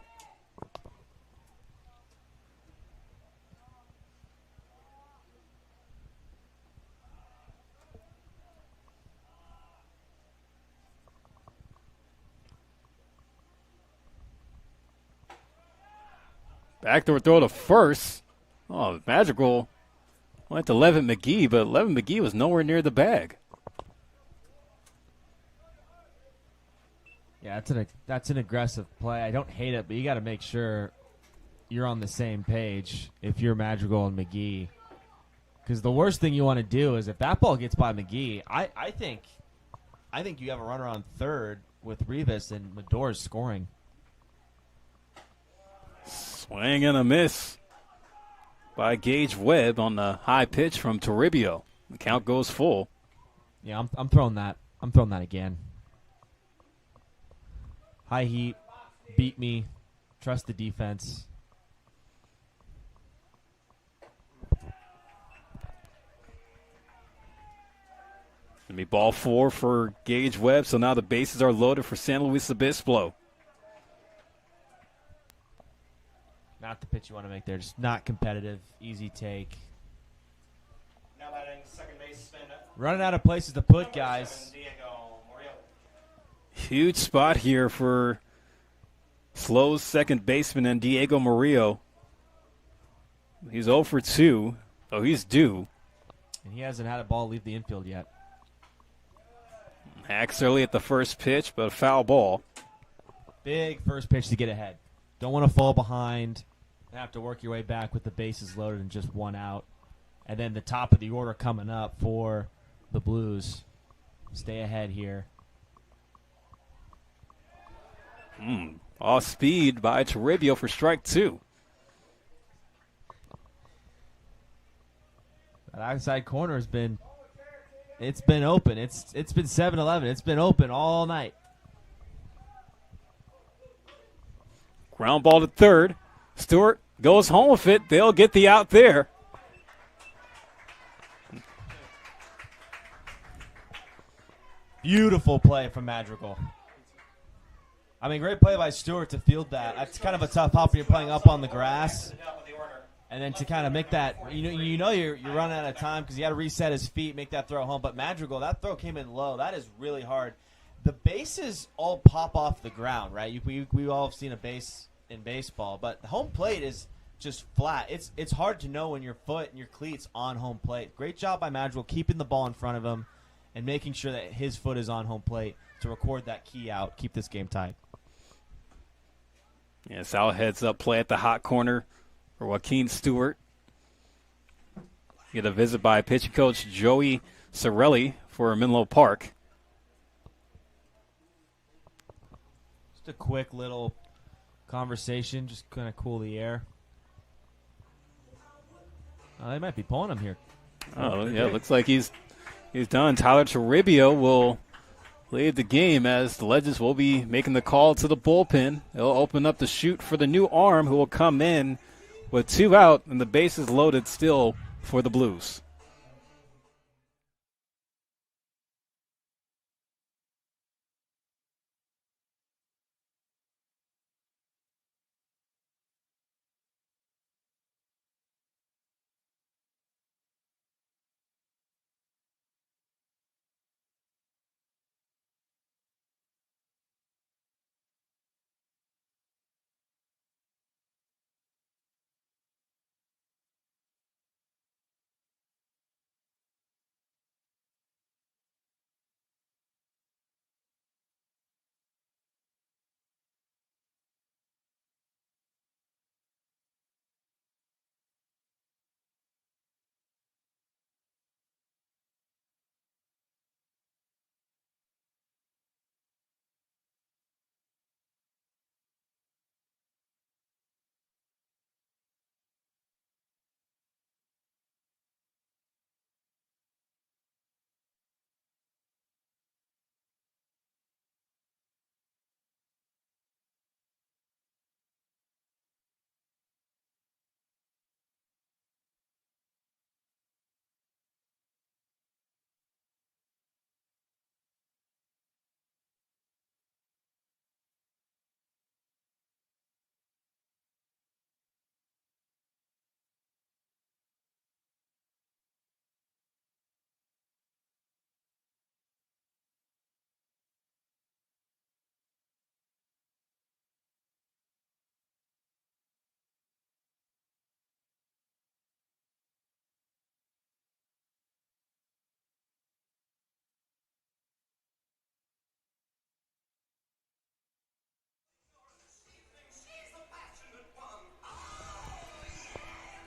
Backdoor throw to first. Oh, Magical went to Levin McGee, but Levin McGee was nowhere near the bag. Yeah, that's an aggressive play. I don't hate it, but you got to make sure you're on the same page if you're Madrigal and McGee. Because the worst thing you want to do is if that ball gets by McGee, I think you have a runner on third with Rivas and Medor's scoring. Swing and a miss by Gage Webb on the high pitch from Toribio. The count goes full. Yeah, I'm throwing that. I'm throwing that again. High heat, beat me, trust the defense. Gonna be ball 4 for Gage Webb, so now the bases are loaded for San Luis Obispo. Not the pitch you want to make there. Just not competitive. Easy take. Now batting second baseman. Running out of places to put, guys. 7, Diego Murillo. Huge spot here for SLO's second baseman and Diego Murillo. He's 0 for 2, so he's due. And he hasn't had a ball leave the infield yet. Hacks early at the first pitch, but a foul ball. Big first pitch to get ahead. Don't want to fall behind and have to work your way back with the bases loaded and just one out. And then the top of the order coming up for the Blues. Stay ahead here. Off speed by Toribio for strike 2. That outside corner has been open. It's been 7-11. It's been open all night. Ground ball to third. Stewart goes home with it. They'll get the out there. Beautiful play from Madrigal. I mean, great play by Stewart to field that. That's kind of a tough hop when you're playing up on the grass. And then to kind of make that, you know you're running out of time because he had to reset his feet, make that throw home. But Madrigal, that throw came in low. That is really hard. The bases all pop off the ground, right? We all have seen a base in baseball, but the home plate is just flat. It's hard to know when your foot and your cleats on home plate. Great job by Madrigal keeping the ball in front of him and making sure that his foot is on home plate to record that key out, keep this game tied. Yeah, Sal heads up play at the hot corner for Joaquin Stewart. Get a visit by pitching coach Joey Sorelli for Menlo Park. Just a quick little conversation, just kind of cool the air. They might be pulling him here. Oh, yeah, looks like he's done. Tyler Toribio will lead the game as the Legends will be making the call to the bullpen. They'll open up the chute for the new arm who will come in with 2 out and the bases loaded still for the Blues.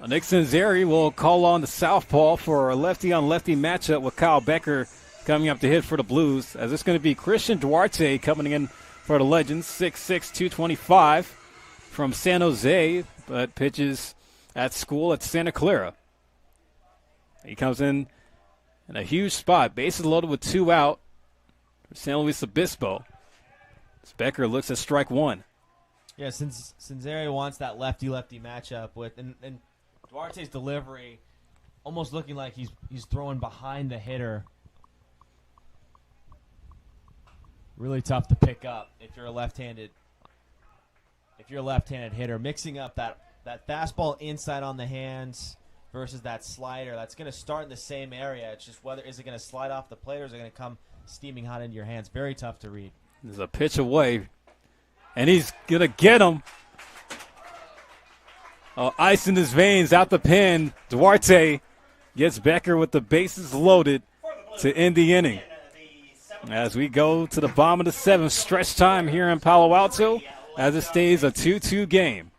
Nick Sanzeri will call on the southpaw for a lefty-on-lefty matchup with Kyle Becker coming up to hit for the Blues, as it's going to be Christian Duarte coming in for the Legends, 6'6", 225 from San Jose, but pitches at school at Santa Clara. He comes in a huge spot, bases loaded with 2 out for San Luis Obispo. Becker looks at strike 1. Yeah, since Sanzeri wants that lefty-lefty matchup with, and Duarte's delivery almost looking like he's throwing behind the hitter. Really tough to pick up if you're a left-handed hitter. Mixing up that fastball inside on the hands versus that slider, that's going to start in the same area. It's just whether is it going to slide off the plate or is it going to come steaming hot into your hands. Very tough to read. There's a pitch away, and he's going to get him. Ice in his veins, out the pen. Duarte gets Becker with the bases loaded to end the inning. As we go to the bottom of the 7th, stretch time here in Palo Alto as it stays a 2-2 game.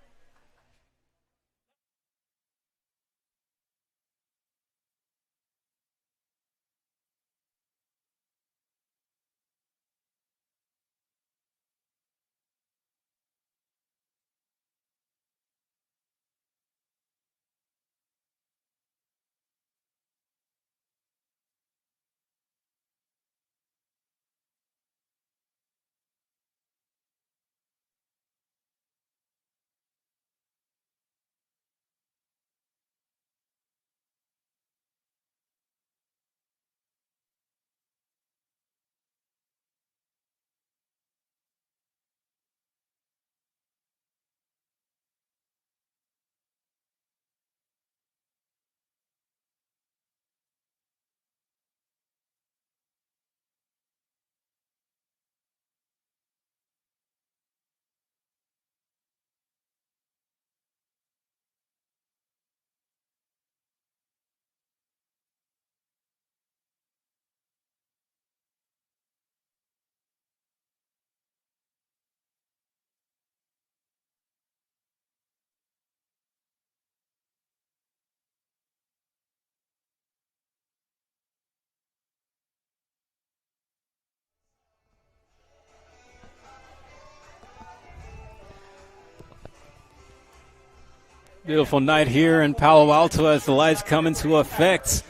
Beautiful night here in Palo Alto as the lights come into effect.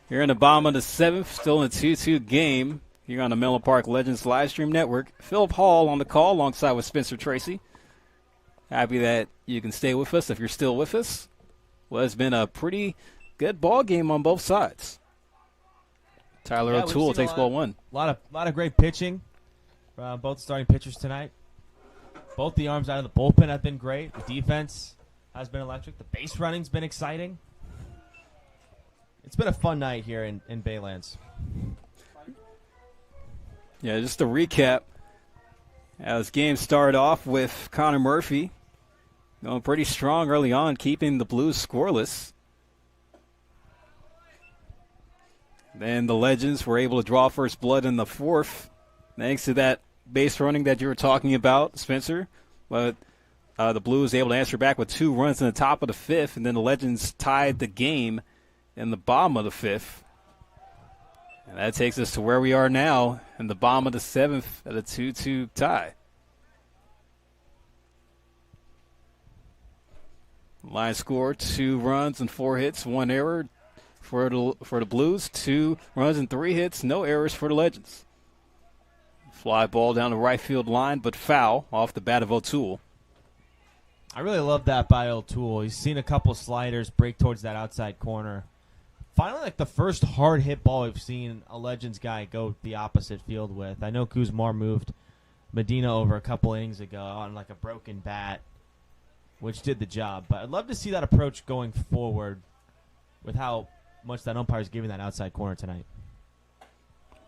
Here in the bottom of the 7th, still in a 2-2 game here on the Menlo Park Legends live stream network. Philip Hall on the call alongside with Spencer Tracy. Happy that you can stay with us if you're still with us. Well, it's been a pretty good ball game on both sides. Tyler O'Toole takes ball 1. A lot of great pitching from both starting pitchers tonight. Both the arms out of the bullpen have been great. The defense has been electric. The base running's been exciting. It's been a fun night here in Baylands. Yeah, just to recap, as game started off with Connor Murphy going pretty strong early on, keeping the Blues scoreless. Then the Legends were able to draw first blood in the 4th, thanks to that base running that you were talking about, Spencer. But the Blues able to answer back with 2 runs in the top of the 5th, and then the Legends tied the game in the bottom of the 5th. And that takes us to where we are now in the bottom of the 7th at a 2-2 tie. Line score, 2 runs and 4 hits, 1 error for the Blues. 2 runs and 3 hits, no errors for the Legends. Fly ball down the right field line, but foul off the bat of O'Toole. I really love that by O'Toole. He's seen a couple sliders break towards that outside corner. Finally, like the first hard hit ball we've seen a Legends guy go the opposite field with. I know Kuzmar moved Medina over a couple innings ago on like a broken bat, which did the job. But I'd love to see that approach going forward with how much that umpire is giving that outside corner tonight.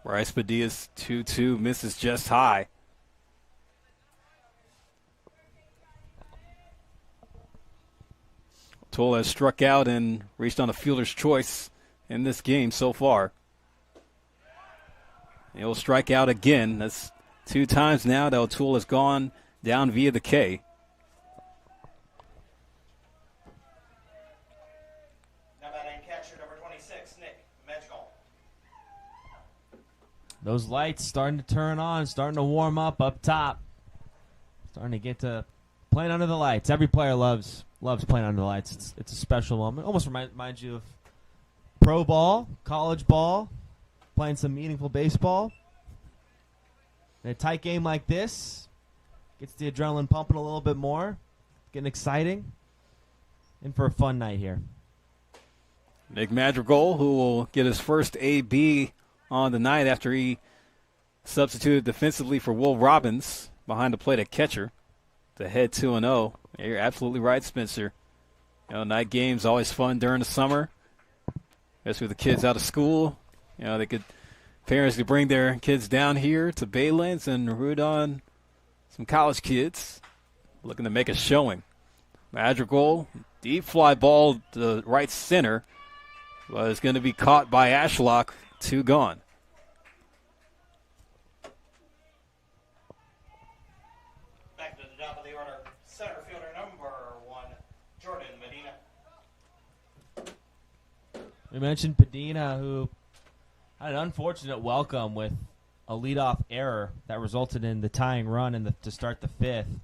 Bryce Padilla's 2-2 misses just high. Toll has struck out and reached on a fielder's choice in this game so far. He'll strike out again. That's 2 times now that O'Toole has gone down via the K. Those lights starting to turn on, starting to warm up top. Starting to get to playing under the lights. Every player loves playing under the lights. It's a special moment. Almost reminds you of pro ball, college ball, playing some meaningful baseball. In a tight game like this, gets the adrenaline pumping a little bit more, getting exciting, and for a fun night here. Nick Madrigal, who will get his first AB on the night after he substituted defensively for Will Robbins behind the plate at catcher to head 2-0. Yeah, you're absolutely right, Spencer. You know, night games always fun during the summer, especially with the kids out of school. You know, parents could bring their kids down here to Baylands and root on some college kids looking to make a showing. Madrigal, deep fly ball to right center, was going to be caught by Ashlock. 2 gone. Back to the top of the order, center fielder number 1, Jordan Medina. We mentioned Padina, who had an unfortunate welcome with a leadoff error that resulted in the tying run to start the 5th.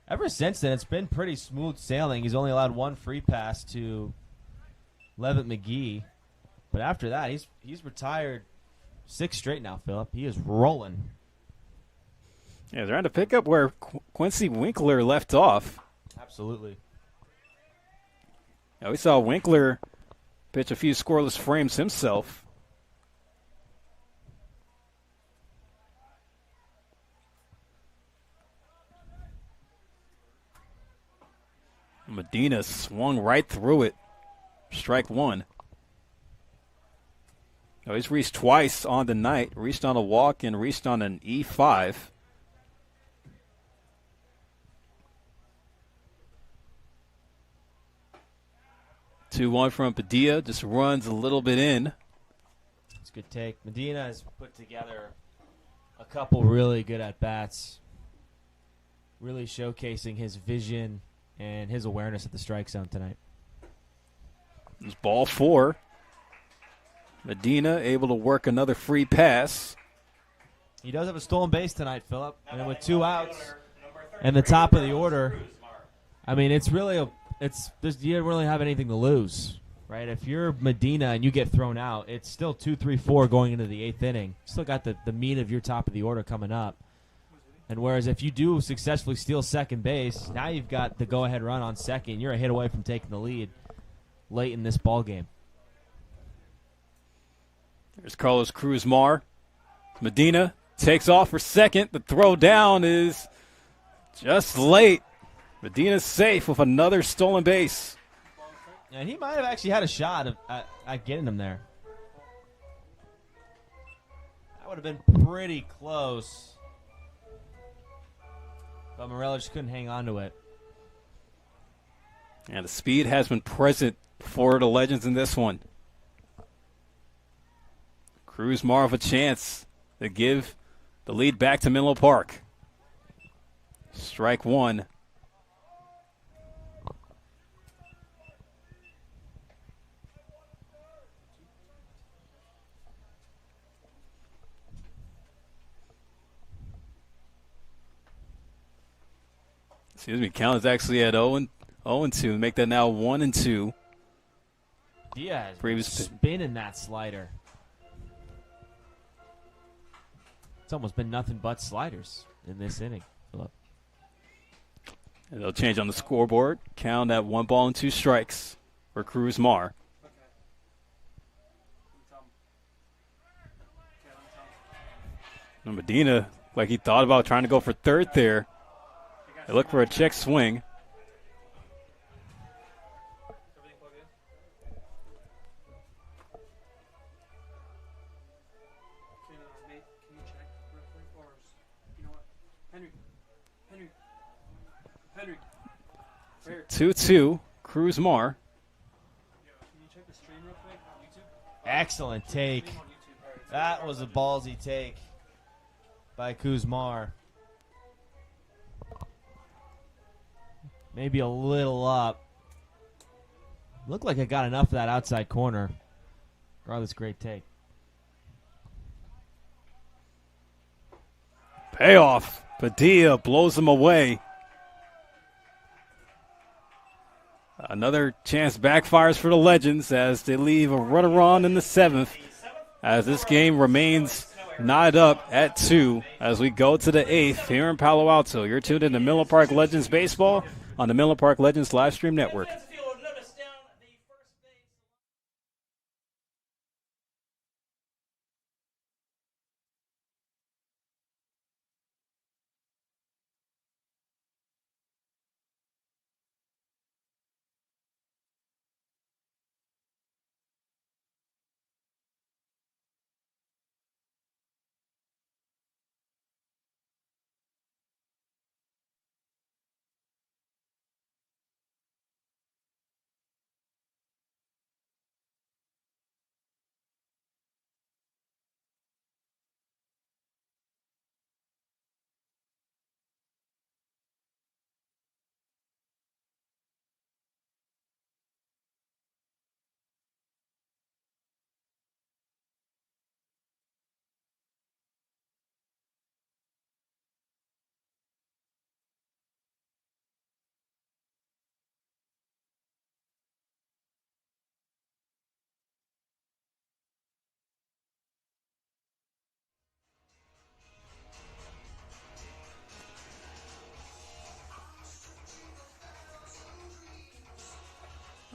Ever since then, it's been pretty smooth sailing. He's only allowed 1 free pass to Levitt McGee. But after that, he's retired 6 straight now, Philip. He is rolling. Yeah, they're on to pick up where Quincy Winkler left off. Absolutely. Yeah, we saw Winkler pitch a few scoreless frames himself. Medina swung right through it. Strike 1. Oh, he's reached twice on the night. Reached on a walk and reached on an E5. Two one from Padilla. Just runs a little bit in. It's a good take. Medina has put together a couple really good at-bats. Really showcasing his vision and his awareness at the strike zone tonight. It's ball 4. Medina able to work another free pass. He does have a stolen base tonight, Philip. And with 2 outs and the top of the order, I mean, you don't really have anything to lose, right? If you're Medina and you get thrown out, it's still 2-3-4 going into the 8th inning. Still got the meat of your top of the order coming up. And whereas if you do successfully steal second base, now you've got the go-ahead run on second. You're a hit away from taking the lead late in this ball game. There's Carlos Cruz-Mar. Medina takes off for second. The throw down is just late. Medina's safe with another stolen base. And he might have actually had a shot at getting him there. That would have been pretty close. But Morello just couldn't hang on to it. And the speed has been present for the Legends in this one. Cruz-Mar of a chance to give the lead back to Menlo Park. Strike 1. Excuse me, count is actually at 0-2. Make that now 1-2. Diaz Previous spinning that slider. It's almost been nothing but sliders in this inning, Philip. And they'll change on the scoreboard. Count at 1-2 strikes for Cruz-Mar. And Medina, like he thought about trying to go for third there. They look for a check swing. Nate, can you check real quick? Or, you know what? Henry. Right here. 2-2, Cruz-Mar. Can you check the stream real quick on YouTube? Excellent take. Stream on YouTube. All right. That was a ballsy take by Kuzmar. Maybe a little up. Looked like it got enough of that outside corner. Regardless, great take. Payoff. Padilla blows him away. Another chance backfires for the Legends as they leave a runner on in the 7th, as this game remains knotted up at 2 as we go to the 8th here in Palo Alto. You're tuned in to Menlo Park Legends Baseball on the Menlo Park Legends live stream network.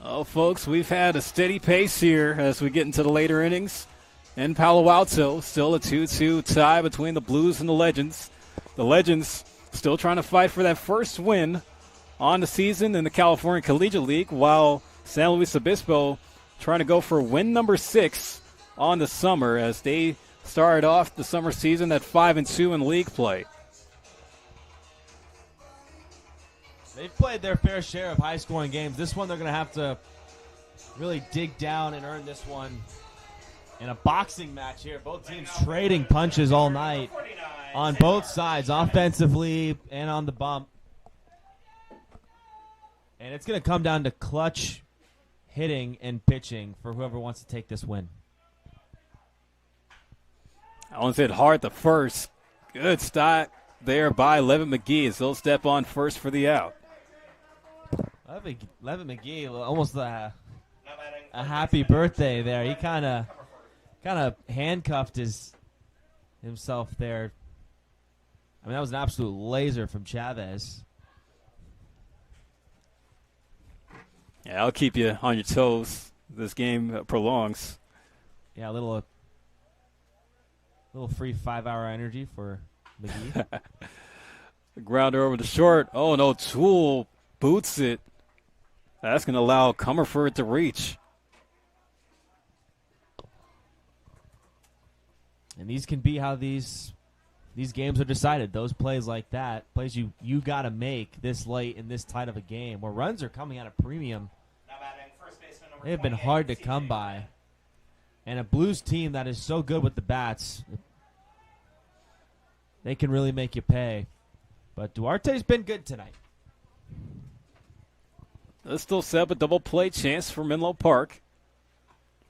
Oh, folks, we've had a steady pace here as we get into the later innings. In Palo Alto, still a 2-2 tie between the Blues and the Legends. The Legends still trying to fight for that first win on the season in the California Collegiate League, while San Luis Obispo trying to go for win number 6 on the summer as they started off the summer season at 5-2 in league play. They've played their fair share of high-scoring games. This one they're going to have to really dig down and earn this one in a boxing match here. Both teams trading punches all night on both sides, offensively and on the bump. And it's going to come down to clutch hitting and pitching for whoever wants to take this win. Owens hit hard the first. Good stop there by Levitt McGee as they'll step on first for the out. Levitt McGee, almost a happy birthday there. He kind of handcuffed himself there. I mean, that was an absolute laser from Chavez. Yeah, I'll keep you on your toes. This game prolongs. Yeah, a little free 5-hour energy for McGee. The grounder over the short. Oh, no, Toole boots it. That's going to allow Comerford to reach. And these can be how these games are decided. Those plays like that, plays you got to make this late in this tight of a game where runs are coming at a premium. They have been hard to come by. And a Blues team that is so good with the bats, they can really make you pay. But Duarte's been good tonight. Let's still set up a double play chance for Menlo Park.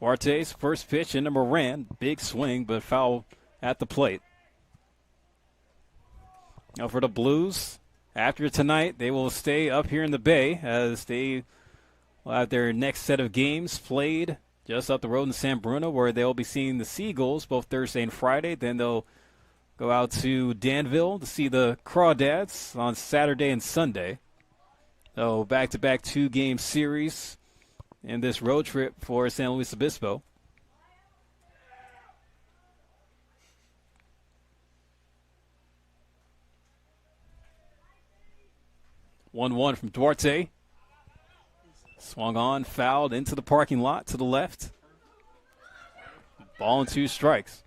Duarte's first pitch into Moran. Big swing, but foul at the plate. Now for the Blues, after tonight, they will stay up here in the Bay as they will have their next set of games played just up the road in San Bruno, where they'll be seeing the Seagulls both Thursday and Friday. Then they'll go out to Danville to see the Crawdads on Saturday and Sunday. So back-to-back 2-game series in this road trip for San Luis Obispo. One from Duarte. Swung on, fouled into the parking lot to the left. Ball and 2 strikes.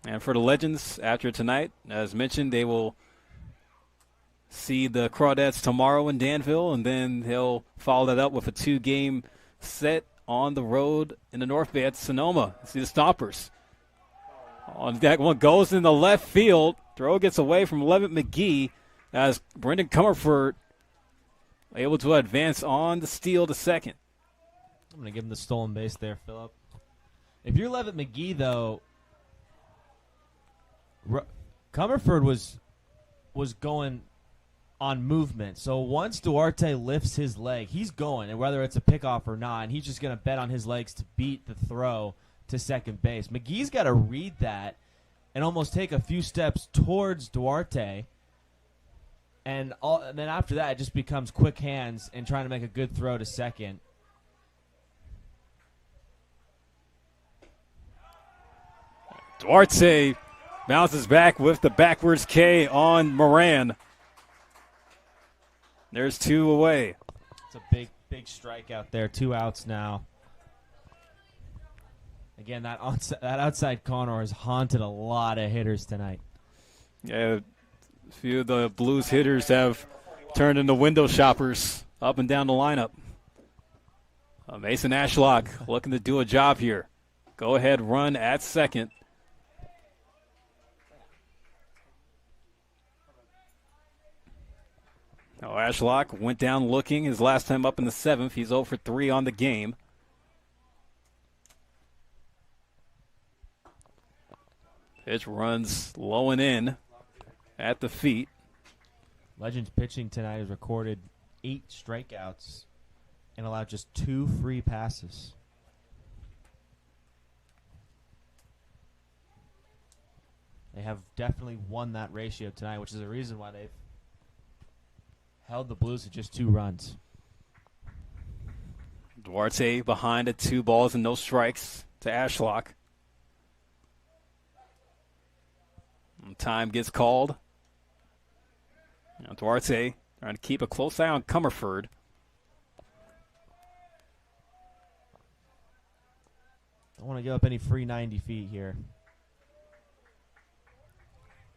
And for the Legends, after tonight, as mentioned, they will see the Crawdads tomorrow in Danville, and then they'll follow that up with a 2-game set on the road in the North Bay at Sonoma. See the Stompers. On deck one goes in the left field. Throw gets away from Levitt McGee as Brendan Comerford able to advance on the steal to second. I'm going to give him the stolen base there, Phillip. If you're Levitt McGee, though, Comerford was going on movement. So once Duarte lifts his leg, he's going, and whether it's a pickoff or not, and he's just going to bet on his legs to beat the throw to second base. McGee's got to read that and almost take a few steps towards Duarte, and then after that, it just becomes quick hands and trying to make a good throw to second. Duarte bounces back with the backwards K on Moran. There's 2 away. It's a big strikeout there. 2 outs now. Again, that outside corner has haunted a lot of hitters tonight. Yeah, a few of the Blues hitters have turned into window shoppers up and down the lineup. Mason Ashlock looking to do a job here. Go ahead run at second. Now Ashlock went down looking his last time up in the 7th. He's 0 for 3 on the game. Pitch runs low and in at the feet. Legends pitching tonight has recorded 8 strikeouts and allowed just 2 free passes. They have definitely won that ratio tonight, which is a reason why they've held the Blues to just 2 runs. Duarte behind at 2 balls and no strikes to Ashlock. And time gets called. Now Duarte trying to keep a close eye on Comerford. Don't want to give up any free 90 feet here.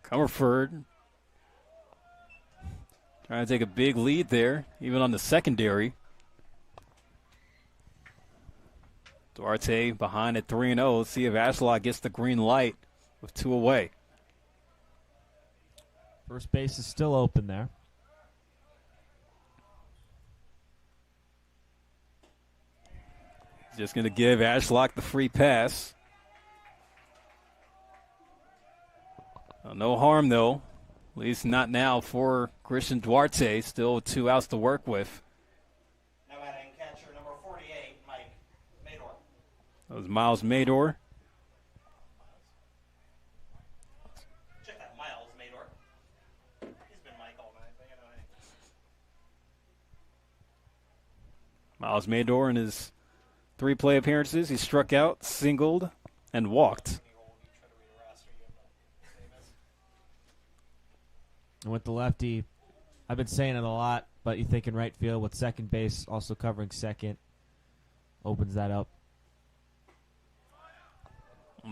Comerford trying to take a big lead there, even on the secondary. Duarte behind at 3-0. Let's see if Ashlock gets the green light with 2 away. First base is still open there. Just going to give Ashlock the free pass. No harm, though. At least not now for Christian Duarte. Still 2 outs to work with. Now batting catcher number 48, Mike Mador. That was Miles Mador. Check that, Miles Mador. He's been Mike all night. I know. Miles Mador in his 3 play appearances. He struck out, singled, and walked. And with the lefty, I've been saying it a lot, but you think in right field with second base also covering second, opens that up.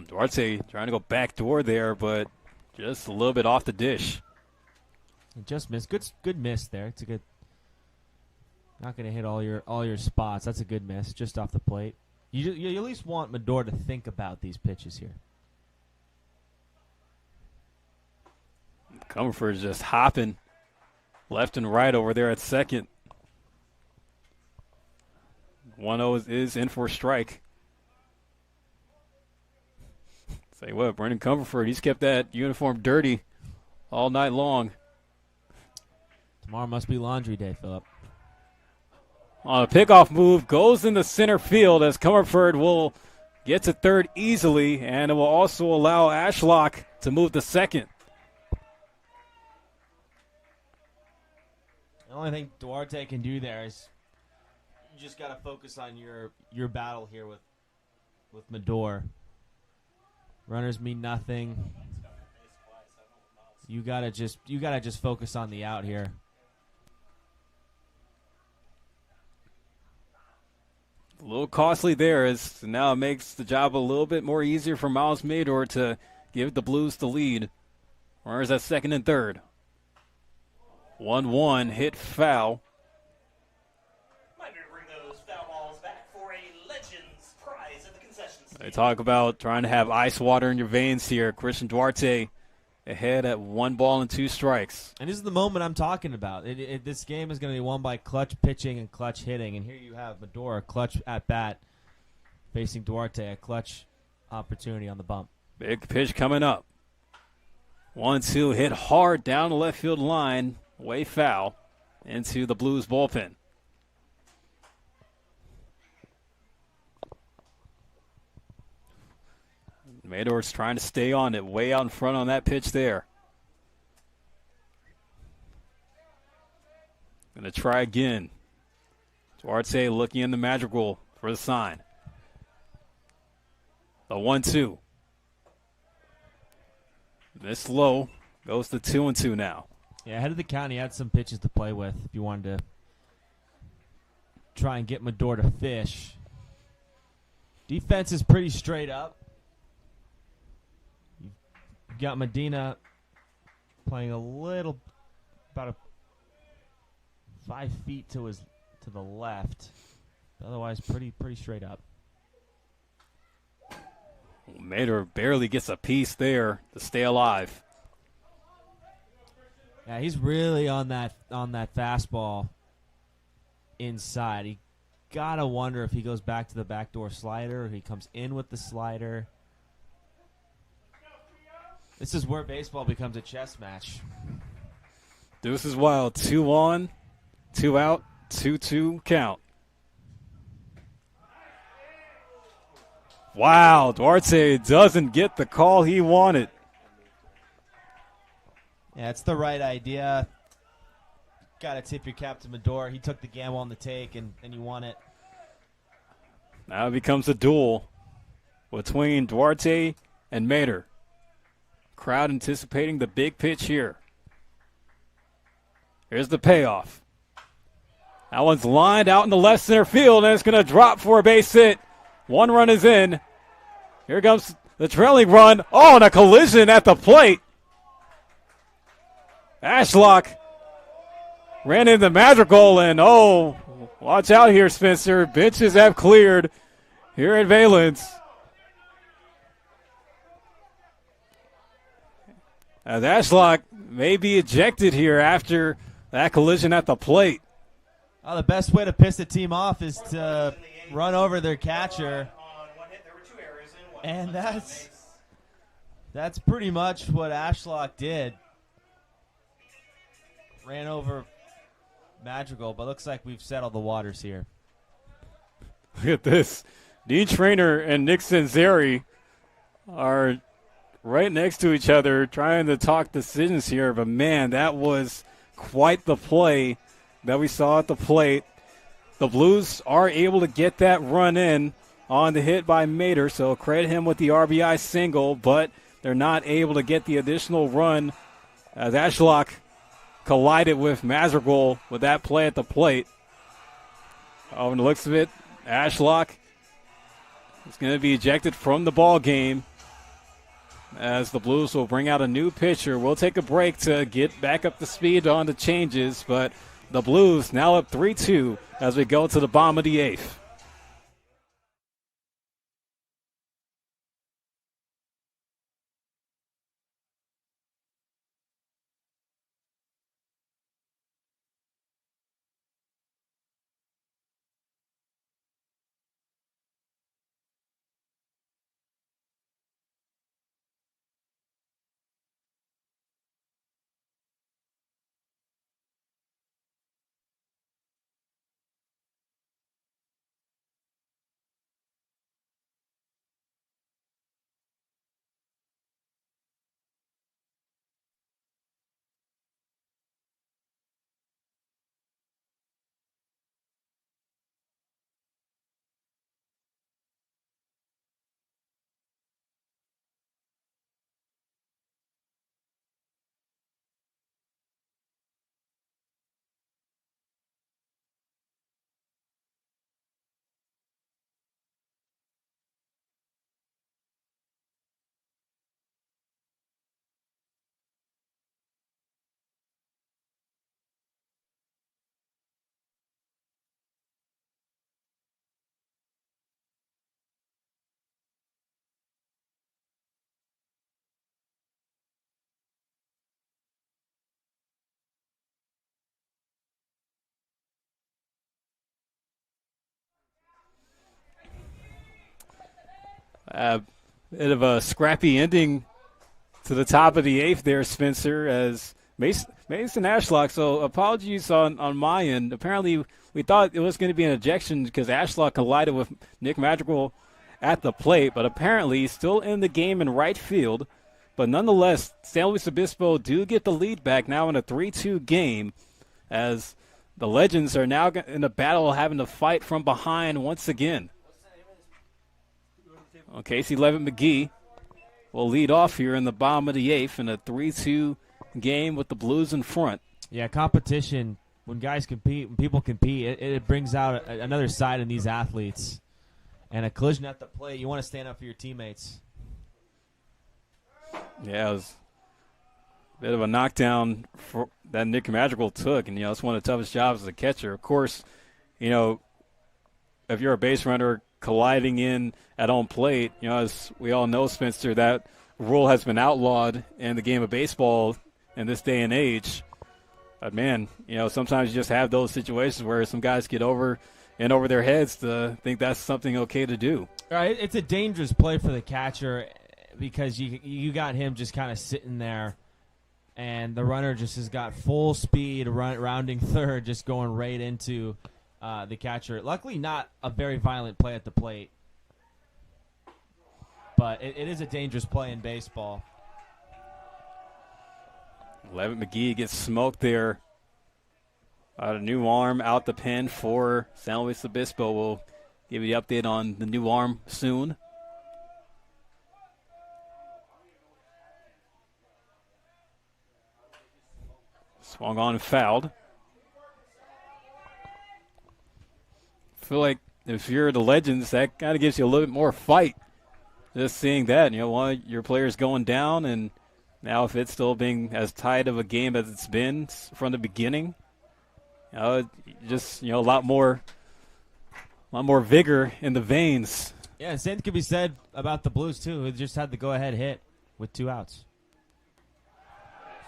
Duarte trying to go back door there, but just a little bit off the dish. It just missed. Good miss there. It's a good. Not going to hit all your spots. That's a good miss, just off the plate. You at least want Mador to think about these pitches here. Comerford's just hopping left and right over there at second. 1-0 is in for a strike. Say what, Brendan Comerford, he's kept that uniform dirty all night long. Tomorrow must be laundry day, Philip. On a pickoff move, goes into center field as Comerford will get to third easily, and it will also allow Ashlock to move to second. The only thing Duarte can do there is you just got to focus on your battle here with Mador. Runners mean nothing. You gotta just focus on the out here. A little costly there, as now it makes the job a little bit more easier for Miles Mador to give the Blues the lead. Runners at second and third. 1-1 hit foul. Reminder to bring those foul balls back for a Legends prize at the concession stand. They talk about trying to have ice water in your veins here. Christian Duarte ahead at 1 ball and 2 strikes. And this is the moment I'm talking about. This game is going to be won by clutch pitching and clutch hitting. And here you have Mador, a clutch at bat, facing Duarte, a clutch opportunity on the bump. Big pitch coming up. 1-2 hit hard down the left field line, way foul into the Blues bullpen. Mador's trying to stay on it, way out in front on that pitch there. Going to try again. Duarte looking in the Madrigal for the sign. The 1-2. This low goes to 2-2 now. Yeah, ahead of the count, he had some pitches to play with if you wanted to try and get Mador to fish. Defense is pretty straight up. You've got Medina playing a little, about 5 feet to the left. Otherwise, pretty straight up. Mador barely gets a piece there to stay alive. Yeah, he's really on that fastball inside. You gotta wonder if he goes back to the backdoor slider or if he comes in with the slider. This is where baseball becomes a chess match. Deuce is wild. 2 on, 2 out, 2-2 count. Wow, Duarte doesn't get the call he wanted. Yeah, it's the right idea. Got to tip your cap to Mador. He took the gamble on the take, and you won it. Now it becomes a duel between Duarte and Mador. Crowd anticipating the big pitch here. Here's the payoff. That one's lined out in the left center field, and it's going to drop for a base hit. 1 run is in. Here comes the trailing run. Oh, and a collision at the plate. Ashlock ran into Madrigal, and oh, watch out here, Spencer. Benches have cleared here at Valence. As Ashlock may be ejected here after that collision at the plate. Oh, the best way to piss the team off is to run over their catcher. And that's pretty much what Ashlock did. Ran over Madrigal, but looks like we've settled the waters here. Look at this. Dean Trainer and Nick Sanzeri are right next to each other trying to talk decisions here. But, man, that was quite the play that we saw at the plate. The Blues are able to get that run in on the hit by Mador, so credit him with the RBI single, but they're not able to get the additional run as Ashlock collided with Madrigal with that play at the plate. Oh, and the looks of it, Ashlock is going to be ejected from the ball game as the Blues will bring out a new pitcher. We'll take a break to get back up to speed on the changes, but the Blues now up 3-2 as we go to the bottom of the 8th. Bit of a scrappy ending to the top of the 8th there, Spencer, as Mason Ashlock. So apologies on my end. Apparently, we thought it was going to be an ejection because Ashlock collided with Nick Madrigal at the plate, but apparently he's still in the game in right field. But nonetheless, San Luis Obispo do get the lead back now in a 3-2 game, as the Legends are now in a battle having to fight from behind once again. Casey Levitt McGee will lead off here in the bottom of the 8th in a 3-2 game with the Blues in front. Yeah, competition, when guys compete, when people compete, it brings out another side in these athletes. And a collision at the plate, you want to stand up for your teammates. Yeah, it was a bit of a knockdown that Nick Madrigal took, and, it's one of the toughest jobs as a catcher. Of course, if you're a base runner colliding in at home plate, as we all know, Spencer, that rule has been outlawed in the game of baseball in this day and age. But, man, sometimes you just have those situations where some guys get over their heads to think that's something okay to do. Right, it's a dangerous play for the catcher because you got him just kind of sitting there, and the runner just has got full speed rounding third, just going right into the catcher. Luckily, not a very violent play at the plate, but it is a dangerous play in baseball. Levitt McGee gets smoked there. A new arm out the pen for San Luis Obispo. We'll give you the update on the new arm soon. Swung on and fouled. I feel like if you're the Legends, that kind of gives you a little bit more fight. Just seeing that, one of your players going down, and now if it's still being as tight of a game as it's been from the beginning, just a lot more vigor in the veins. Yeah, and same could be said about the Blues too, who just had the go-ahead hit with 2 outs.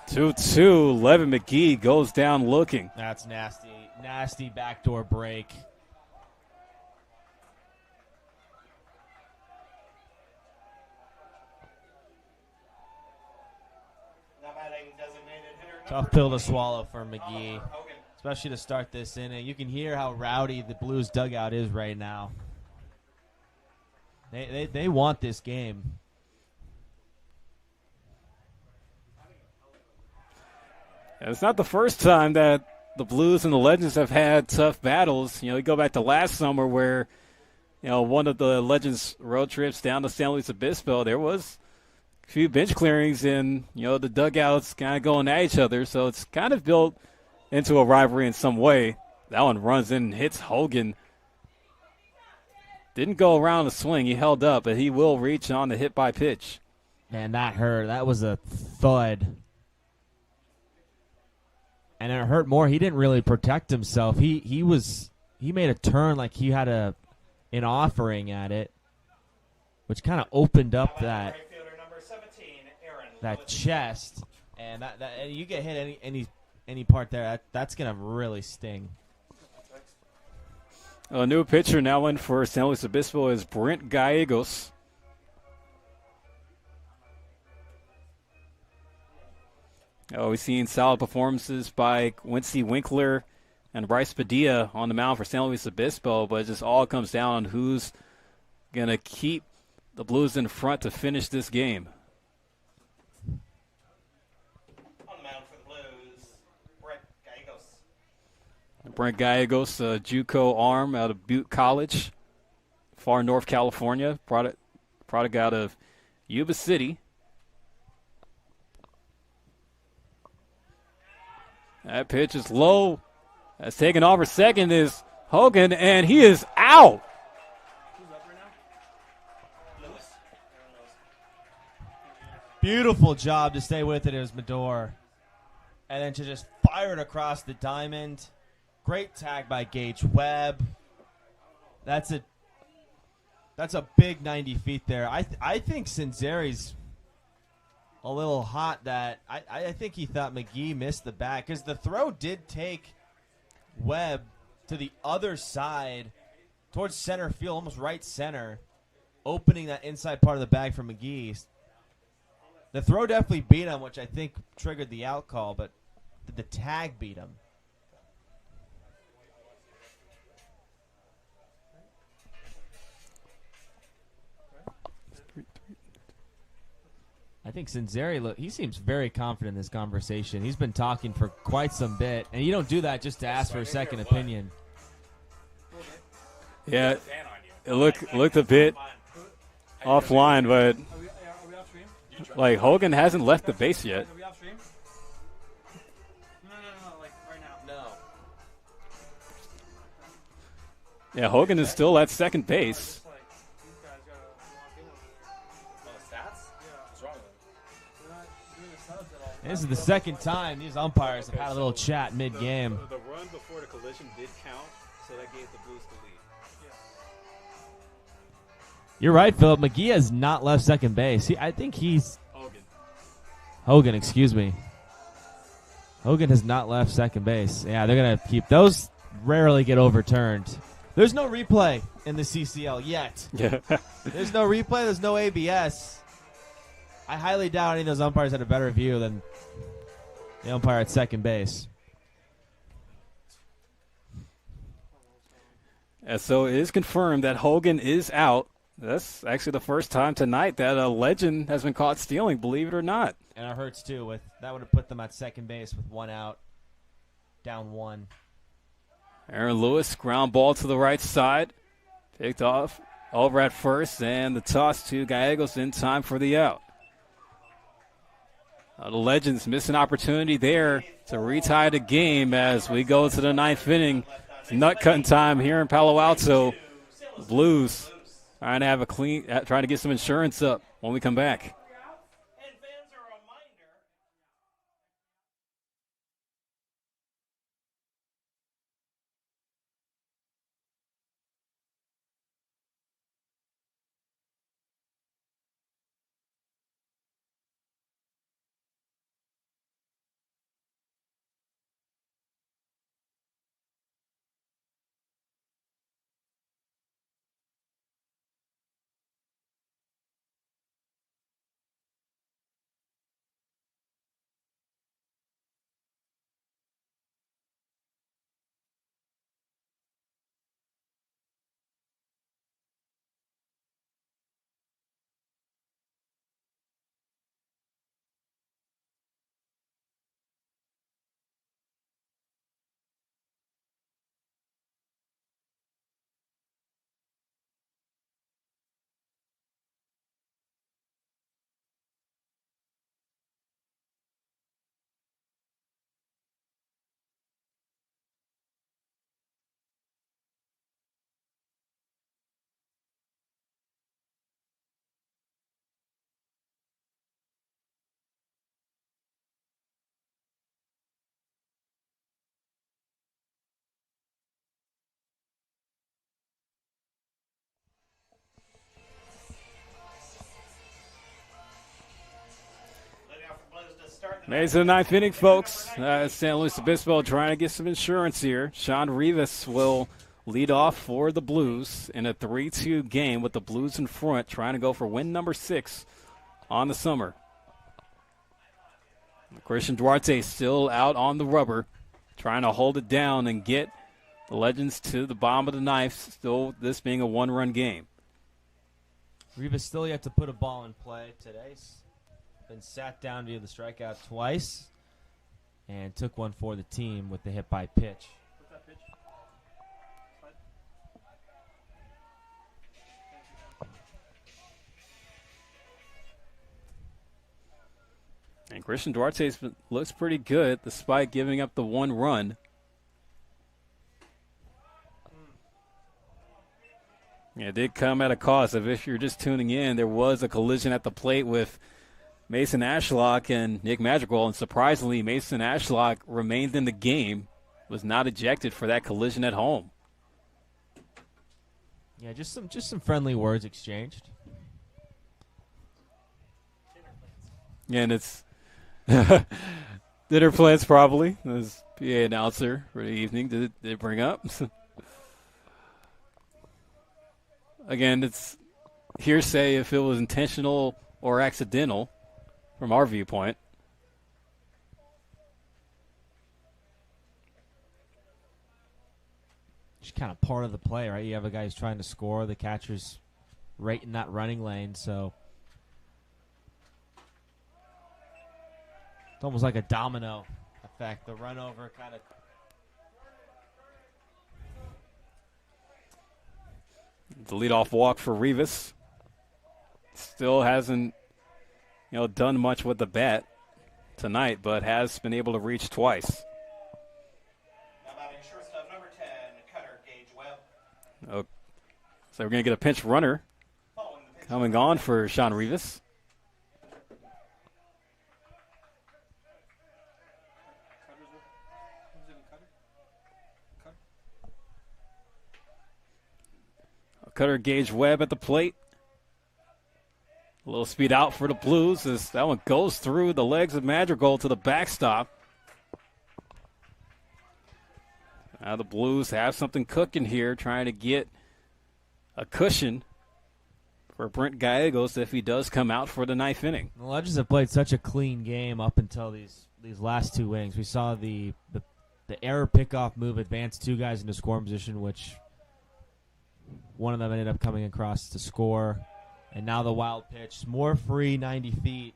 2-2. Levitt McGee goes down looking. That's nasty. Nasty backdoor break. Tough pill to swallow for McGee, especially to start this inning. You can hear how rowdy the Blues dugout is right now. They want this game. It's not the first time that the Blues and the Legends have had tough battles. You go back to last summer where, one of the Legends' road trips down to San Luis Obispo, there was a few bench clearings and, the dugouts kind of going at each other. So it's kind of built into a rivalry in some way. That one runs in and hits Hogan. Didn't go around the swing. He held up, but he will reach on the hit by pitch. Man, that hurt. That was a thud. And it hurt more. He didn't really protect himself. He made a turn like he had an offering at it, which kind of opened up that chest, and that you get hit any part there, that's gonna really sting. A new pitcher now in for San Luis Obispo is Brent Gallegos. We've seen solid performances by Quincy Winkler and Bryce Padilla on the mound for San Luis Obispo, but it just all comes down on who's going to keep the Blues in front to finish this game. On the mound for the Blues, Brent Gallegos. Brent Gallegos, a JUCO arm out of Butte College, far north California, product out of Yuba City. That pitch is low. That's taken over second is Hogan, and he is out. Who's up right now? Lewis. Beautiful job to stay with it. It was Medor. And then to just fire it across the diamond. Great tag by Gage Webb. That's a big 90 feet there. I think Cinzeri's a little hot that I think he thought McGee missed the bat because the throw did take Webb to the other side towards center field, almost right center, opening that inside part of the bag for McGee. The throw definitely beat him, which I think triggered the out call, but did the tag beat him? I think Cinzeri, he seems very confident in this conversation. He's been talking for quite some bit, and you don't do that just to ask for a second opinion. Yeah, it looked a bit offline, but Are we off stream? like Hogan hasn't left the base yet. Are we off stream? No, like right now. No. Yeah, Hogan is still at second base. Just like, these guys gotta walk in over there. On the stats? Yeah. What's wrong with them? They're not doing the subs at all. This is the second time these umpires have had a little chat mid-game. The run before the collision did count, so that gave the Blues the lead. You're right, Philip. McGee has not left second base. I think he's... Hogan, excuse me. Hogan has not left second base. Yeah, they're going to keep... Those rarely get overturned. There's no replay in the CCL yet. Yeah. There's no replay. There's no ABS. I highly doubt any of those umpires had a better view than the umpire at second base. And so it is confirmed that Hogan is out. That's actually the first time tonight that a legend has been caught stealing, believe it or not. And it hurts, too. That would have put them at second base with one out, down one. Aaron Lewis, ground ball to the right side. Picked off over at first, and the toss to Gallegos in time for the out. The Legends miss an opportunity there to retie the game as we go to the ninth inning. It's nut-cutting time here in Palo Alto. Blues trying to have trying to get some insurance up when we come back. And fans are a reminder. Made it to the ninth inning, folks. San Luis Obispo trying to get some insurance here. Sean Rivas will lead off for the Blues in a 3-2 game with the Blues in front, trying to go for win number 6 on the summer. Christian Duarte still out on the rubber, trying to hold it down and get the Legends to the bottom of the ninth, still this being a one-run game. Rivas still yet to put a ball in play today. Been sat down to the strikeout twice and took one for the team with the hit by pitch. What's that pitch? And Christian Duarte looks pretty good despite giving up the one run. Yeah, it did come at a cost. If you're just tuning in, there was a collision at the plate with Mason Ashlock and Nick Madrigal, and surprisingly, Mason Ashlock remained in the game, was not ejected for that collision at home. Yeah, just some friendly words exchanged. And it's dinner plans probably. As PA announcer for the evening did it bring up. Again, it's hearsay if it was intentional or accidental. from our viewpoint. Just kind of part of the play, right? You have a guy who's trying to score. The catcher's right in that running lane, so it's almost like a domino effect. The run over kind of. The leadoff walk for Rivas. Still hasn't, done much with the bat tonight, but has been able to reach twice. Now batting shortstop number 10, Cutter Gage Webb. Oh, so we're going to get a pinch runner Following the pitch. coming on for Sean Rivas. Who's in Cutter? Cutter Gage Webb at the plate. A little speed out for the Blues as that one goes through the legs of Madrigal to the backstop. Now the Blues have something cooking here, trying to get a cushion for Brent Gallegos if he does come out for the ninth inning. The Legends have played such a clean game up until these last two innings. We saw the error pickoff move advance two guys into scoring position, which one of them ended up coming across to score. And now the wild pitch, more free 90 feet.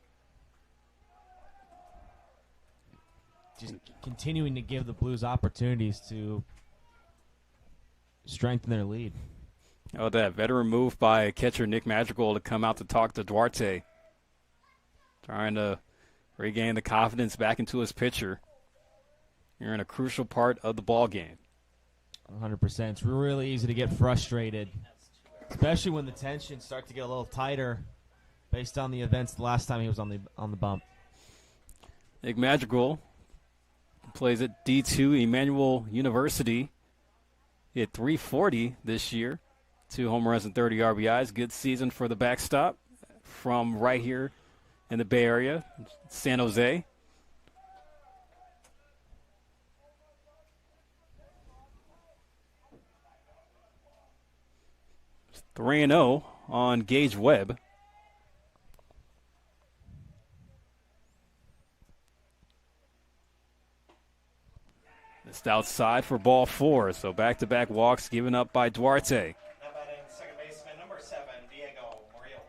Just continuing to give the Blues opportunities to strengthen their lead. Oh, that veteran move by catcher Nick Madrigal to come out to talk to Duarte. Trying to regain the confidence back into his pitcher. You're in a crucial part of the ball game. 100%. It's really easy to get frustrated, especially when the tensions start to get a little tighter based on the events the last time he was on the bump. Nick Madrigal plays at D2 Emmanuel University. He had 340 this year, 2 home runs and 30 RBIs. Good season for the backstop from right here in the Bay Area, San Jose. It's 3-0 on Gage Webb. It's outside for ball 4, so back-to-back walks given up by Duarte. Now batting second baseman number 7, Diego Murillo.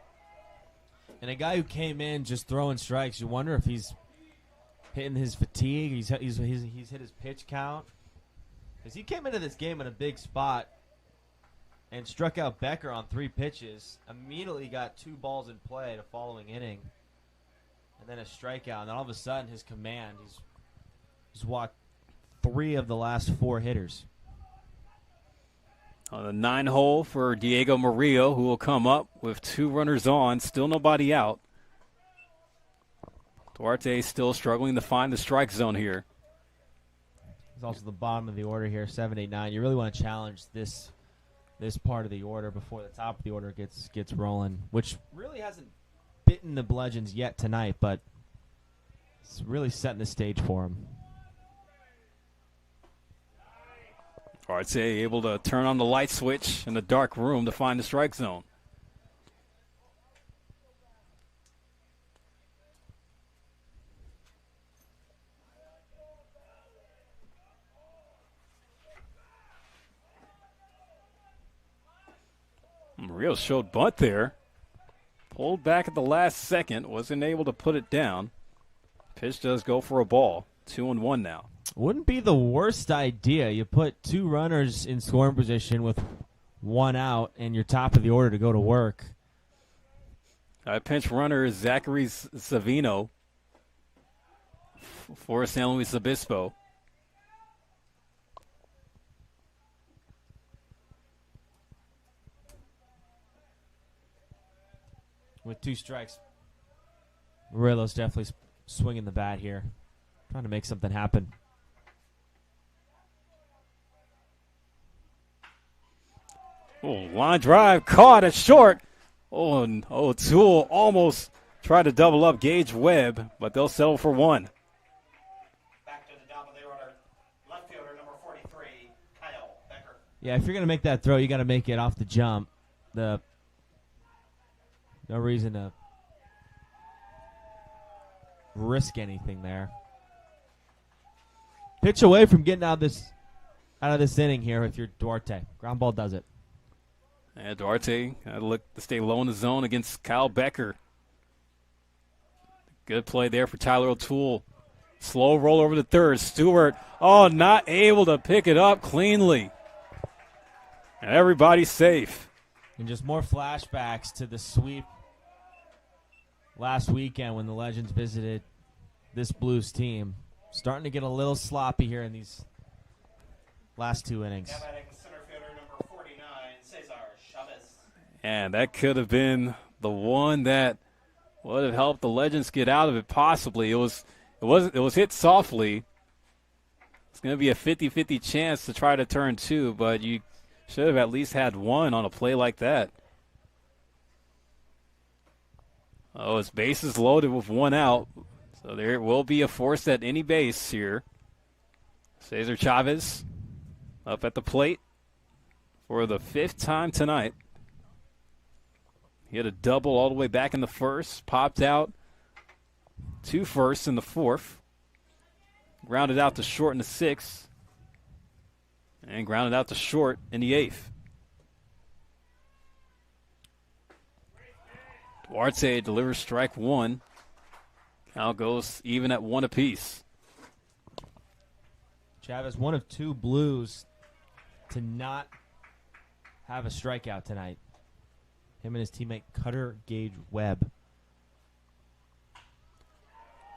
And a guy who came in just throwing strikes, you wonder if he's hitting his fatigue. He's hit his pitch count. Because he came into this game in a big spot and struck out Becker on 3 pitches. Immediately got 2 balls in play the following inning. And then a strikeout. And then all of a sudden, his command, he's walked 3 of the last 4 hitters. On the 9 hole for Diego Murillo, who will come up with 2 runners on, still nobody out. Duarte still struggling to find the strike zone here. He's also the bottom of the order here, 7, 8, 9. You really want to challenge this part of the order before the top of the order gets rolling, which really hasn't bitten the Bludgeons yet tonight, but it's really setting the stage for him. Duarte able to turn on the light switch in the dark room to find the strike zone. Murillo showed bunt there. Pulled back at the last second. Wasn't able to put it down. Pitch does go for a ball. 2-1 now. Wouldn't be the worst idea. You put 2 runners in scoring position with 1 out and you're top of the order to go to work. Pinch runner is Zachary Savino for San Luis Obispo. With 2 strikes, Murillo's definitely swinging the bat here, trying to make something happen. Oh, line drive caught at short. Oh, and O'Toole almost tried to double up Gage Webb, but they'll settle for 1. Back to the top of the order, left fielder number 43, Kyle Becker. Yeah, if you're going to make that throw, you got to make it off the jump. No reason to risk anything there. Pitch away from getting out of this inning here if you're Duarte. Ground ball does it. And Duarte look to stay low in the zone against Kyle Becker. Good play there for Tyler O'Toole. Slow roll over to third. Stewart, not able to pick it up cleanly. And everybody's safe. And just more flashbacks to the sweep last weekend when the Legends visited this Blues team. Starting to get a little sloppy here in these last two innings. Now batting center fielder number 49, Cesar Chavez. And that could have been the one that would have helped the Legends get out of it possibly. It was hit softly. It's going to be a 50-50 chance to try to turn two, but you should have at least had one on a play like that. His base is loaded with one out, so there will be a force at any base here. Cesar Chavez up at the plate for the 5th time tonight. He had a double all the way back in the first, popped out 2 firsts in the 4th, grounded out to short in the 6th, and grounded out to short in the 8th. Duarte delivers strike 1. Count goes even at 1 apiece. Chavez, one of 2 Blues to not have a strikeout tonight. Him and his teammate Cutter Gage Webb.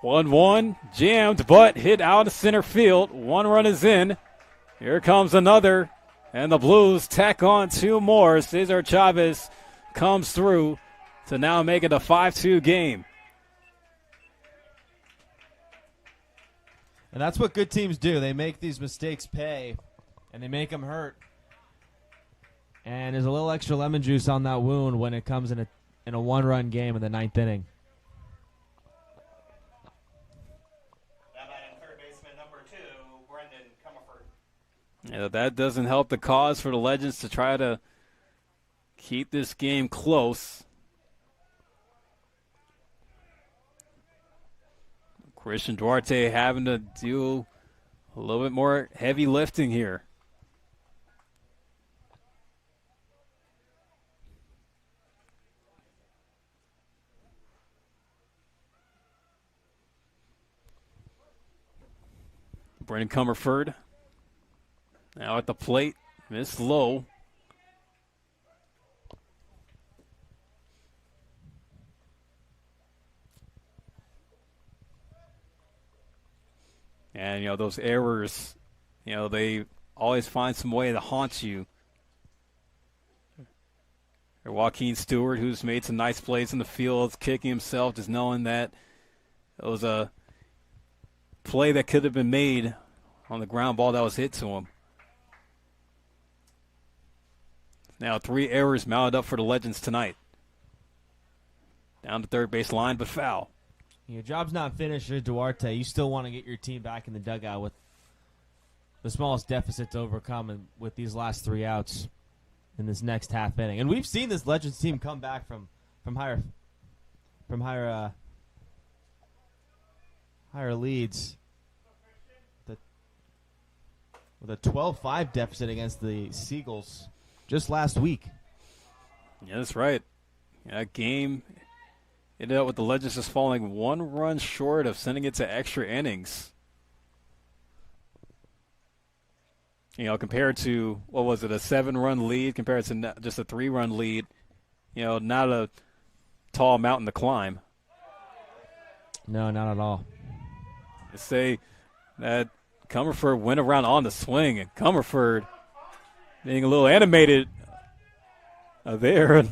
1-1, jammed, but hit out of center field. 1 run is in. Here comes another, and the Blues tack on 2 more. Cesar Chavez comes through to now make it a 5-2 game. And that's what good teams do. They make these mistakes pay, and they make them hurt. And there's a little extra lemon juice on that wound when it comes in a 1-run game in the 9th inning. Now batting third baseman number 2, Brendan Comerford. Yeah, that doesn't help the cause for the Legends to try to keep this game close. Christian Duarte having to do a little bit more heavy lifting here. Brendan Comerford now at the plate. Miss low. And, those errors, they always find some way to haunt you. Or Joaquin Stewart, who's made some nice plays in the field, kicking himself, just knowing that it was a play that could have been made on the ground ball that was hit to him. Now 3 errors mounted up for the Legends tonight. Down to third base line, but foul. Your job's not finished, Duarte. You still want to get your team back in the dugout with the smallest deficit to overcome, and with these last 3 outs in this next half inning. And we've seen this Legends team come back from higher leads. With a 12-5 deficit against the Seagulls just last week. Yeah, that's right. That game ended up with the Legends just falling 1 run short of sending it to extra innings. Compared to, what was it, a 7-run lead compared to just a 3-run lead. Not a tall mountain to climb. No, not at all. To say that Comerford went around on the swing, and Comerford being a little animated there.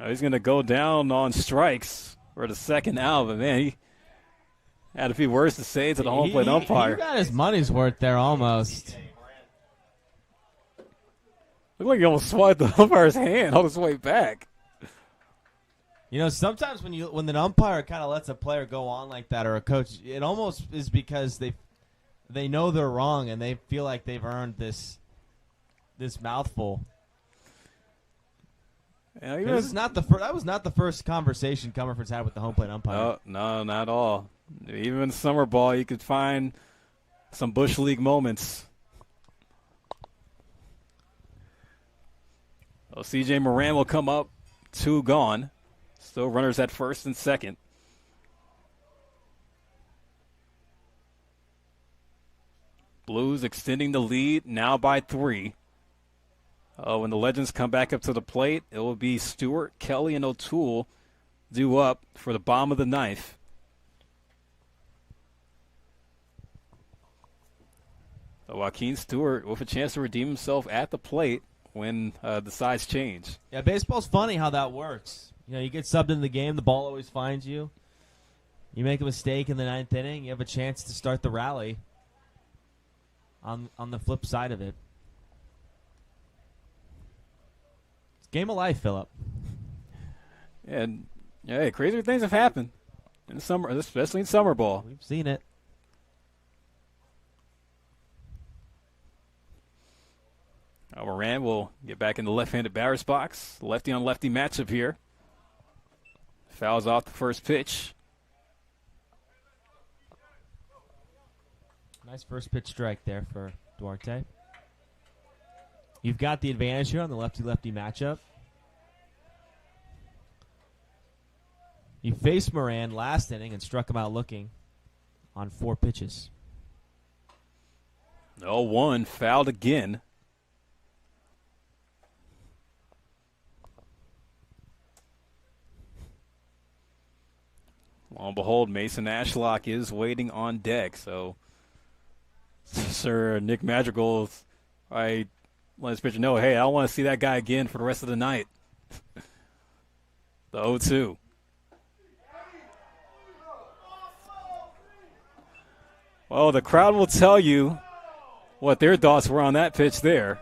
He's going to go down on strikes for the 2nd out, but man, he had a few words to say to the home plate umpire. He got his money's worth there almost. Looked like he almost swiped the umpire's hand on his way back. Sometimes when the umpire kind of lets a player go on like that, or a coach, it almost is because they know they're wrong and they feel like they've earned this mouthful. even This is not the first. That was not the first conversation Comerford's had with the home plate umpire. No, not at all. Even in summer ball, you could find some Bush League moments. Well, C.J. Moran will come up, 2 gone. Still runners at first and second. Blues extending the lead now by 3. When the Legends come back up to the plate, it will be Stewart, Kelly, and O'Toole due up for the bottom of the ninth. Joaquin Stewart with a chance to redeem himself at the plate when the sides change. Yeah, baseball's funny how that works. You know, you get subbed in the game, the ball always finds you. You make a mistake in the 9th inning, you have a chance to start the rally on the flip side of it. It's game of life, Philip. And hey, crazier things have happened in summer, especially in summer ball. We've seen it. Moran will get back in the left-handed batter's box. Lefty-on-lefty matchup here. Fouls off the first pitch. Nice first pitch strike there for Duarte. You've got the advantage here on the lefty-lefty matchup. You faced Moran last inning and struck him out looking on 4 pitches. 0-1, fouled again. Lo and behold, Mason Ashlock is waiting on deck. So, Sir Nick Madrigal, I let his pitcher know, hey, I don't want to see that guy again for the rest of the night. The 0-2. Well, the crowd will tell you what their thoughts were on that pitch there.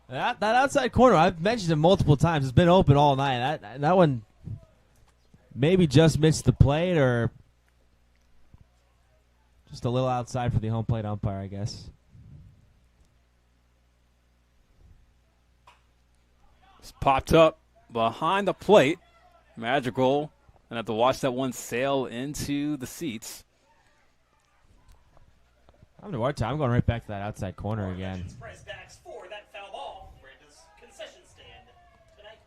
That outside corner, I've mentioned it multiple times. It's been open all night. That one maybe just missed the plate or just a little outside for the home plate umpire, I guess. It's popped up behind the plate. Madrigal and have to watch that one sail into the seats. I'm going right back to that outside corner again. Press backs for that foul ball. Miranda's concession stand tonight.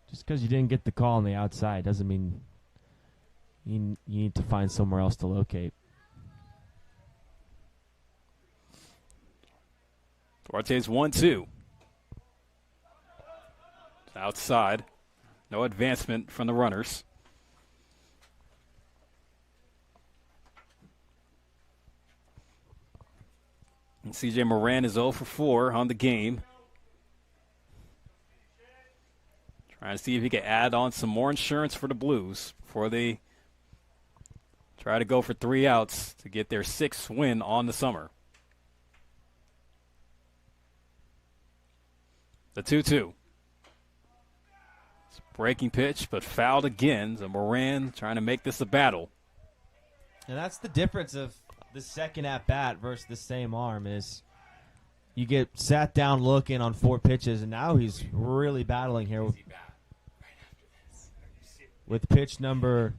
Just because you didn't get the call on the outside doesn't mean you need to find somewhere else to locate. Duarte's 1-2. Outside. No advancement from the runners. And C.J. Moran is 0 for 4 on the game. Trying to see if he can add on some more insurance for the Blues before they try to go for 3 outs to get their 6th win on the summer. The 2-2. It's a breaking pitch, but fouled again. So Moran trying to make this a battle. And that's the difference of the second at-bat versus the same arm is you get sat down looking on 4 pitches, and now he's really battling here with pitch number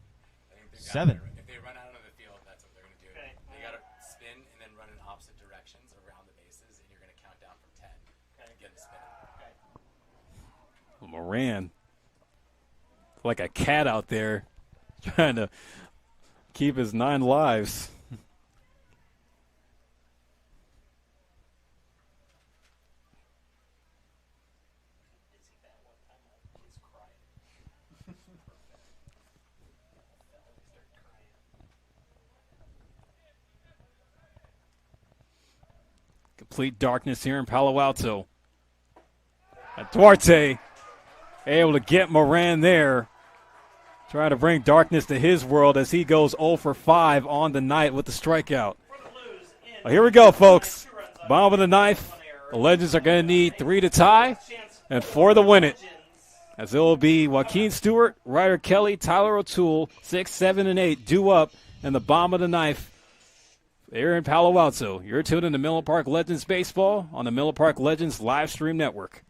7. If they run out of the field, that's what they're going to do. Okay. They got to spin and then run in opposite directions around the bases, and you're going to count down from 10. Okay. Get the spin. Moran, like a cat out there, trying to keep his 9 lives. Complete darkness here in Palo Alto. And Duarte able to get Moran there. Trying to bring darkness to his world as he goes 0 for 5 on the night with the strikeout. Well, here we go, folks. Bottom of the ninth. The Legends are going to need 3 to tie and 4 to win it. As it will be Joaquin Stewart, Ryder Kelly, Tyler O'Toole, 6, 7, and 8 due up in the bottom of the ninth there in Palo Alto. You're tuned in to Menlo Park Legends Baseball on the Menlo Park Legends live stream network.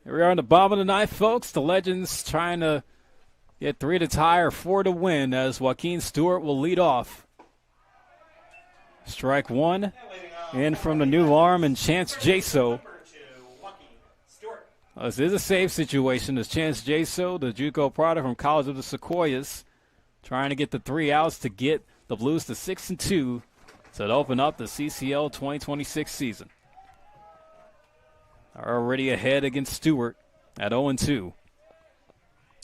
Here we are in the bottom of the ninth, folks. The Legends trying to get 3 to tie or 4 to win as Joaquin Stewart will lead off. Strike one. In from the new arm and Chance Jaso. This is a save situation as Chance Jaso, the JUCO product from College of the Sequoias, trying to get the 3 outs to get the Blues to 6-2 to open up the CCL 2026 season. Are already ahead against Stewart at 0-2.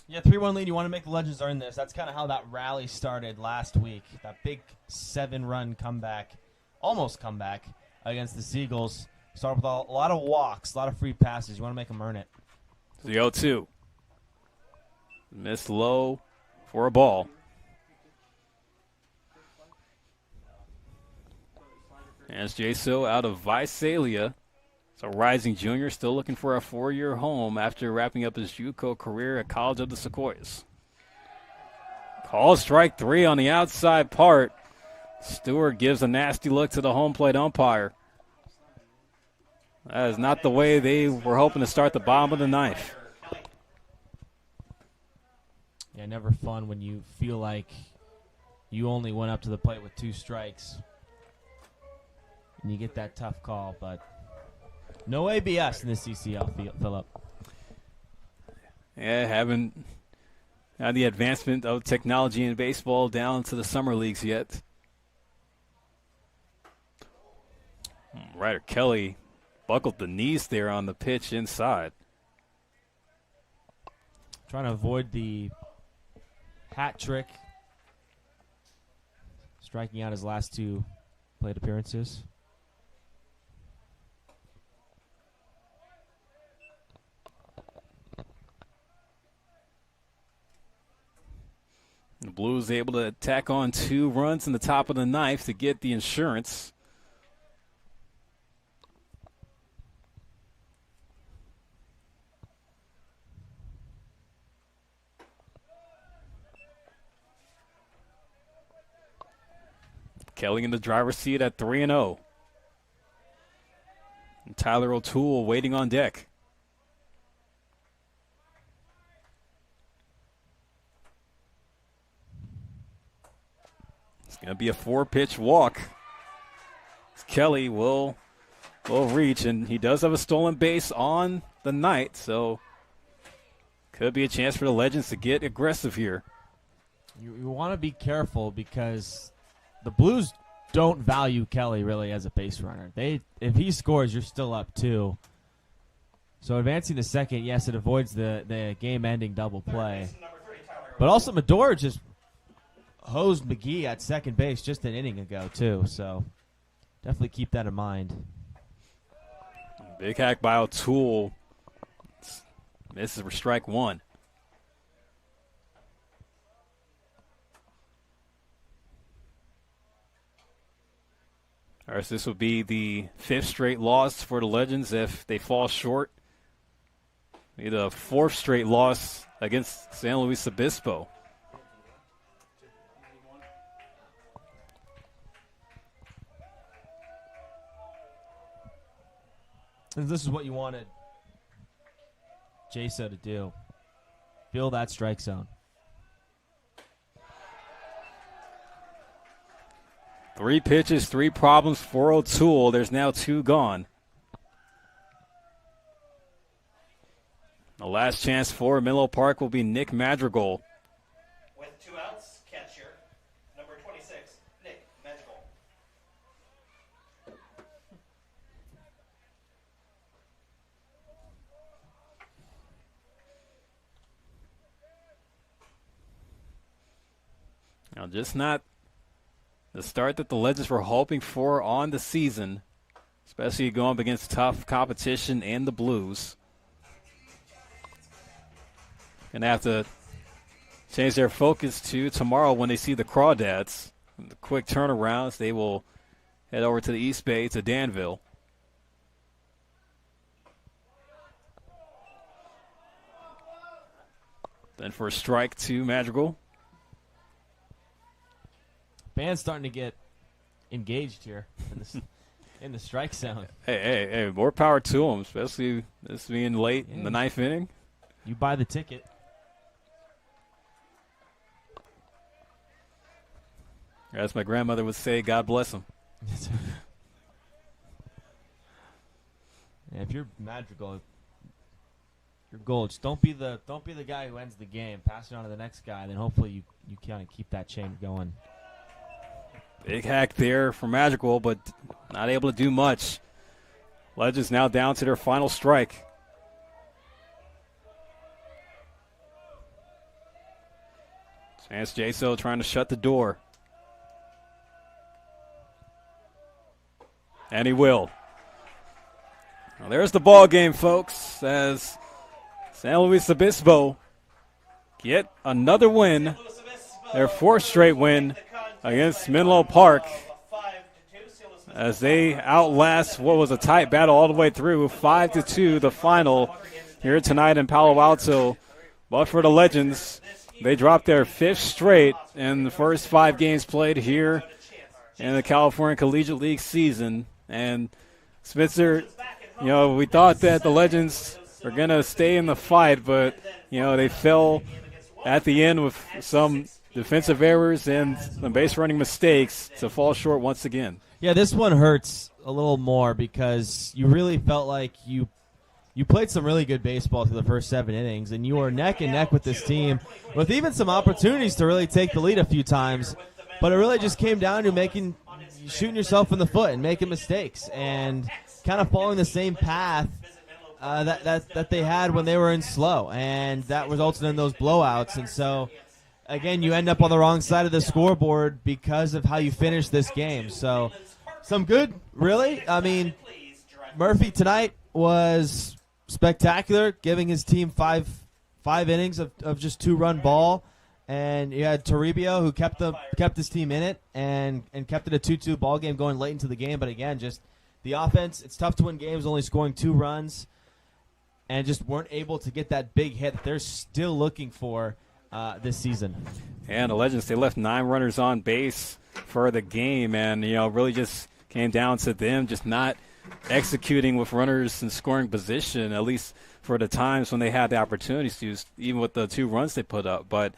Yeah, 3-1 lead. You want to make the Legends earn this. That's kind of how that rally started last week. That big 7-run comeback, almost comeback, against the Seagulls. Started with a lot of walks, a lot of free passes. You want to make them earn it. The 0-2. Missed low for a ball. And Jaso out of Visalia. So rising junior, still looking for a 4-year home after wrapping up his JUCO career at College of the Sequoias. Call strike 3 on the outside part. Stewart gives a nasty look to the home plate umpire. That is not the way they were hoping to start the bottom of the ninth. Yeah, never fun when you feel like you only went up to the plate with 2 strikes. And you get that tough call, but no ABS in the CCL, Philip. Yeah, haven't had the advancement of technology in baseball down to the summer leagues yet. Ryder Kelly buckled the knees there on the pitch inside. Trying to avoid the hat trick. Striking out his last 2 plate appearances. The Blues able to tack on 2 runs in the top of the ninth to get the insurance. Kelly in the driver's seat at 3-0. And Tyler O'Toole waiting on deck. It's going to be a 4-pitch walk. Kelly will reach, and he does have a stolen base on the night, so could be a chance for the Legends to get aggressive here. You want to be careful because the Blues don't value Kelly really as a base runner. If he scores, you're still up 2. So advancing to second, yes, it avoids the game-ending double play. But also Medora just hosed McGee at second base just an inning ago too. So definitely keep that in mind. Big hack by O'Toole. Misses for strike 1. All right, so this will be the 5th straight loss for the Legends if they fall short. Be the 4th straight loss against San Luis Obispo. And this is what you wanted Jaso to do. Fill that strike zone. 3 pitches, 3 problems for O'Toole. There's now 2 gone. The last chance for Menlo Park will be Nick Madrigal. With 2 outs, catcher, number 26, Nick Madrigal. Now, just not the start that the Legends were hoping for on the season, especially going up against tough competition and the Blues. Going to have to change their focus to tomorrow when they see the Crawdads. The quick turnarounds, they will head over to the East Bay to Danville. Then for a strike to Madrigal. Band's starting to get engaged here in the strike zone. Hey, more power to them, especially this being late in the 9th inning. You buy the ticket. As my grandmother would say, God bless them. If you're Madrigal, your goal, just don't be the guy who ends the game. Pass it on to the next guy, then hopefully you kind of keep that chain going. Big hack there for Madrigal, but not able to do much. Legends now down to their final strike. Chance Jaso trying to shut the door. And he will. Well, there's the ball game, folks, as San Luis Obispo get another win, their 4th straight win against Menlo Park, as they outlast what was a tight battle all the way through, 5-2 the final here tonight in Palo Alto. But for the Legends, they dropped their 5th straight in the first 5 games played here in the California Collegiate League season. And Spitzer, we thought that the Legends are going to stay in the fight, but, they fell at the end with some defensive errors and some base running mistakes to fall short once again. Yeah, this one hurts a little more because you really felt like you played some really good baseball through the first 7 innings, and you were neck and neck with this team with even some opportunities to really take the lead a few times. But it really just came down to shooting yourself in the foot and making mistakes and kind of following the same path that they had when they were in SLO, and that resulted in those blowouts. And so, again, you end up on the wrong side of the scoreboard because of how you finished this game. So, some good, really. I mean, Murphy tonight was spectacular, giving his team five innings of just 2-run ball. And you had Toribio, who kept his team in it and kept it a 2-2 ball game going late into the game. But again, just the offense, it's tough to win games only scoring 2 runs, and just weren't able to get that big hit that they're still looking for this season. And the Legends, they left 9 runners on base for the game, and really just came down to them just not executing with runners in scoring position, at least for the times when they had the opportunities to, even with the 2 runs they put up. But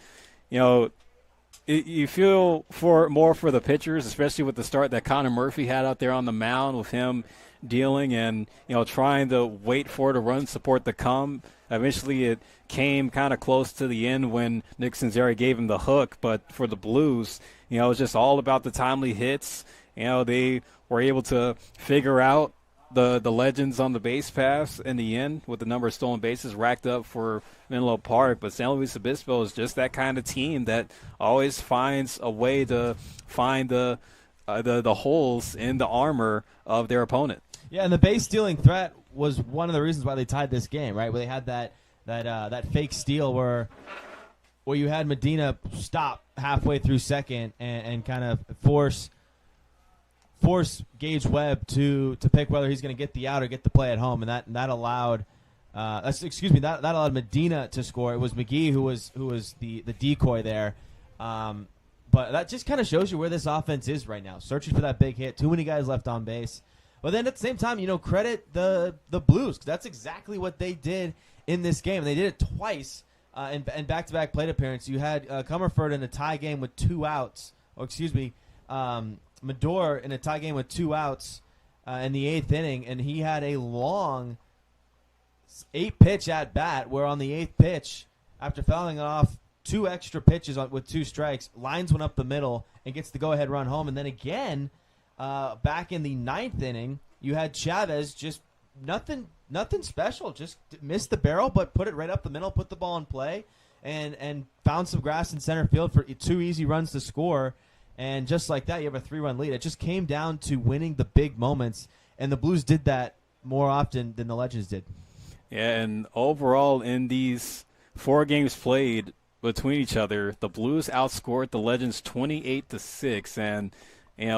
you feel more for the pitchers, especially with the start that Connor Murphy had out there on the mound, with him dealing and trying to wait for the run support to come. Eventually, it came kind of close to the end when Nick Sanzeri gave him the hook. But for the Blues, it was just all about the timely hits. They were able to figure out the Legends on the base pass in the end with the number of stolen bases racked up for Menlo Park. But San Luis Obispo is just that kind of team that always finds a way to find the holes in the armor of their opponent. Yeah, and the base stealing threat was one of the reasons why they tied this game, right? Where they had that fake steal where you had Medina stop halfway through second and kind of force Gage Webb to pick whether he's going to get the out or get the play at home, and that allowed that allowed Medina to score. It was McGee who was the decoy there. But that just kind of shows you where this offense is right now, searching for that big hit. Too many guys left on base. But then at the same time, credit the Blues, because that's exactly what they did in this game. They did it twice in back-to-back plate appearance. You had Comerford in a tie game with 2 outs. Mador in a tie game with 2 outs in the 8th inning, and he had a long 8-pitch at-bat where on the 8th pitch, after fouling off 2 extra pitches with 2 strikes, lines one up the middle and gets the go-ahead run home. And then again, back in the 9th inning, you had Chavez just nothing special, just missed the barrel, but put it right up the middle, put the ball in play, and found some grass in center field for 2 easy runs to score. And just like that, you have a 3-run lead. It just came down to winning the big moments, and the Blues did that more often than the Legends did. Yeah, and overall in these 4 games played between each other, the Blues outscored the Legends 28-6, and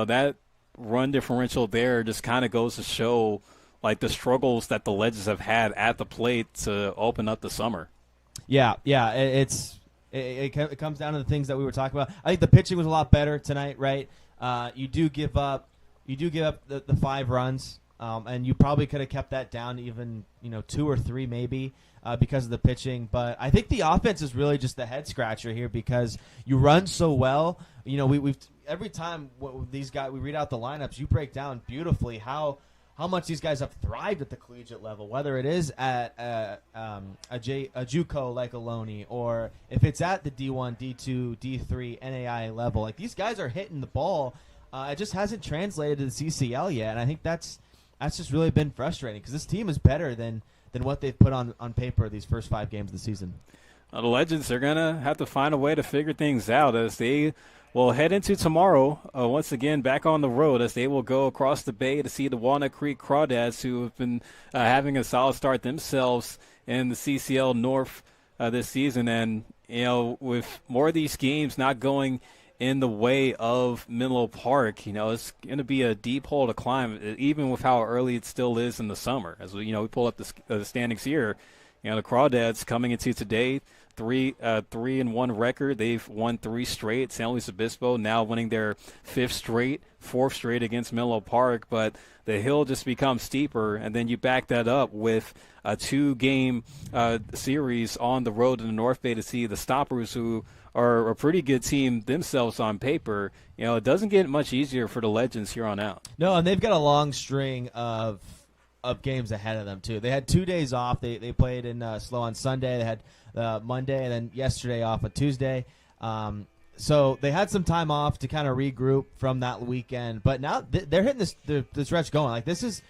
that run differential there just kind of goes to show like the struggles that the Legends have had at the plate to open up the summer. Yeah, it comes down to the things that we were talking about. I think the pitching was a lot better tonight, right? You do give up the 5 runs, and you probably could have kept that down to even 2 or 3 maybe because of the pitching. But I think the offense is really just the head scratcher here because you run so well. We've every time these guys we read out the lineups, you break down beautifully how much these guys have thrived at the collegiate level, whether it is at a JUCO like Ohlone, or if it's at the D1, D2, D3, NAI level. Like, these guys are hitting the ball. It just hasn't translated to the CCL yet, and I think that's just really been frustrating because this team is better than what they've put on paper these first 5 games of the season. The Legends are going to have to find a way to figure things out as they will head into tomorrow, once again, back on the road as they will go across the bay to see the Walnut Creek Crawdads, who have been having a solid start themselves in the CCL North this season. And, with more of these games not going in the way of Menlo Park, it's going to be a deep hole to climb, even with how early it still is in the summer. As we pull up the standings here, the Crawdads coming into today, 3-1 record. They've won 3 straight. San Luis Obispo now winning their 4th straight against Menlo Park. But the hill just becomes steeper, and then you back that up with a 2-game series on the road in the North Bay to see the Stoppers, who are a pretty good team themselves on paper. It doesn't get much easier for the Legends here on out. No, and they've got a long string of games ahead of them too. They had 2 days off. They played in SLO on Sunday. They had Monday and then yesterday off on Tuesday. So they had some time off to kind of regroup from that weekend. But now they're hitting the stretch going. Like, this is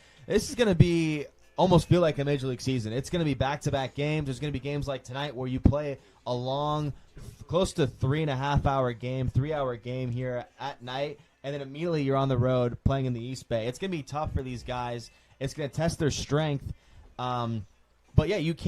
going to be almost feel like a major league season. It's going to be back-to-back games. There's going to be games like tonight where you play a long, close to 3.5-hour game, 3-hour game here at night, and then immediately you're on the road playing in the East Bay. It's going to be tough for these guys. It's going to test their strength. But yeah, you can't.